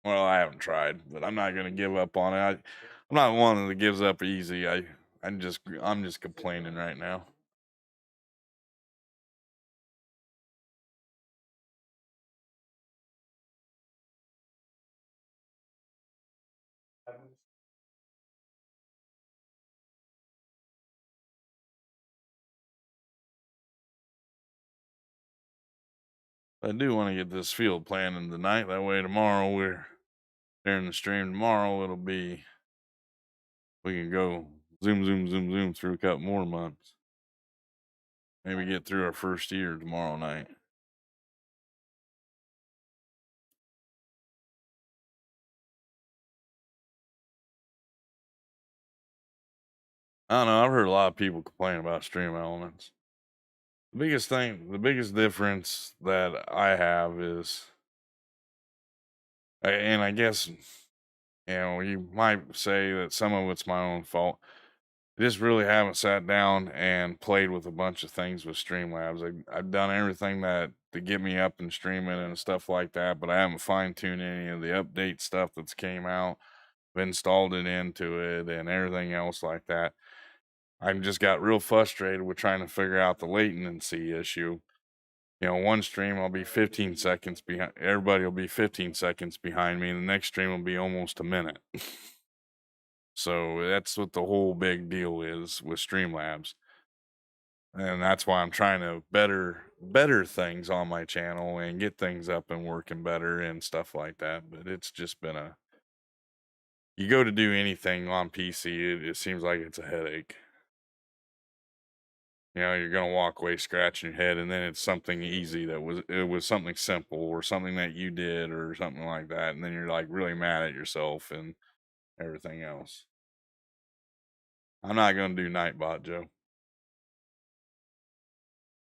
Well, I haven't tried, but I'm not gonna give up on it. I'm not one that gives up easy. I'm just complaining right now. I do want to get this field planning tonight. That way tomorrow we're during the stream tomorrow we can go zoom through a couple more months. Maybe get through our first year tomorrow night. I don't know. I've heard a lot of people complain about stream elements. The biggest difference that I have is, and I guess, you might say that some of it's my own fault. I just really haven't sat down and played with a bunch of things with Streamlabs. I've done everything that to get me up and streaming and stuff like that, but I haven't fine tuned any of the update stuff that's came out. I've installed it into it and everything else like that. I just got real frustrated with trying to figure out the latency issue. One stream I'll be 15 seconds behind. Everybody will be 15 seconds behind me. And the next stream will be almost a minute. So that's what the whole big deal is with Streamlabs. And that's why I'm trying to better things on my channel and get things up and working better and stuff like that. But it's just been you go to do anything on PC, it seems like it's a headache. You're gonna walk away scratching your head, and then it's something easy it was something simple or something that you did or something like that, and then you're like really mad at yourself and everything else. I'm not gonna do Nightbot, Joe.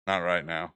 Not right now.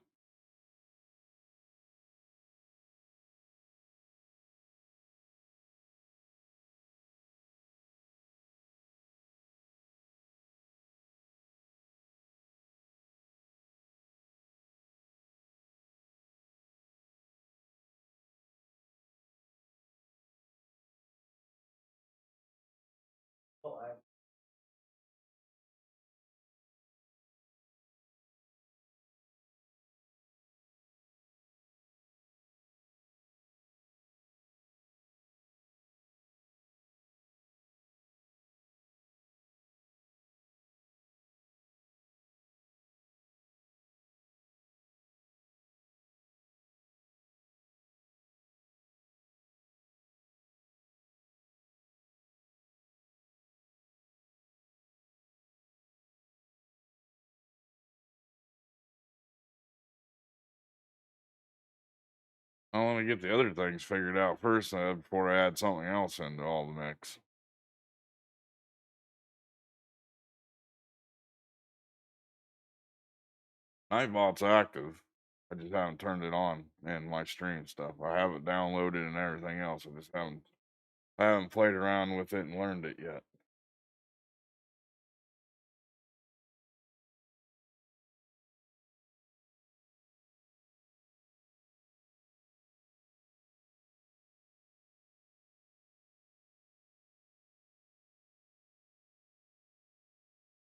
to get the other things figured out first before I add something else into all the mix. Nightbot's active. I just haven't turned it on in my stream stuff. I have it downloaded and everything else. I haven't played around with it and learned it yet.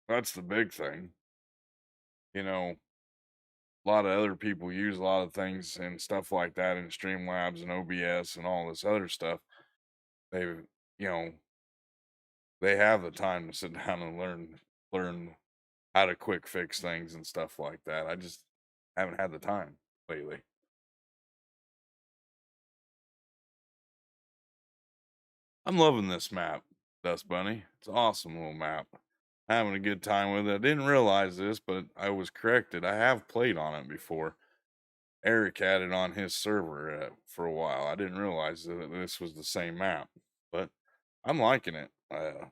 That's the big thing. You know, a lot of other people use a lot of things and stuff like that in Streamlabs and OBS and all this other stuff. They, you know, they have the time to sit down and learn how to quick fix things and stuff like that. I just haven't had the time lately. I'm loving this map, Dust Bunny. It's an awesome little map. Having a good time with it. I didn't realize this, but I was corrected. I have played on it before. Eric had it on his server for a while. I didn't realize that this was the same map, but I'm liking it. A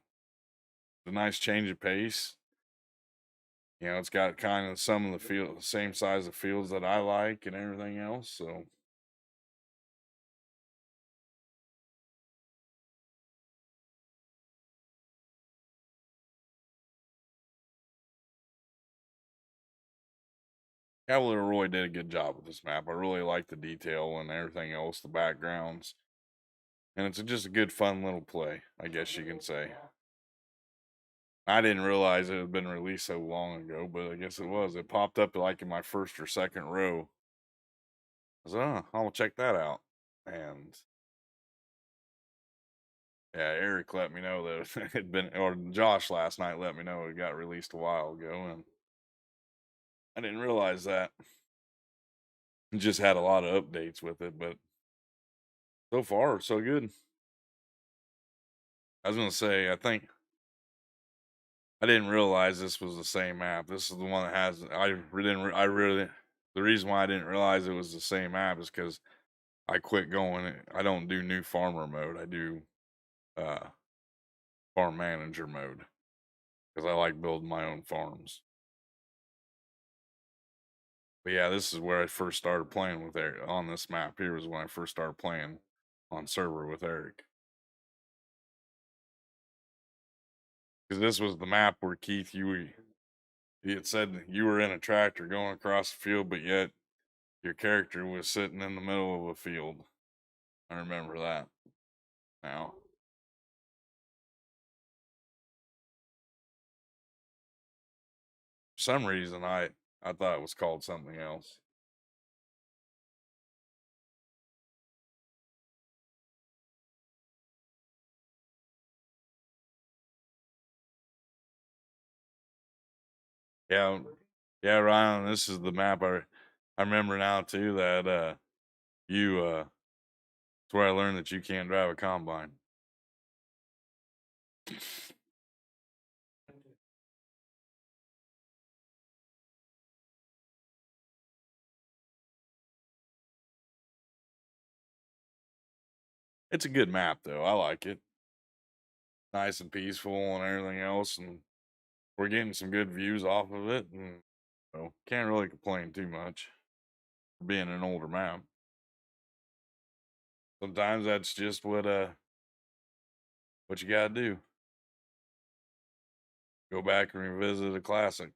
nice change of pace. You know, it's got kind of some of the same size of fields that I like and everything else. So Cavalier Roy did a good job with this map. I really like the detail and everything else, the backgrounds, and it's just a good, fun little play, I guess you can say. I didn't realize it had been released so long ago, but I guess it was. It popped up like in my first or second row. I was like, oh, I'll check that out. And yeah, Eric let me know that it had been, or Josh last night let me know it got released a while ago, and I didn't realize that. It just had a lot of updates with it, but so far, so good. I was gonna say, I didn't realize this was the same map. This is the one that has. I really. The reason why I didn't realize it was the same map is because I quit going. I don't do new farmer mode. I do uh, farm manager mode because I like building my own farms. But yeah, this is where I first started playing with Eric on this map. Here was when I first started playing on server with Eric. Because this was the map where Keith, he had said you were in a tractor going across the field, but yet your character was sitting in the middle of a field. I remember that now. For some reason, I thought it was called something else. Yeah, yeah, Ryan. This is the map I remember now too. That it's where I learned that you can't drive a combine. It's a good map though. I like it. Nice and peaceful and everything else, and we're getting some good views off of it, and so can't really complain too much for being an older map. Sometimes that's just what you gotta do. Go back and revisit a classic.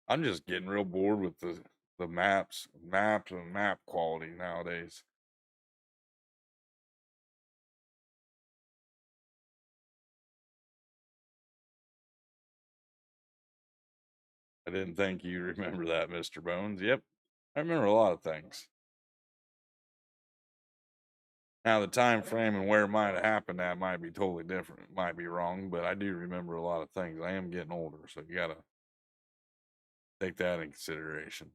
I'm just getting real bored with the maps and map quality nowadays. I didn't think you remember that, Mr. Bones. Yep, I remember a lot of things. Now the time frame and where it might have happened that might be totally different. It might be wrong, but I do remember a lot of things. I am getting older, so you gotta take that in consideration.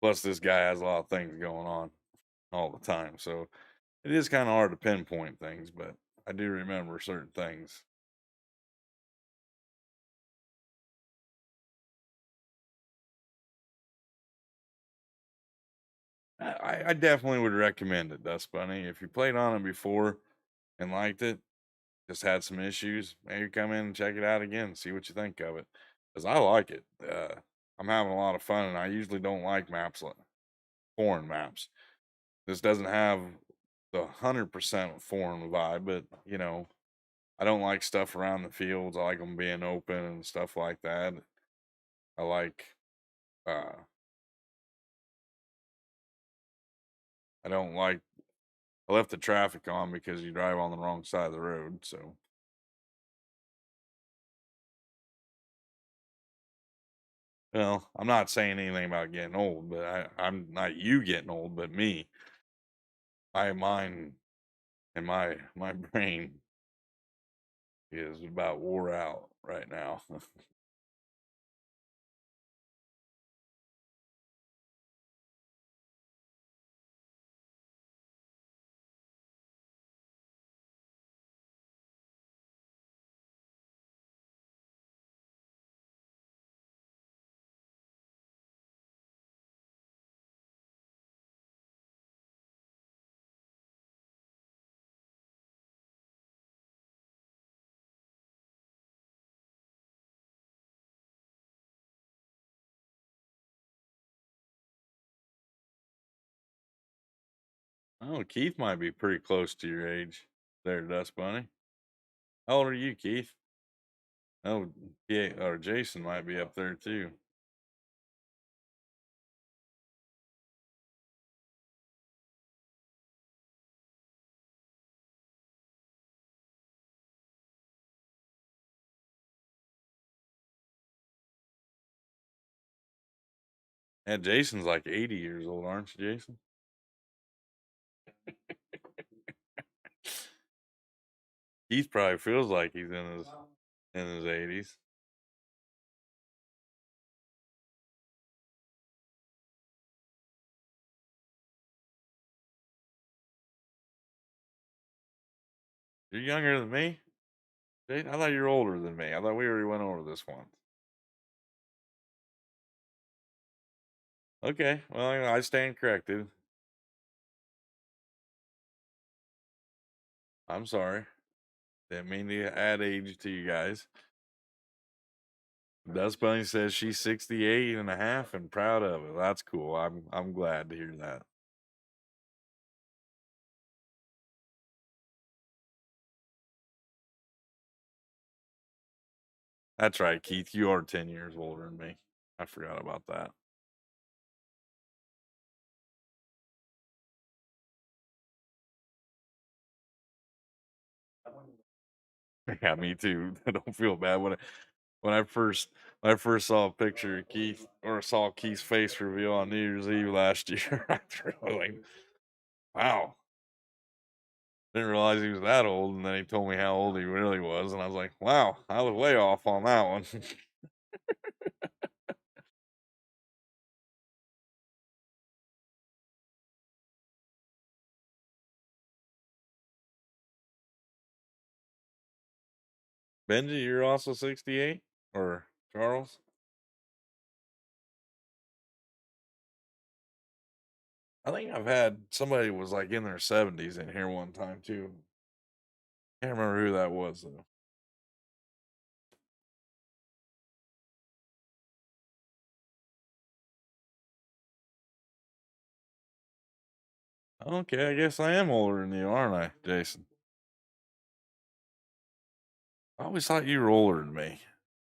Plus, this guy has a lot of things going on all the time, so it is kind of hard to pinpoint things, but I do remember certain things. I definitely would recommend it, Dust Bunny. If you played on it before and liked it, just had some issues, maybe come in and check it out again, see what you think of it. Because I like it. I'm having a lot of fun, and I usually don't like maps like foreign maps. This doesn't have the 100% foreign vibe, but I don't like stuff around the fields. I like them being open and stuff like that. I like. Uh, I don't like. I left the traffic on because you drive on the wrong side of the road. So, well, I'm not saying anything about getting old, but I'm not you getting old, but me. My mind and my brain is about wore out right now. Oh, Keith might be pretty close to your age there, Dust Bunny. How old are you, Keith? Oh, yeah, or Jason might be up there too. And Jason's like 80 years old, aren't you, Jason? Keith probably feels like he's in his 80s. You're younger than me? I thought you were older than me. I thought we already went over this once. Okay, well, I stand corrected. I'm sorry. Didn't mean to add age to you guys. Dust Bunny says she's 68 and a half and proud of it. That's cool. I'm glad to hear that. That's right, Keith. You are 10 years older than me. I forgot about that. Yeah, me too. I don't feel bad when I first saw a picture of Keith or saw Keith's face reveal on New Year's Eve last year. I was like, wow, didn't realize he was that old. And then he told me how old he really was, and I was like, wow, I was way off on that one. Benji, you're also 68, or Charles? I think I've had somebody was like in their 70s in here one time too. Can't remember who that was though. Okay, I guess I am older than you, aren't I, Jason? I always thought you were older than me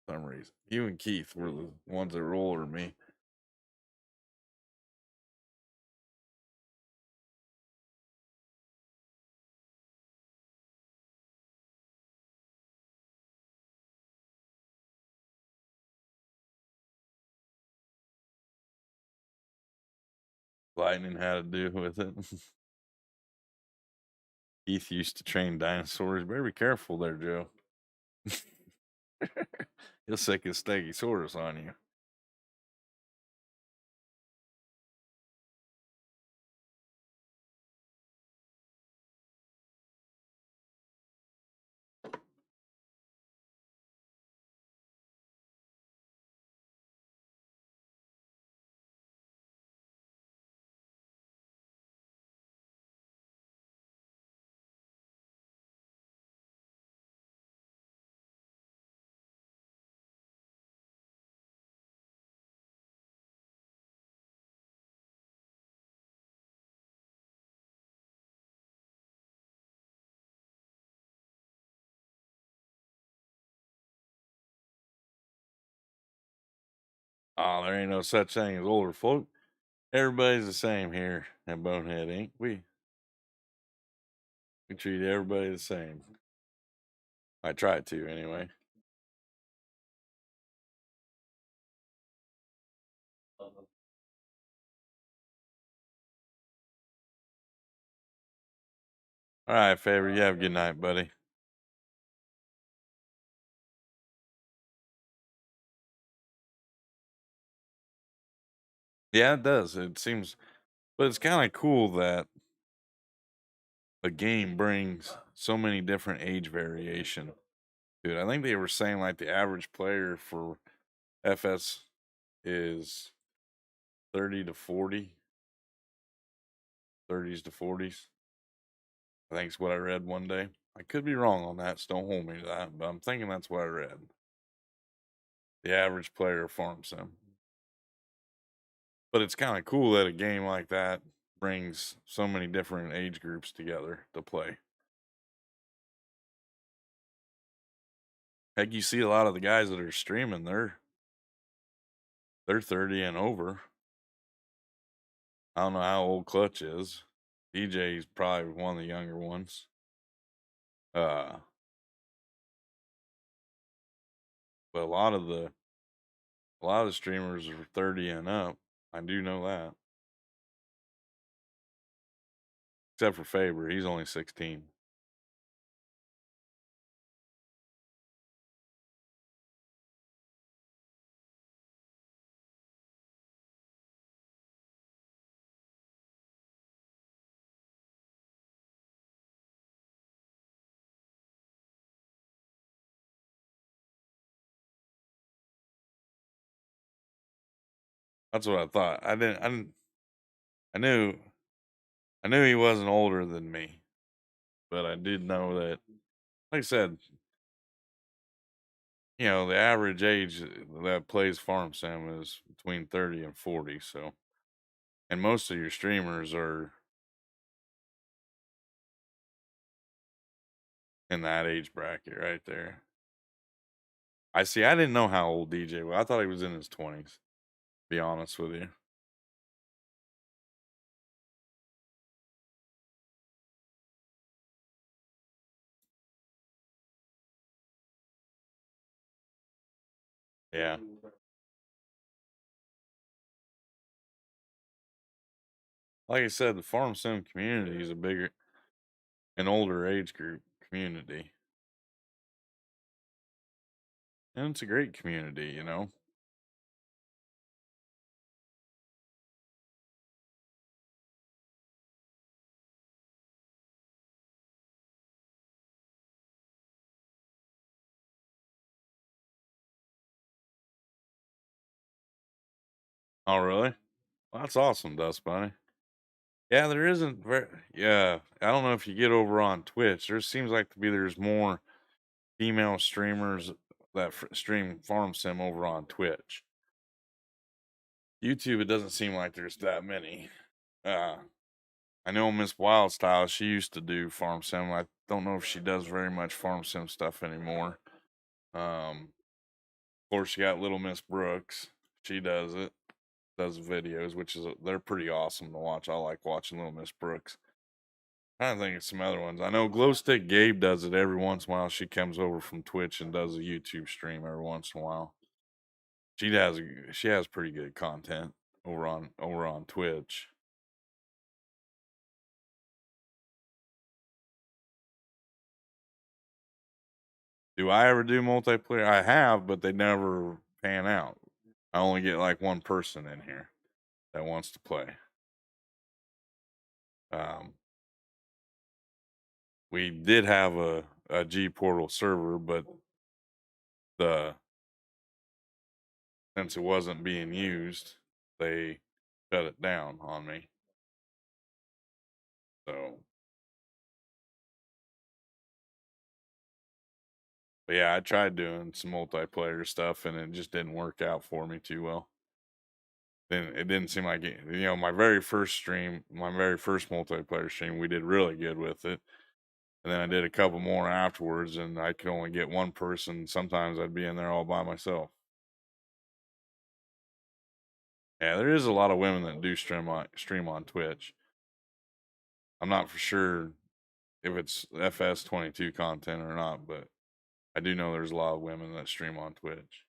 for some reason. You and Keith were the ones that were older than me. Lightning had to do with it. Keith used to train dinosaurs. Better be careful there, Joe. He'll sick his Stegosaurus on you. Oh, there ain't no such thing as older folk. Everybody's the same here at Bonehead Inc. We treat everybody the same. I try to anyway. All right, Favor. You have a good night, buddy. Yeah, it does. It seems, but it's kind of cool that a game brings so many different age variation. Dude, I think they were saying like the average player for FS is 30 to 40, 30s to 40s. I think it's what I read one day. I could be wrong on that, so don't hold me to that, but I'm thinking that's what I read. The average player of Farm Sim. But it's kind of cool that a game like that brings so many different age groups together to play. Heck, you see a lot of the guys that are streaming, they're 30 and over. I don't know how old Clutch is. DJ's probably one of the younger ones. Uh, but a lot of the streamers are 30 and up. I do know that. Except for Faber, he's only 16. That's what I thought. I knew I knew he wasn't older than me, but I did know that, like I said, the average age that plays Farm Sim is between 30 and 40. So, and most of your streamers are in that age bracket right there. I see. I didn't know how old DJ was. I thought he was in his 20s, be honest with you. Yeah. Like I said, the Farm Sim community is an older age group community. And it's a great community. Oh, really? Well, that's awesome, Dust Bunny. Yeah, there isn't very. Yeah, I don't know if you get over on Twitch. There seems like there's more female streamers that stream Farm Sim over on Twitch. YouTube, it doesn't seem like there's that many. Uh, I know Miss Wildstyle. She used to do Farm Sim. I don't know if she does very much Farm Sim stuff anymore. Of course, you got Little Miss Brooks. She does it. Does videos, which they're pretty awesome to watch. I like watching Little Miss Brooks. I think of some other ones. I know Glowstick Gabe does it every once in a while. She comes over from Twitch and does a YouTube stream every once in a while. She has pretty good content over on Twitch. Do I ever do multiplayer? I have, but they never pan out. I only get like one person in here that wants to play. Um, we did have a G Portal server, but the since it wasn't being used, they shut it down on me. So, but yeah, I tried doing some multiplayer stuff, and it just didn't work out for me too well. Then it didn't seem like it. My very first stream, my very first multiplayer stream, we did really good with it. And then I did a couple more afterwards, and I could only get one person. Sometimes I'd be in there all by myself. Yeah, there is a lot of women that do stream on Twitch. I'm not for sure if it's FS22 content or not, but I do know there's a lot of women that stream on Twitch.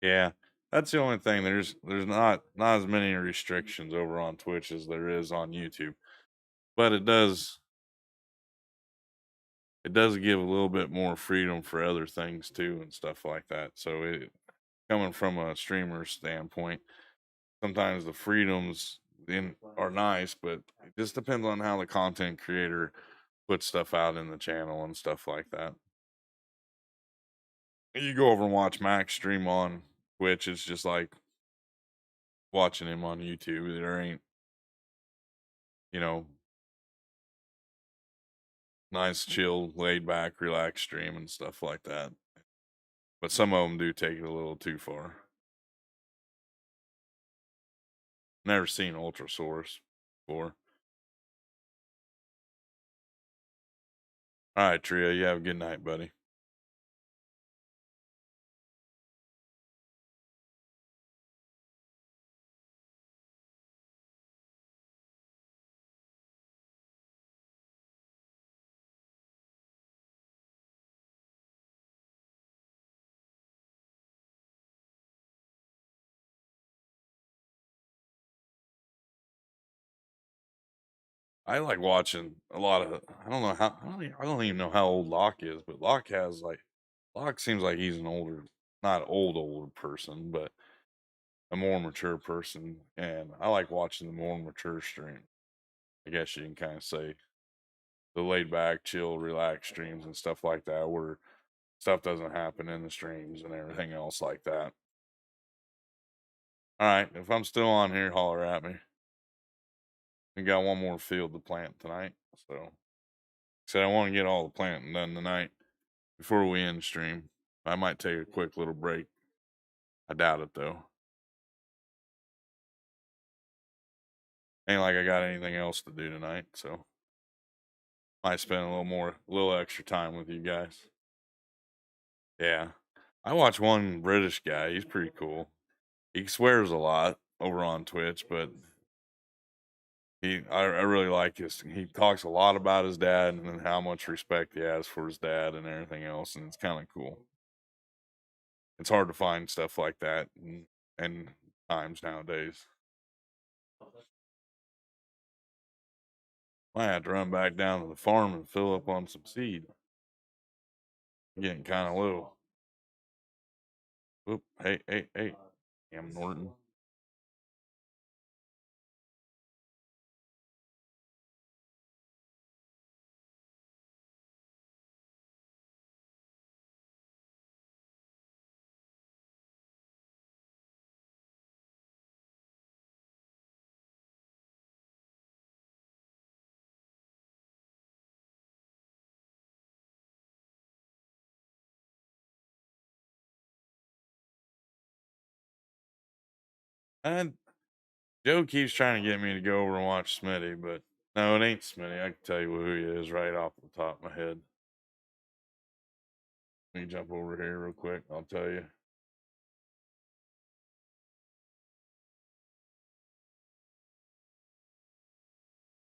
Yeah, that's the only thing. There's not as many restrictions over on Twitch as there is on YouTube, but it does give a little bit more freedom for other things too and stuff like that. So coming from a streamer standpoint, sometimes the freedoms are nice, but it just depends on how the content creator puts stuff out in the channel and stuff like that. You go over and watch Max stream on Twitch, it's just like watching him on YouTube. There ain't, you know, nice, chill, laid back, relaxed stream and stuff like that. But some of them do take it a little too far. Never seen Ultra Source before. All right, Tria, you have a good night, buddy. I like watching a lot of. I don't know how. I don't even know how old Locke is, but Locke seems like he's an older, not older person, but a more mature person, and I like watching the more mature stream. I guess you can kind of say the laid back, chill, relaxed streams and stuff like that, where stuff doesn't happen in the streams and everything else like that. All right, if I'm still on here, holler at me. We got one more field to plant tonight, so said I want to get all the planting done tonight before we end stream. I might take a quick little break. I doubt it though. Ain't like I got anything else to do tonight, so might spend a little extra time with you guys. Yeah. I watch one British guy. He's pretty cool. He swears a lot over on Twitch, but I really like his. He talks a lot about his dad and how much respect he has for his dad and everything else, and it's kind of cool. It's hard to find stuff like that in times nowadays. I have to run back down to the farm and fill up on some seed. Getting kind of low. Oop, hey. Damn Norton. And Joe keeps trying to get me to go over and watch Smitty, but no, it ain't Smitty. I can tell you who he is right off the top of my head. Let me jump over here real quick. I'll tell you.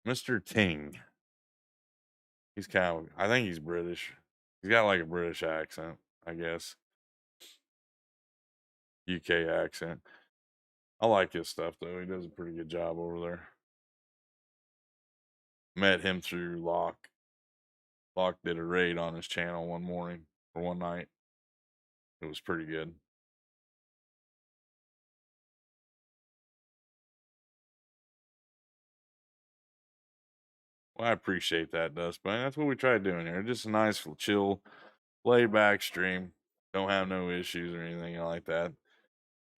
Mr. Ting. He's kind of, I think he's British. He's got like a British accent, I guess. UK accent. I like his stuff though. He does a pretty good job over there. Met him through Locke. Locke did a raid on his channel one morning or one night. It was pretty good. Well, I appreciate that, Dust, man. That's what we try doing here. Just a nice, chill, laid back stream. Don't have no issues or anything like that.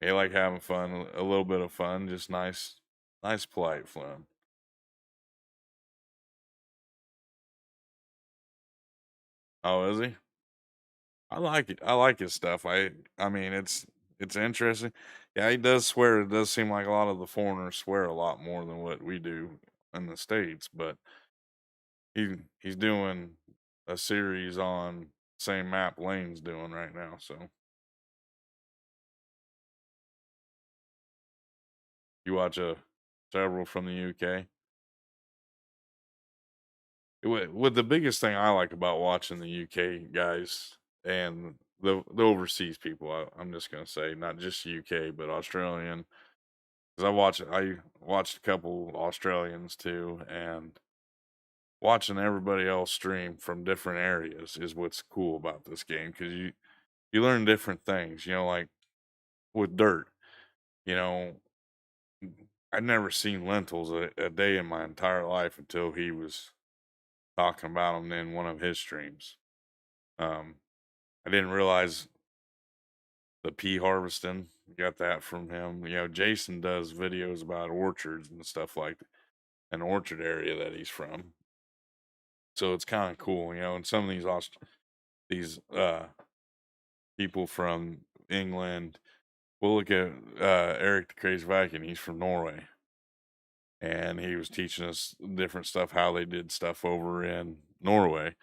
They like having fun, a little bit of fun, just nice, polite fun. Oh, is he? I like it. I like his stuff. I mean, it's interesting. Yeah, he does swear. It does seem like a lot of the foreigners swear a lot more than what we do in the states. But he's doing. a series on same map Lane's doing right now. So you watch several from the UK. With the biggest thing I like about watching the UK guys and the overseas people, I'm just gonna say not just UK but Australian, because I watched a couple Australians too, and watching everybody else stream from different areas is what's cool about this game because you learn different things. You know, like with dirt, you know, I'd never seen lentils a day in my entire life until he was talking about them in one of his streams. Um, I didn't realize the pea harvesting. Got that from him. You know, Jason does videos about orchards and stuff like an orchard area that he's from. So it's kind of cool, you know. And some of these people from England. We'll look at Eric the Crazy Viking. He's from Norway, and he was teaching us different stuff, how they did stuff over in Norway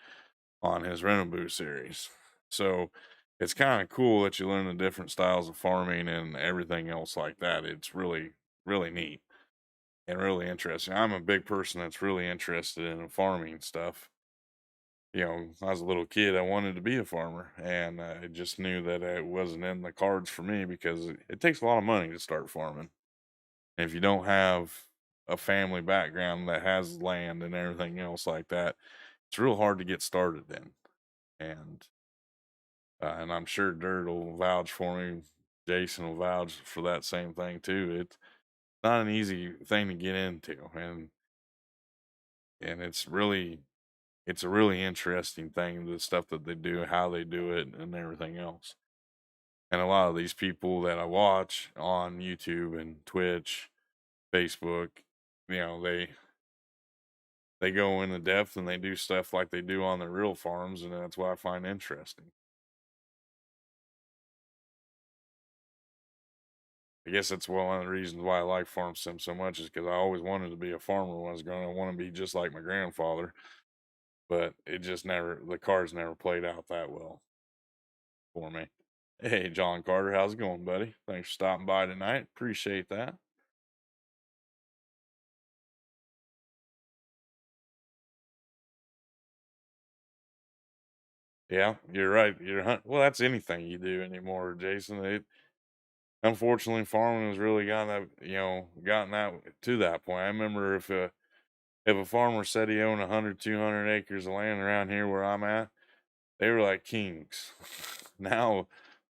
on his Riverview series. So it's kind of cool that you learn the different styles of farming and everything else like that. It's really neat and really interesting. I'm a big person that's really interested in farming stuff. You know, when I was a little kid, I wanted to be a farmer, and I just knew that it wasn't in the cards for me because it takes a lot of money to start farming. And if you don't have a family background that has land and everything else like that, it's real hard to get started in. And I'm sure Dirt will vouch for me. Jason will vouch for that same thing too. It's not an easy thing to get into, and it's a really interesting thing, the stuff that they do, how they do it, and everything else. And a lot of these people that I watch on YouTube and Twitch, Facebook, you know, they go into depth and they do stuff like they do on the real farms, and that's what I find interesting. I guess that's one of the reasons why I like farm sim so much is because I always wanted to be a farmer when I was growing up. I want to be just like my grandfather, but it just never the cards never played out that well for me. Hey, John Carter, how's it going, buddy? Thanks for stopping by tonight. Appreciate that. Yeah, you're right. Well, that's anything you do anymore, Jason. Unfortunately, farming has really gotten that to that point. I remember if a farmer said he owned 100, 200 acres of land around here where I'm at, they were like kings. Now,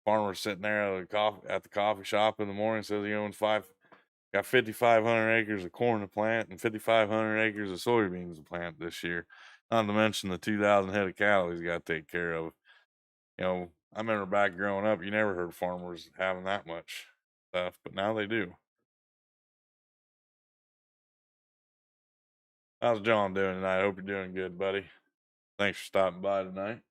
farmers sitting there at the coffee shop in the morning says he owns got 5,500 acres of corn to plant and 5,500 acres of soybeans to plant this year. Not to mention the 2,000 head of cattle he's got to take care of. You know, I remember back growing up, you never heard farmers having that much stuff, but now they do. How's John doing tonight? Hope you're doing good, buddy. Thanks for stopping by tonight.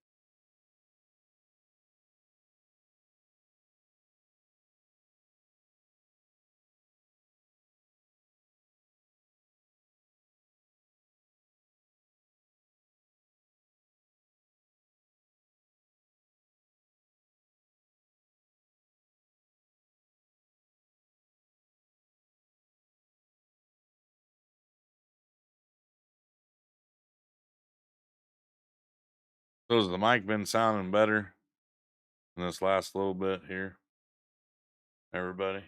So has the mic been sounding better in this last little bit here, everybody?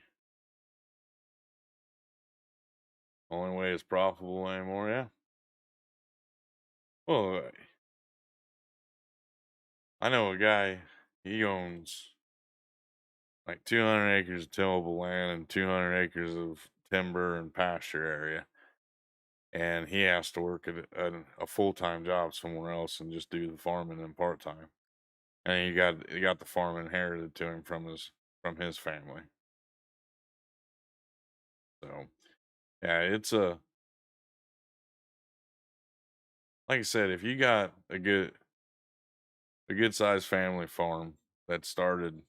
Only way it's profitable anymore, yeah. Well, I know a guy, he owns like 200 acres of tillable land and 200 acres of timber and pasture area. And he has to work at a full time job somewhere else and just do the farming and part time. And he got the farm inherited to him from his family. So yeah, it's a like I said, if you got a good sized family farm that started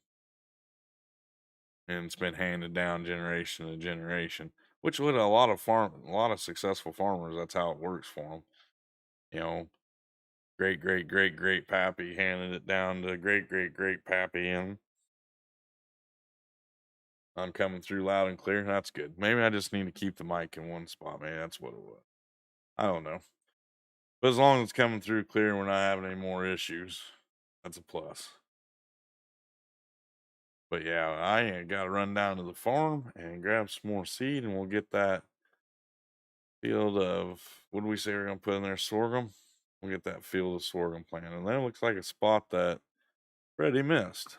and it's been handed down generation to generation, which with a lot of successful farmers, that's how it works for them. You know, great great great great pappy handed it down to great great great pappy, and I'm coming through loud and clear. That's good. Maybe I just need to keep the mic in one spot. Maybe that's what it was. I don't know. But as long as it's coming through clear and we're not having any more issues, that's a plus. But yeah, I got to run down to the farm and grab some more seed, and we'll get that field of, what do we say we're going to put in there? Sorghum. We'll get that field of sorghum planted. And that looks like a spot that Freddie missed.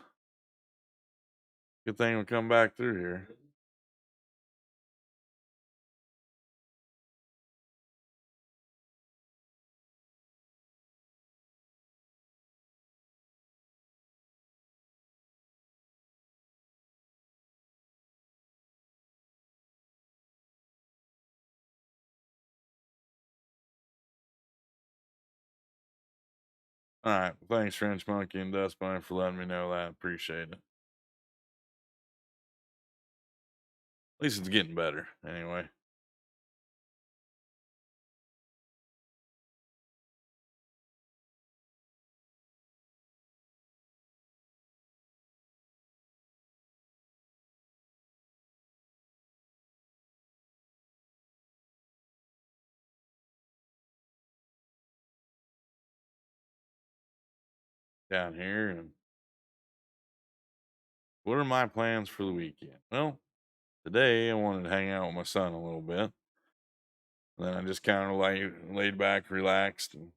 Good thing we come back through here. All right. Thanks, French Monkey and Dust Bunny, for letting me know that. Appreciate it. At least it's getting better anyway. Down here. And what are my plans for the weekend? Well, today I wanted to hang out with my son a little bit. And then I just kind of laid back, relaxed. And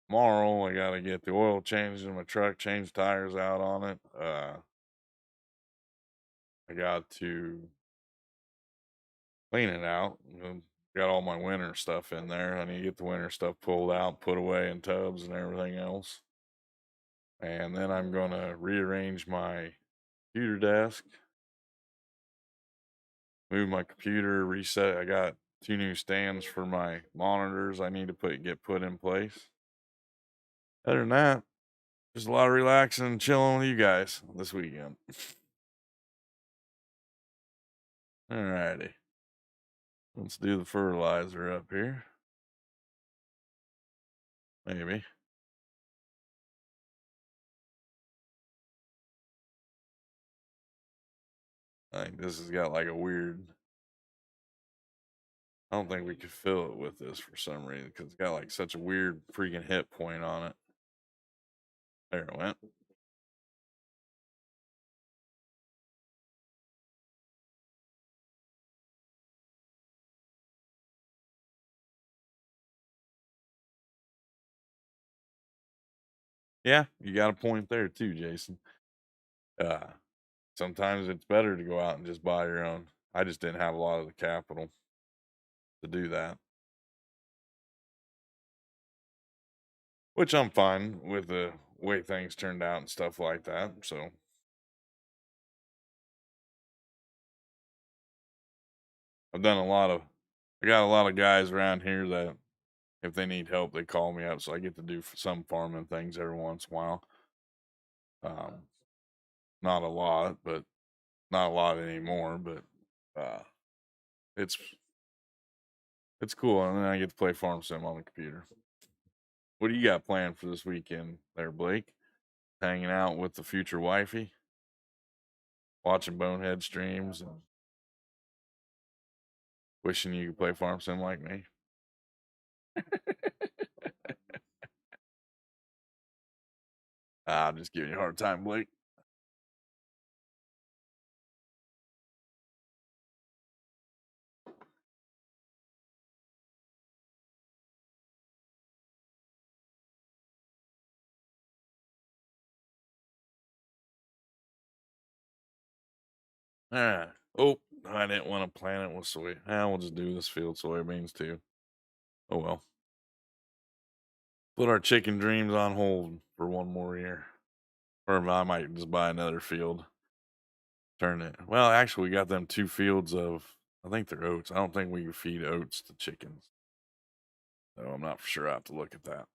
tomorrow I got to get the oil changed in my truck, change tires out on it. I got to clean it out. Got all my winter stuff in there. I need to get the winter stuff pulled out, put away in tubs and everything else. And then I'm going to rearrange my computer desk, move my computer, reset. I got 2 new stands for my monitors I need to get put in place. Other than that, just a lot of relaxing and chilling with you guys this weekend. Alrighty. Let's do the fertilizer up here. Maybe. I think this has got like a weird. I don't think we could fill it with this for some reason because it's got like such a weird freaking hit point on it. There it went. Yeah, you got a point there too, Jason. Uh, Sometimes it's better to go out and just buy your own. I just didn't have a lot of the capital to do that, which I'm fine with the way things turned out and stuff like that. So I've done a lot of, I got a lot of guys around here that if they need help, they call me up. So I get to do some farming things every once in a while. Um, Not a lot, but not a lot anymore. But uh, it's it's cool, and then I get to play farm sim on the computer. What do you got planned for this weekend, there, Blake? Hanging out with the future wifey, watching Bonehead streams, and wishing you could play farm sim like me. I'm just giving you a hard time, Blake. Ah, oh, I didn't want to plant it with soy. We'll just do this field soybeans too. Oh well. Put our chicken dreams on hold for one more year. Or I might just buy another field. Turn it. Well, actually, we got them 2 fields of, I think they're oats. I don't think we can feed oats to chickens. So I'm not for sure. I have to look at that.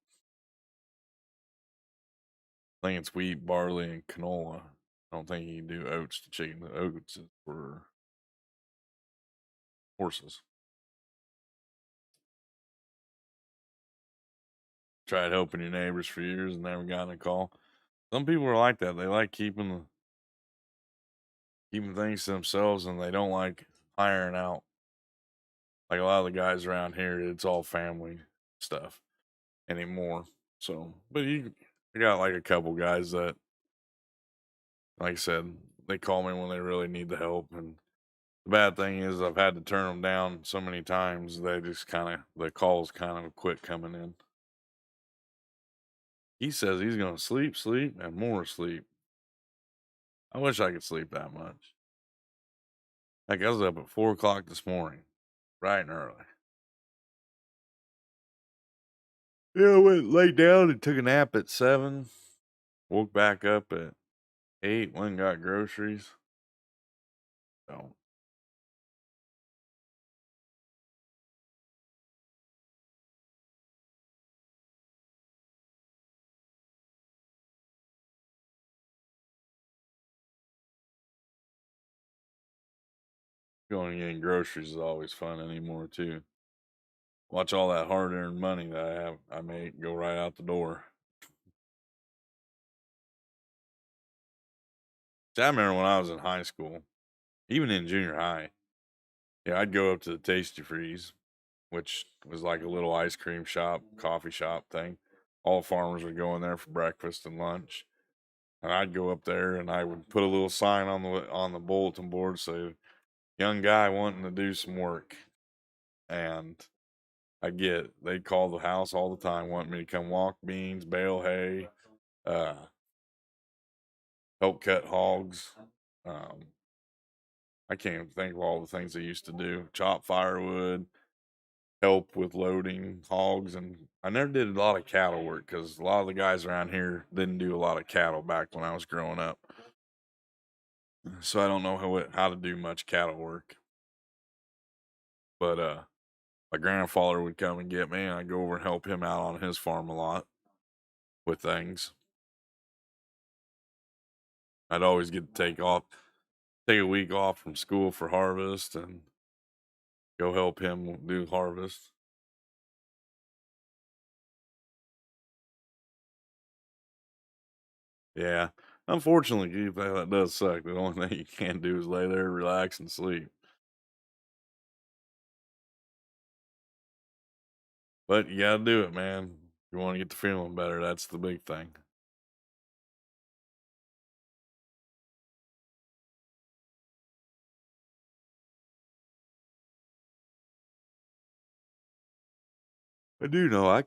I think it's wheat, barley, and canola. I don't think you can do oats to chicken. The oats is for horses. tried helping your neighbors for years and never gotten a call. Some people are like that. They like keeping things to themselves, and they don't like hiring out. Like a lot of the guys around here, it's all family stuff anymore. So, but you got like a couple guys that, like I said, they call me when they really need the help. And the bad thing is, I've had to turn them down so many times. They just the calls kind of quit coming in. He says he's going to sleep, and more sleep. I wish I could sleep that much. Like I was up at 4 o'clock this morning, bright and early. Yeah, I went laid down and took a nap at 7. Woke back up at 8. Went and got groceries. So going and getting groceries is always fun anymore too. Watch all that hard-earned money that I made go right out the door. See, I remember when I was in high school, even in junior high. Yeah, I'd go up to the Tasty Freeze, which was like a little ice cream shop, coffee shop thing. All farmers would go in there for breakfast and lunch. And I'd go up there and I would put a little sign on the bulletin board say, young guy wanting to do some work. And they'd call the house all the time, wanting me to come walk beans, bale hay, uh, help cut hogs. Um, I can't even think of all the things they used to do. Chop firewood, help with loading hogs, and I never did a lot of cattle work because a lot of the guys around here didn't do a lot of cattle back when I was growing up. So I don't know how to do much cattle work. But my grandfather would come and get me, and I'd go over and help him out on his farm a lot with things. I'd always get to take a week off from school for harvest and go help him do harvest. Yeah. Unfortunately, Keith, that does suck. The only thing you can do is lay there, relax, and sleep. But you gotta do it, man. You want to get the feeling better. That's the big thing. I do know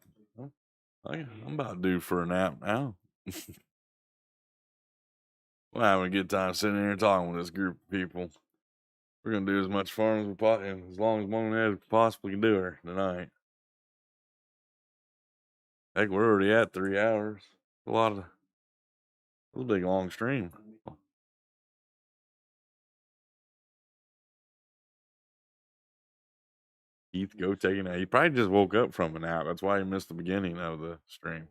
I'm about due for a nap now. We're having a good time sitting here talking with this group of people. We're gonna do as much farming as we and as long as one of us possibly can do her tonight. Heck, we're already at 3 hours. It's a big long stream. Keith, go take a nap. He probably just woke up from a nap. That's why he missed the beginning of the stream.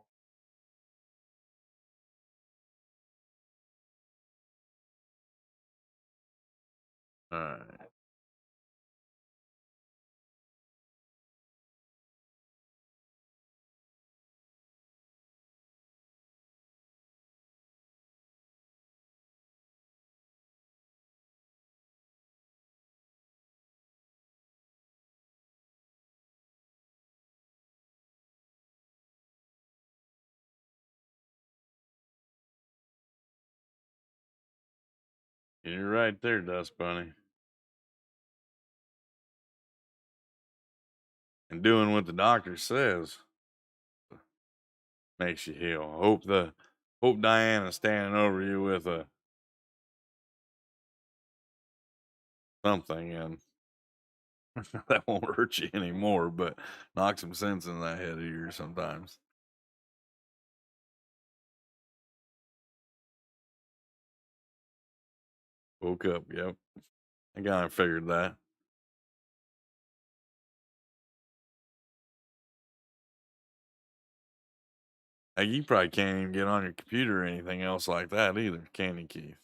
All right. You're right there, Dust Bunny. And doing what the doctor says makes you heal. Hope Diana's standing over you with a something and that won't hurt you anymore, but knock some sense in that head of yours sometimes. Woke up, yep. I kind of figured that. Hey, you probably can't even get on your computer or anything else like that either, can you, Keith?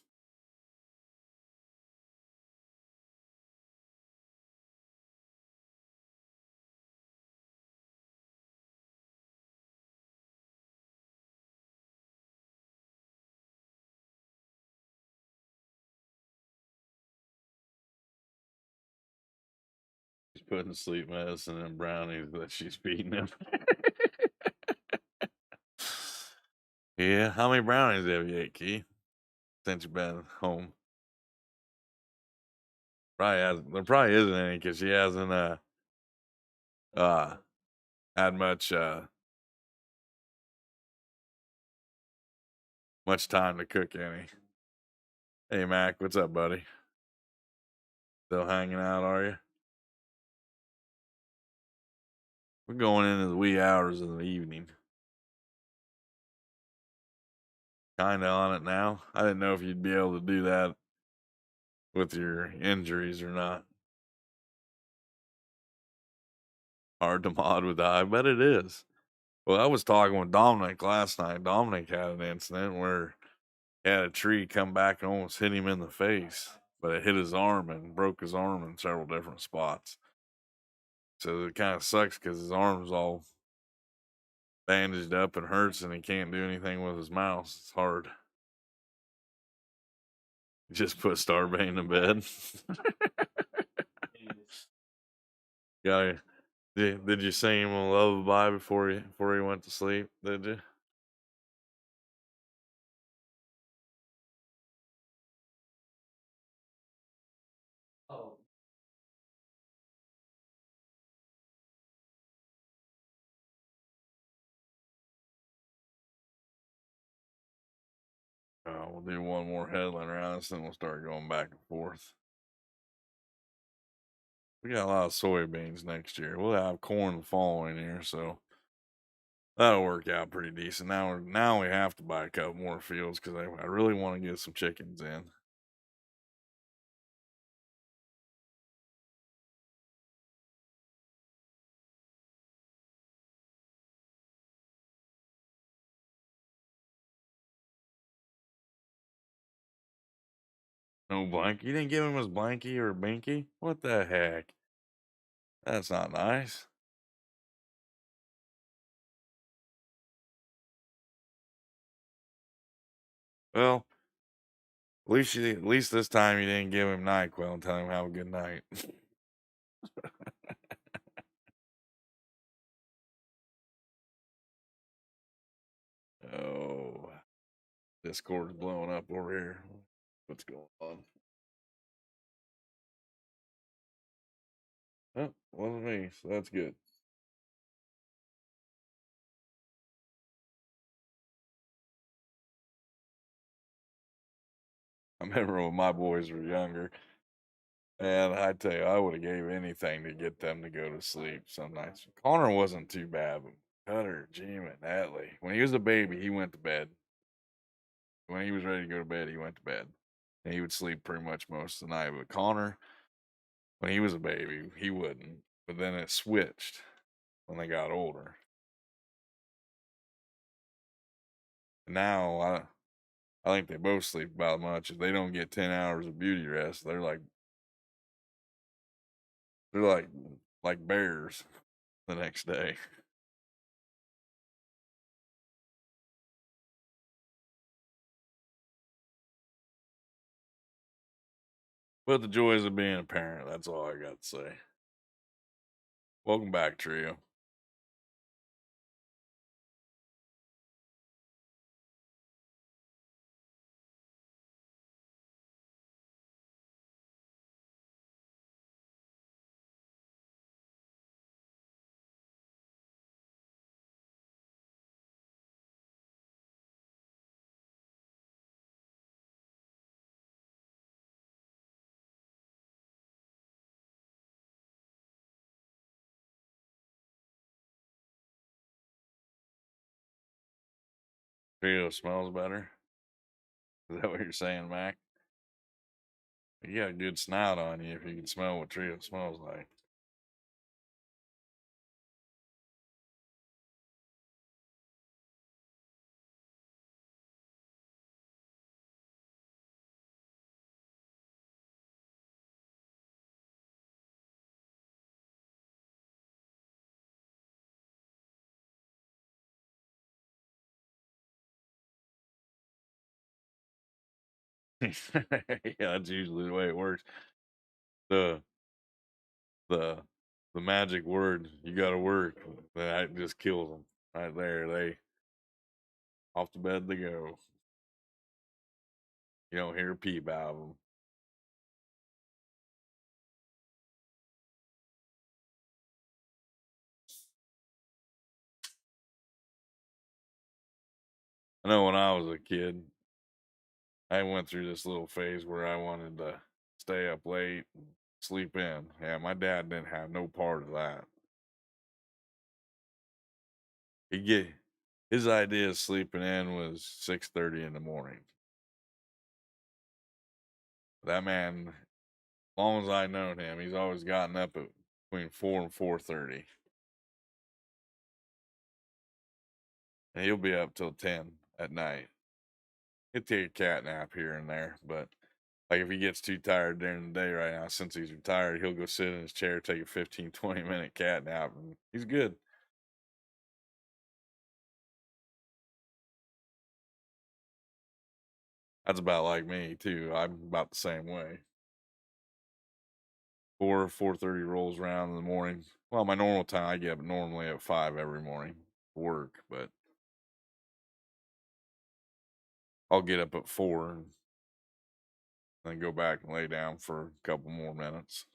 putting sleep medicine in brownies that she's feeding him. Yeah, how many brownies have you ate, Key, since you've been home? Probably hasn't. There probably isn't any because she hasn't uh had much time to cook any. Hey Mac, what's up, buddy? Still hanging out, are you? We're going into the wee hours of the evening. Kinda on it now. I didn't know if you'd be able to do that with your injuries or not. Hard to mod with I bet it is. Well, I was talking with Dominic last night. Dominic had an incident where he had a tree come back and almost hit him in the face, but it hit his arm and broke his arm in several different spots. So it kind of sucks because his arm's all bandaged up and hurts, and he can't do anything with his mouse. It's hard. Just put Starbane to bed. Yeah. Did you sing him a lullaby before he went to sleep? Did you? We'll do one more headline around this, then we'll start going back and forth. We got a lot of soybeans next year. We'll have corn the following year, so that'll work out pretty decent. Now we have to buy a couple more fields because I really want to get some chickens in. No blankie. You didn't give him his blankie or binky? What the heck? That's not nice. Well, at least this time you didn't give him NyQuil and tell him have a good night. Oh, Discord's blowing up over here. What's going on? Oh, wasn't me, so that's good. I remember when my boys were younger, and I tell you, I would have gave anything to get them to go to sleep some nights. Connor wasn't too bad, but Cutter, Jim, and Atlee, when he was a baby, he went to bed. When he was ready to go to bed, he went to bed. And he would sleep pretty much most of the night. But Connor, when he was a baby, he wouldn't. But then it switched when they got older. Now I think they both sleep about as much. If they don't get 10 hours of beauty rest, they're like bears the next day. But the joys of being a parent, that's all I got to say. Welcome back, Trio. Trio smells better. Is that what you're saying, Mac? You got a good snout on you if you can smell what Trio smells like. Yeah, that's usually the way it works. The the the magic word. You got to work. That just kills them right there. They off to bed they go. You don't hear a peep out of them. I know when I was a kid, I went through this little phase where I wanted to stay up late and sleep in. Yeah, my dad didn't have no part of that. He get his idea of sleeping in was 6:30 in the morning. That man, as long as I known him, he's always gotten up at between 4 and 4:30, and he'll be up till 10 at night. He'll take a cat nap here and there, but like if he gets too tired during the day right now, since he's retired, he'll go sit in his chair, take a 15, 20-minute cat nap, and he's good. That's about like me too. I'm about the same way. 4:30 rolls around in the morning. Well, my normal time I get up normally at 5 every morning for work, but I'll get up at 4 and then go back and lay down for a couple more minutes.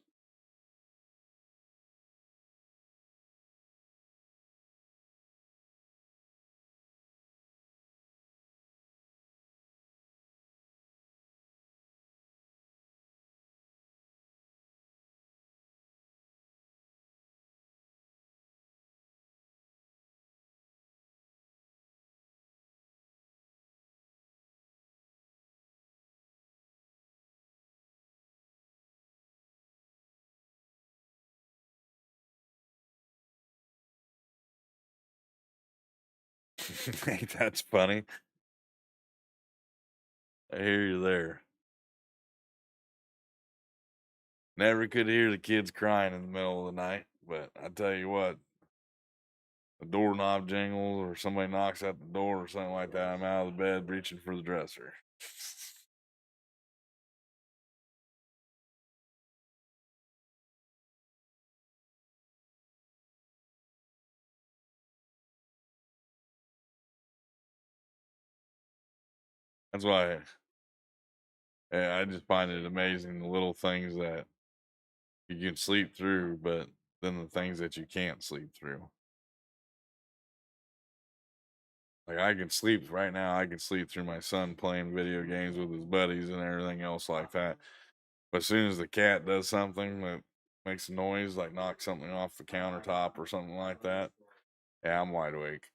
Ain't that's funny? I hear you there. Never could hear the kids crying in the middle of the night, but I tell you what, a doorknob jingles or somebody knocks at the door or something like that, I'm out of the bed reaching for the dresser. That's why I just find it amazing the little things that you can sleep through, but then the things that you can't sleep through. Like I can sleep right now, I can sleep through my son playing video games with his buddies and everything else like that. But as soon as the cat does something that makes a noise, like knocks something off the countertop or something like that, yeah, I'm wide awake.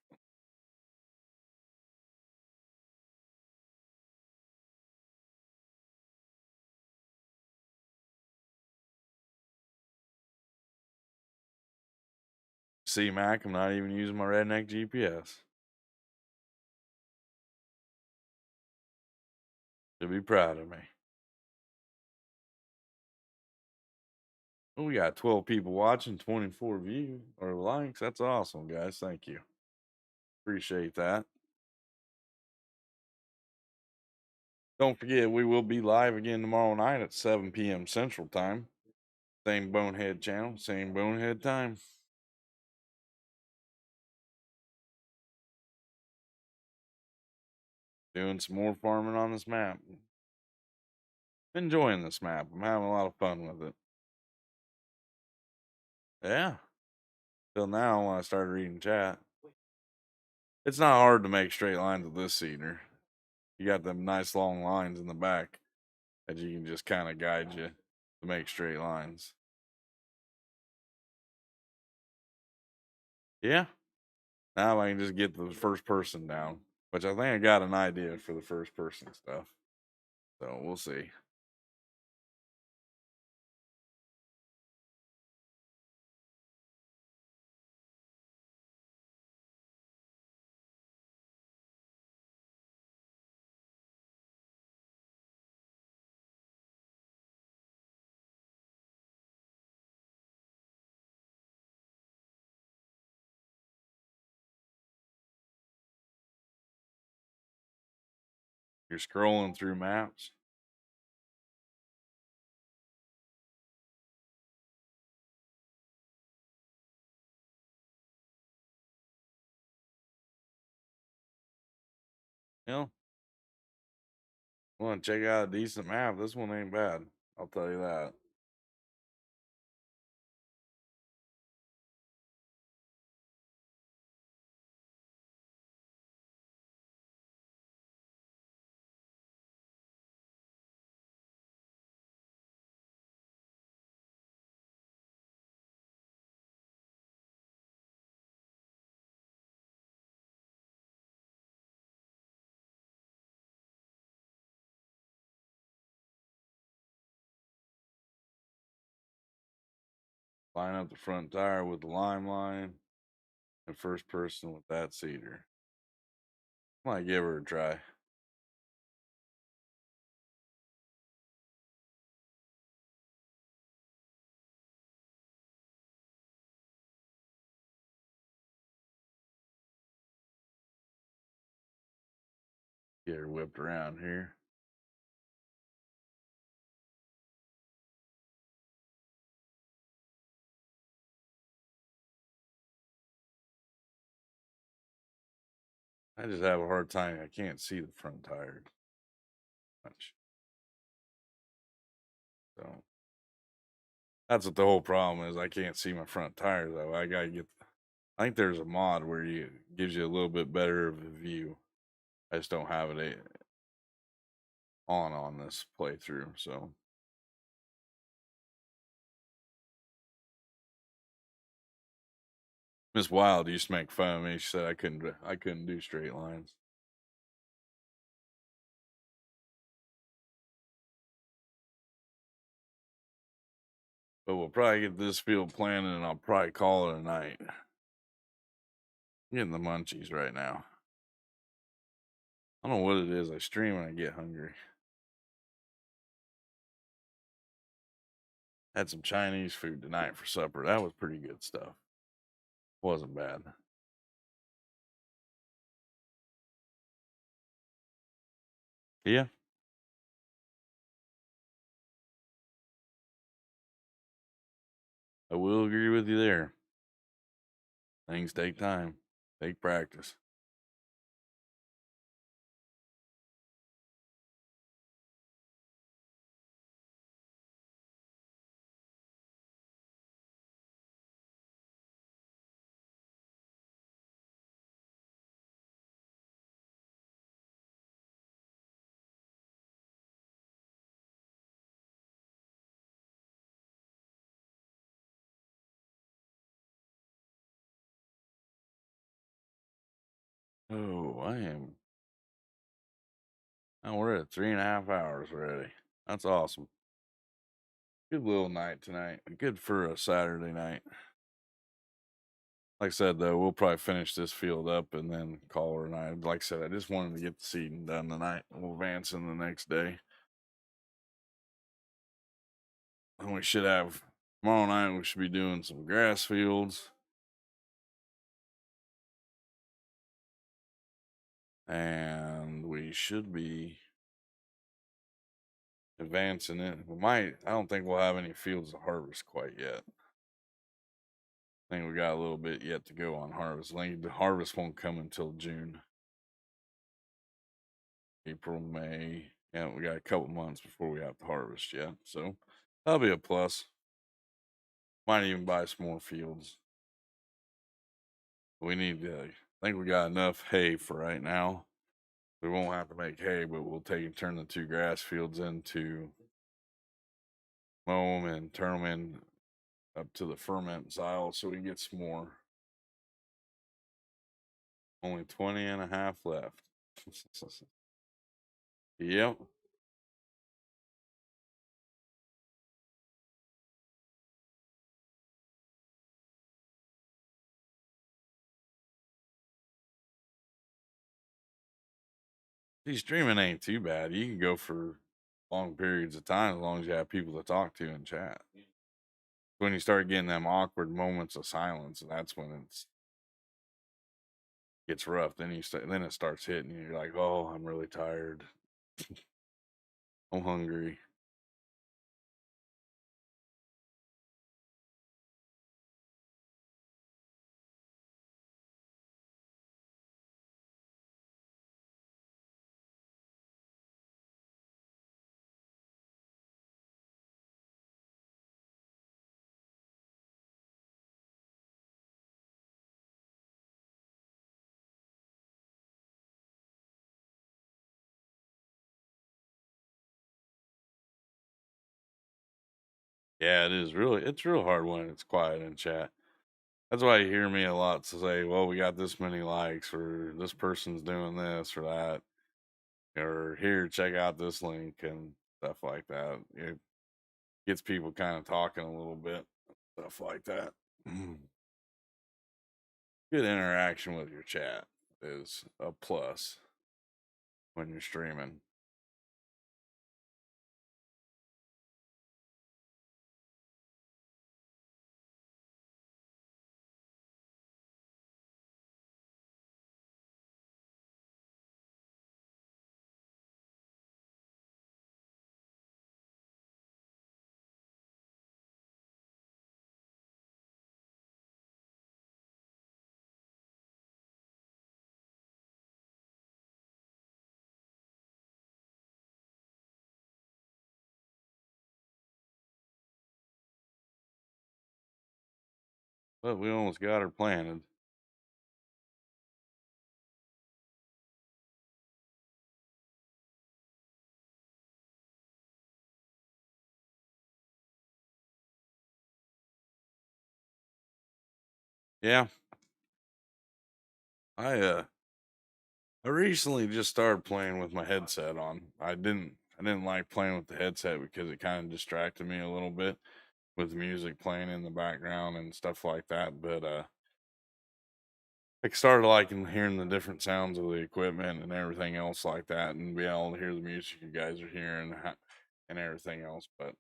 See, Mac, I'm not even using my redneck GPS. Should be proud of me. Well, we got 12 people watching, 24 views or likes. That's awesome, guys. Thank you. Appreciate that. Don't forget, we will be live again tomorrow night at 7 p.m. Central Time. Same Bonehead channel, same Bonehead time. Doing some more farming on this map. Enjoying this map. I'm having a lot of fun with it. Yeah. Till now when I started reading chat. It's not hard to make straight lines with this seeder. You got them nice long lines in the back that you can just kind of guide you to make straight lines. Yeah. Now I can just get the first person down, which I think I got an idea for the first person stuff. So we'll see. You're scrolling through maps. You know, want to check out a decent map? This one ain't bad. I'll tell you that. Line up the front tire with the lime line, and first person with that cedar. Might give her a try. Get her whipped around here. I just have a hard time. I can't see the front tire much. So that's what the whole problem is. I can't see my front tire though. I gotta get. I think there's a mod where you gives you a little bit better of a view. I just don't have it on this playthrough. So Miss Wild used to make fun of me. She said I couldn't do straight lines. But we'll probably get this field planted, and I'll probably call it a night. I'm getting the munchies right now. I don't know what it is. I stream and I get hungry. Had some Chinese food tonight for supper. That was pretty good stuff. Wasn't bad. Yeah, I will agree with you there. Things take time, take practice. Oh, Oh, we're at 3.5 hours already. That's awesome. Good little night tonight. Good for a Saturday night. Like I said, though, we'll probably finish this field up and then call her night. Like I said, I just wanted to get the seeding done tonight. We'll advance in the next day. And we should have tomorrow night. We should be doing some grass fields, and we should be advancing it. We might. I don't think we'll have any fields to harvest quite yet. I think we got a little bit yet to go on harvest. I think the harvest won't come until June, April, May. Yeah, we got a couple months before we have to harvest yet. So that'll be a plus. Might even buy some more fields. We need to. I think we got enough hay for right now. We won't have to make hay, but we'll take and turn the two grass fields into mow them and turn them in up to the ferment silo so we can get some more. Only 20 and a half left. Yep. See, streaming ain't too bad. You can go for long periods of time as long as you have people to talk to and chat. When you start getting them awkward moments of silence, that's when it gets rough. Then it starts hitting you. You're like, oh, I'm really tired. I'm hungry. Yeah, it is really it's real hard when it's quiet in chat. That's why you hear me a lot say, "Well, we got this many likes," or "This person's doing this or that," or "Here, check out this link," and stuff like that. It gets people kind of talking a little bit, stuff like that. Good interaction with your chat is a plus when you're streaming. But we almost got her planted. Yeah, I I recently just started playing with my headset on. I didn't like playing with the headset because it kind of distracted me a little bit with music playing in the background and stuff like that. But I started liking hearing the different sounds of the equipment and everything else like that, and be able to hear the music you guys are hearing and everything else. But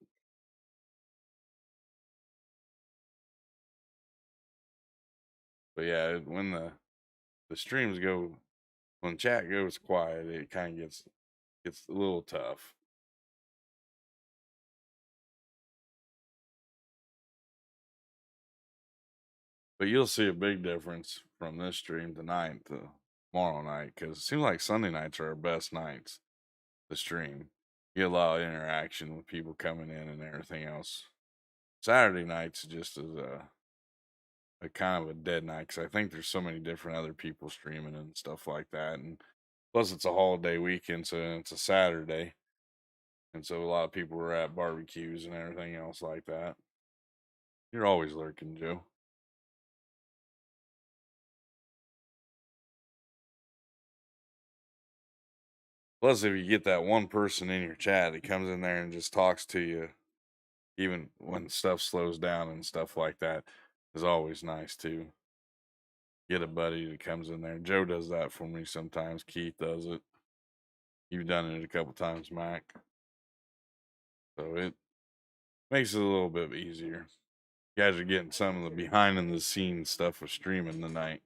yeah, when the streams go when chat goes quiet, it kind of gets a little tough. But you'll see a big difference from this stream tonight to tomorrow night because it seems like Sunday nights are our best nights to stream. You get a lot of interaction with people coming in and everything else. Saturday nights just is a kind of a dead night because I think there's so many different other people streaming and stuff like that. And plus, it's a holiday weekend, so it's a Saturday. And so a lot of people are at barbecues and everything else like that. You're always lurking, Joe. Plus, if you get that one person in your chat that comes in there and just talks to you, even when stuff slows down and stuff like that, is always nice too. Get a buddy that comes in there. Joe does that for me sometimes. Keith does it. You've done it a couple times, Mac. So it makes it a little bit easier. You guys are getting some of the behind the scenes stuff of streaming tonight.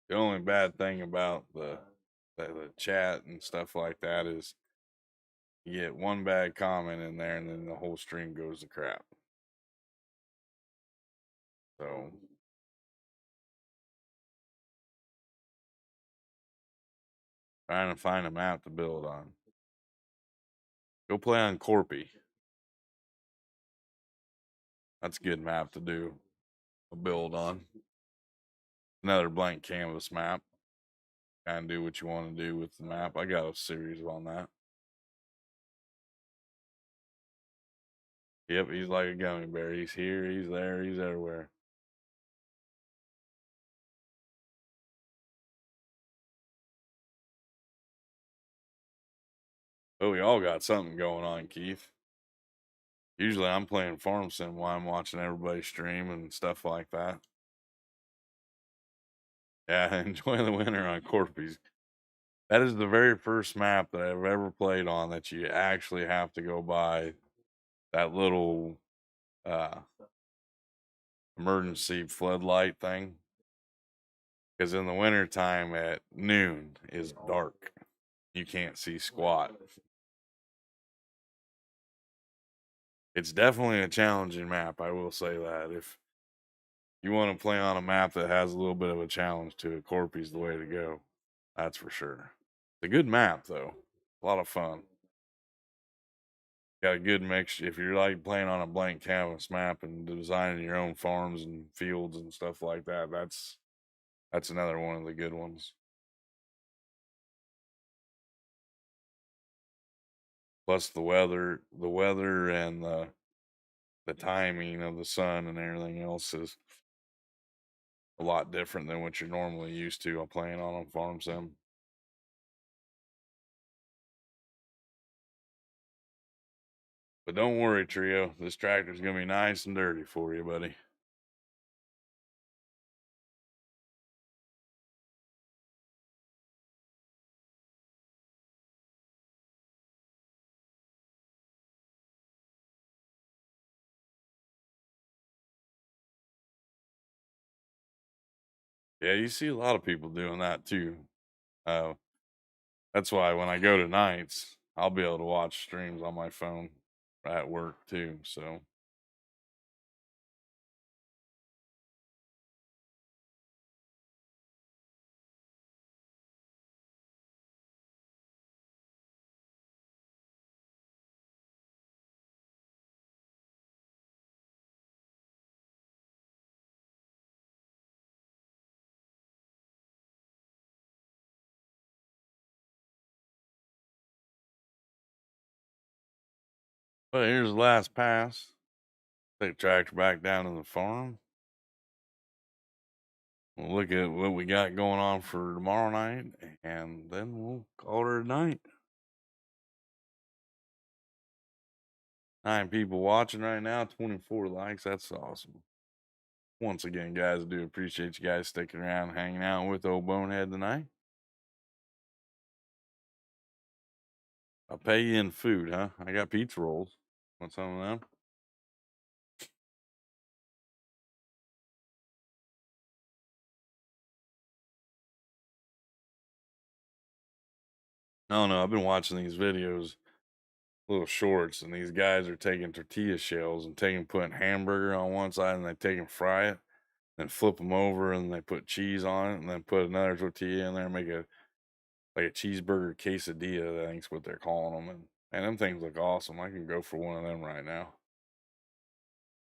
The only bad thing about the chat and stuff like that is you get one bad comment in there and then the whole stream goes to crap. So trying to find a map to build on. Go play on Corpy. That's a good map to do a build on. Another blank canvas map. Kind of do what you want to do with the map. I got a series on that. Yep, he's like a gummy bear. He's here, he's there, he's everywhere. Oh, we all got something going on, Keith. Usually I'm playing Farm Sim while I'm watching everybody stream and stuff like that. Yeah, enjoy the winter on Corpy's. That is the very first map that I've ever played on that you actually have to go by that little uh, emergency floodlight thing. Because in the wintertime at noon is dark. You can't see squat. It's definitely a challenging map, I will say that. If you want to play on a map that has a little bit of a challenge to it, Corpy's the way to go. That's for sure. It's a good map though. A lot of fun. Got a good mix. If you're like playing on a blank canvas map and designing your own farms and fields and stuff like that, That's another one of the good ones. Plus the weather and the timing of the sun and everything else is a lot different than what you're normally used to on playing on a farm sim. But don't worry, Trio. This tractor's gonna be nice and dirty for you, buddy. Yeah, you see a lot of people doing that too. Uh, that's why when I go to nights, I'll be able to watch streams on my phone at work too. So but here's the last pass. Take the tractor back down to the farm. We'll look at what we got going on for tomorrow night, and then we'll call it a night. 9 people watching right now, 24 likes. That's awesome. Once again, guys, I do appreciate you guys sticking around, hanging out with old Bonehead tonight. I'll pay you in food, huh? I got pizza rolls. Want some of them? No, no, I've been watching these videos, little shorts, and these guys are taking tortilla shells and putting hamburger on one side, and they take and fry it, then flip them over, and they put cheese on it, and then put another tortilla in there, and make a like a cheeseburger quesadilla. I think's what they're calling them, and them things look awesome. I can go for one of them right now.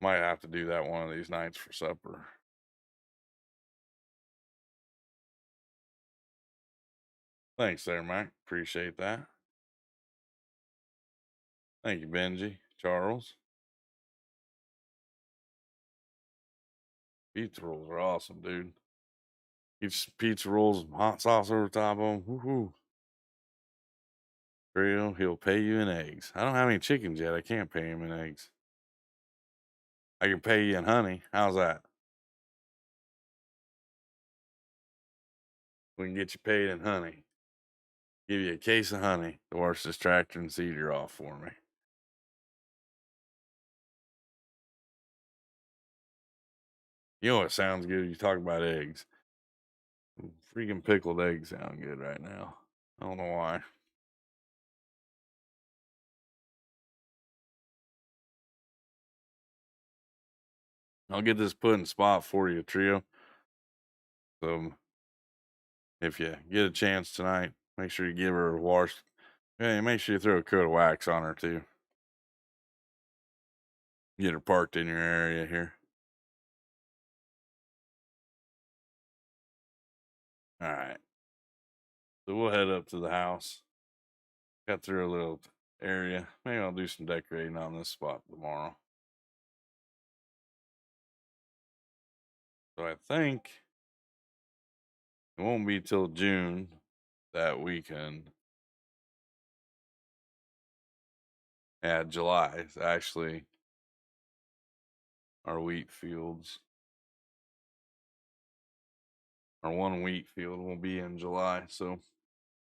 Might have to do that one of these nights for supper. Thanks there, Mike. Appreciate that. Thank you, Benji. Charles. Pizza rolls are awesome, dude. Eat some pizza rolls, and hot sauce over top of them. Woohoo. Trio, he'll pay you in eggs. I don't have any chickens yet. I can't pay him in eggs. I can pay you in honey. How's that? We can get you paid in honey. Give you a case of honey to wash this tractor and seeder off for me. You know what sounds good? You talk about eggs. Freaking pickled eggs sound good right now. I don't know why. I'll get this put in spot for you, Trio. So if you get a chance tonight, make sure you give her a wash. Hey, make sure you throw a coat of wax on her too. Get her parked in your area here. All right. So we'll head up to the house. Got through a little area. Maybe I'll do some decorating on this spot tomorrow. So I think it won't be till June that we can add July. It's actually our wheat fields. Our one wheat field will be in July. So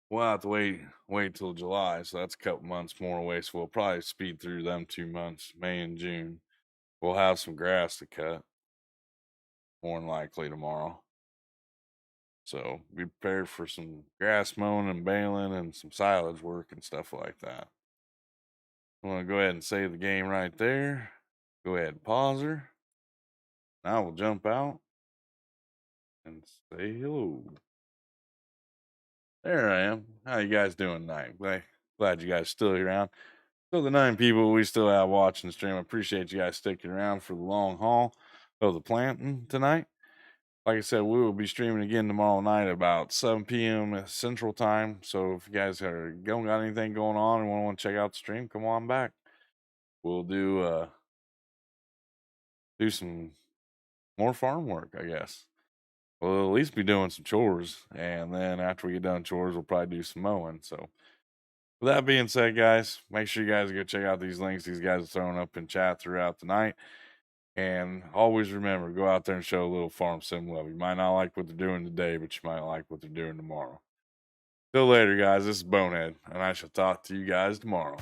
we'll have to wait till July. So that's a couple months more away. So we'll probably speed through them 2 months, May and June. We'll have some grass to cut, more than likely tomorrow. So be prepared for some grass mowing and baling and some silage work and stuff like that. I'm going to go ahead and save the game right there. Go ahead and pause her. Now we'll jump out and say hello. There I am. How you guys doing tonight? Glad you guys still around. So the 9 people we still have watching the stream, I appreciate you guys sticking around for the long haul of the planting tonight. like I said, we will be streaming again tomorrow night about 7 p.m. Central Time. So if you guys don't got anything going on and want to check out the stream, come on back. We'll do some more farm work, I guess. We'll at least be doing some chores, and then after we get done chores, we'll probably do some mowing. So with that being said, guys, make sure you guys go check out these links these guys are throwing up in chat throughout the night. And always remember, go out there and show a little farm sim love. You might not like what they're doing today, but you might like what they're doing tomorrow. Till later, guys. This is Bonehead, and I shall talk to you guys tomorrow.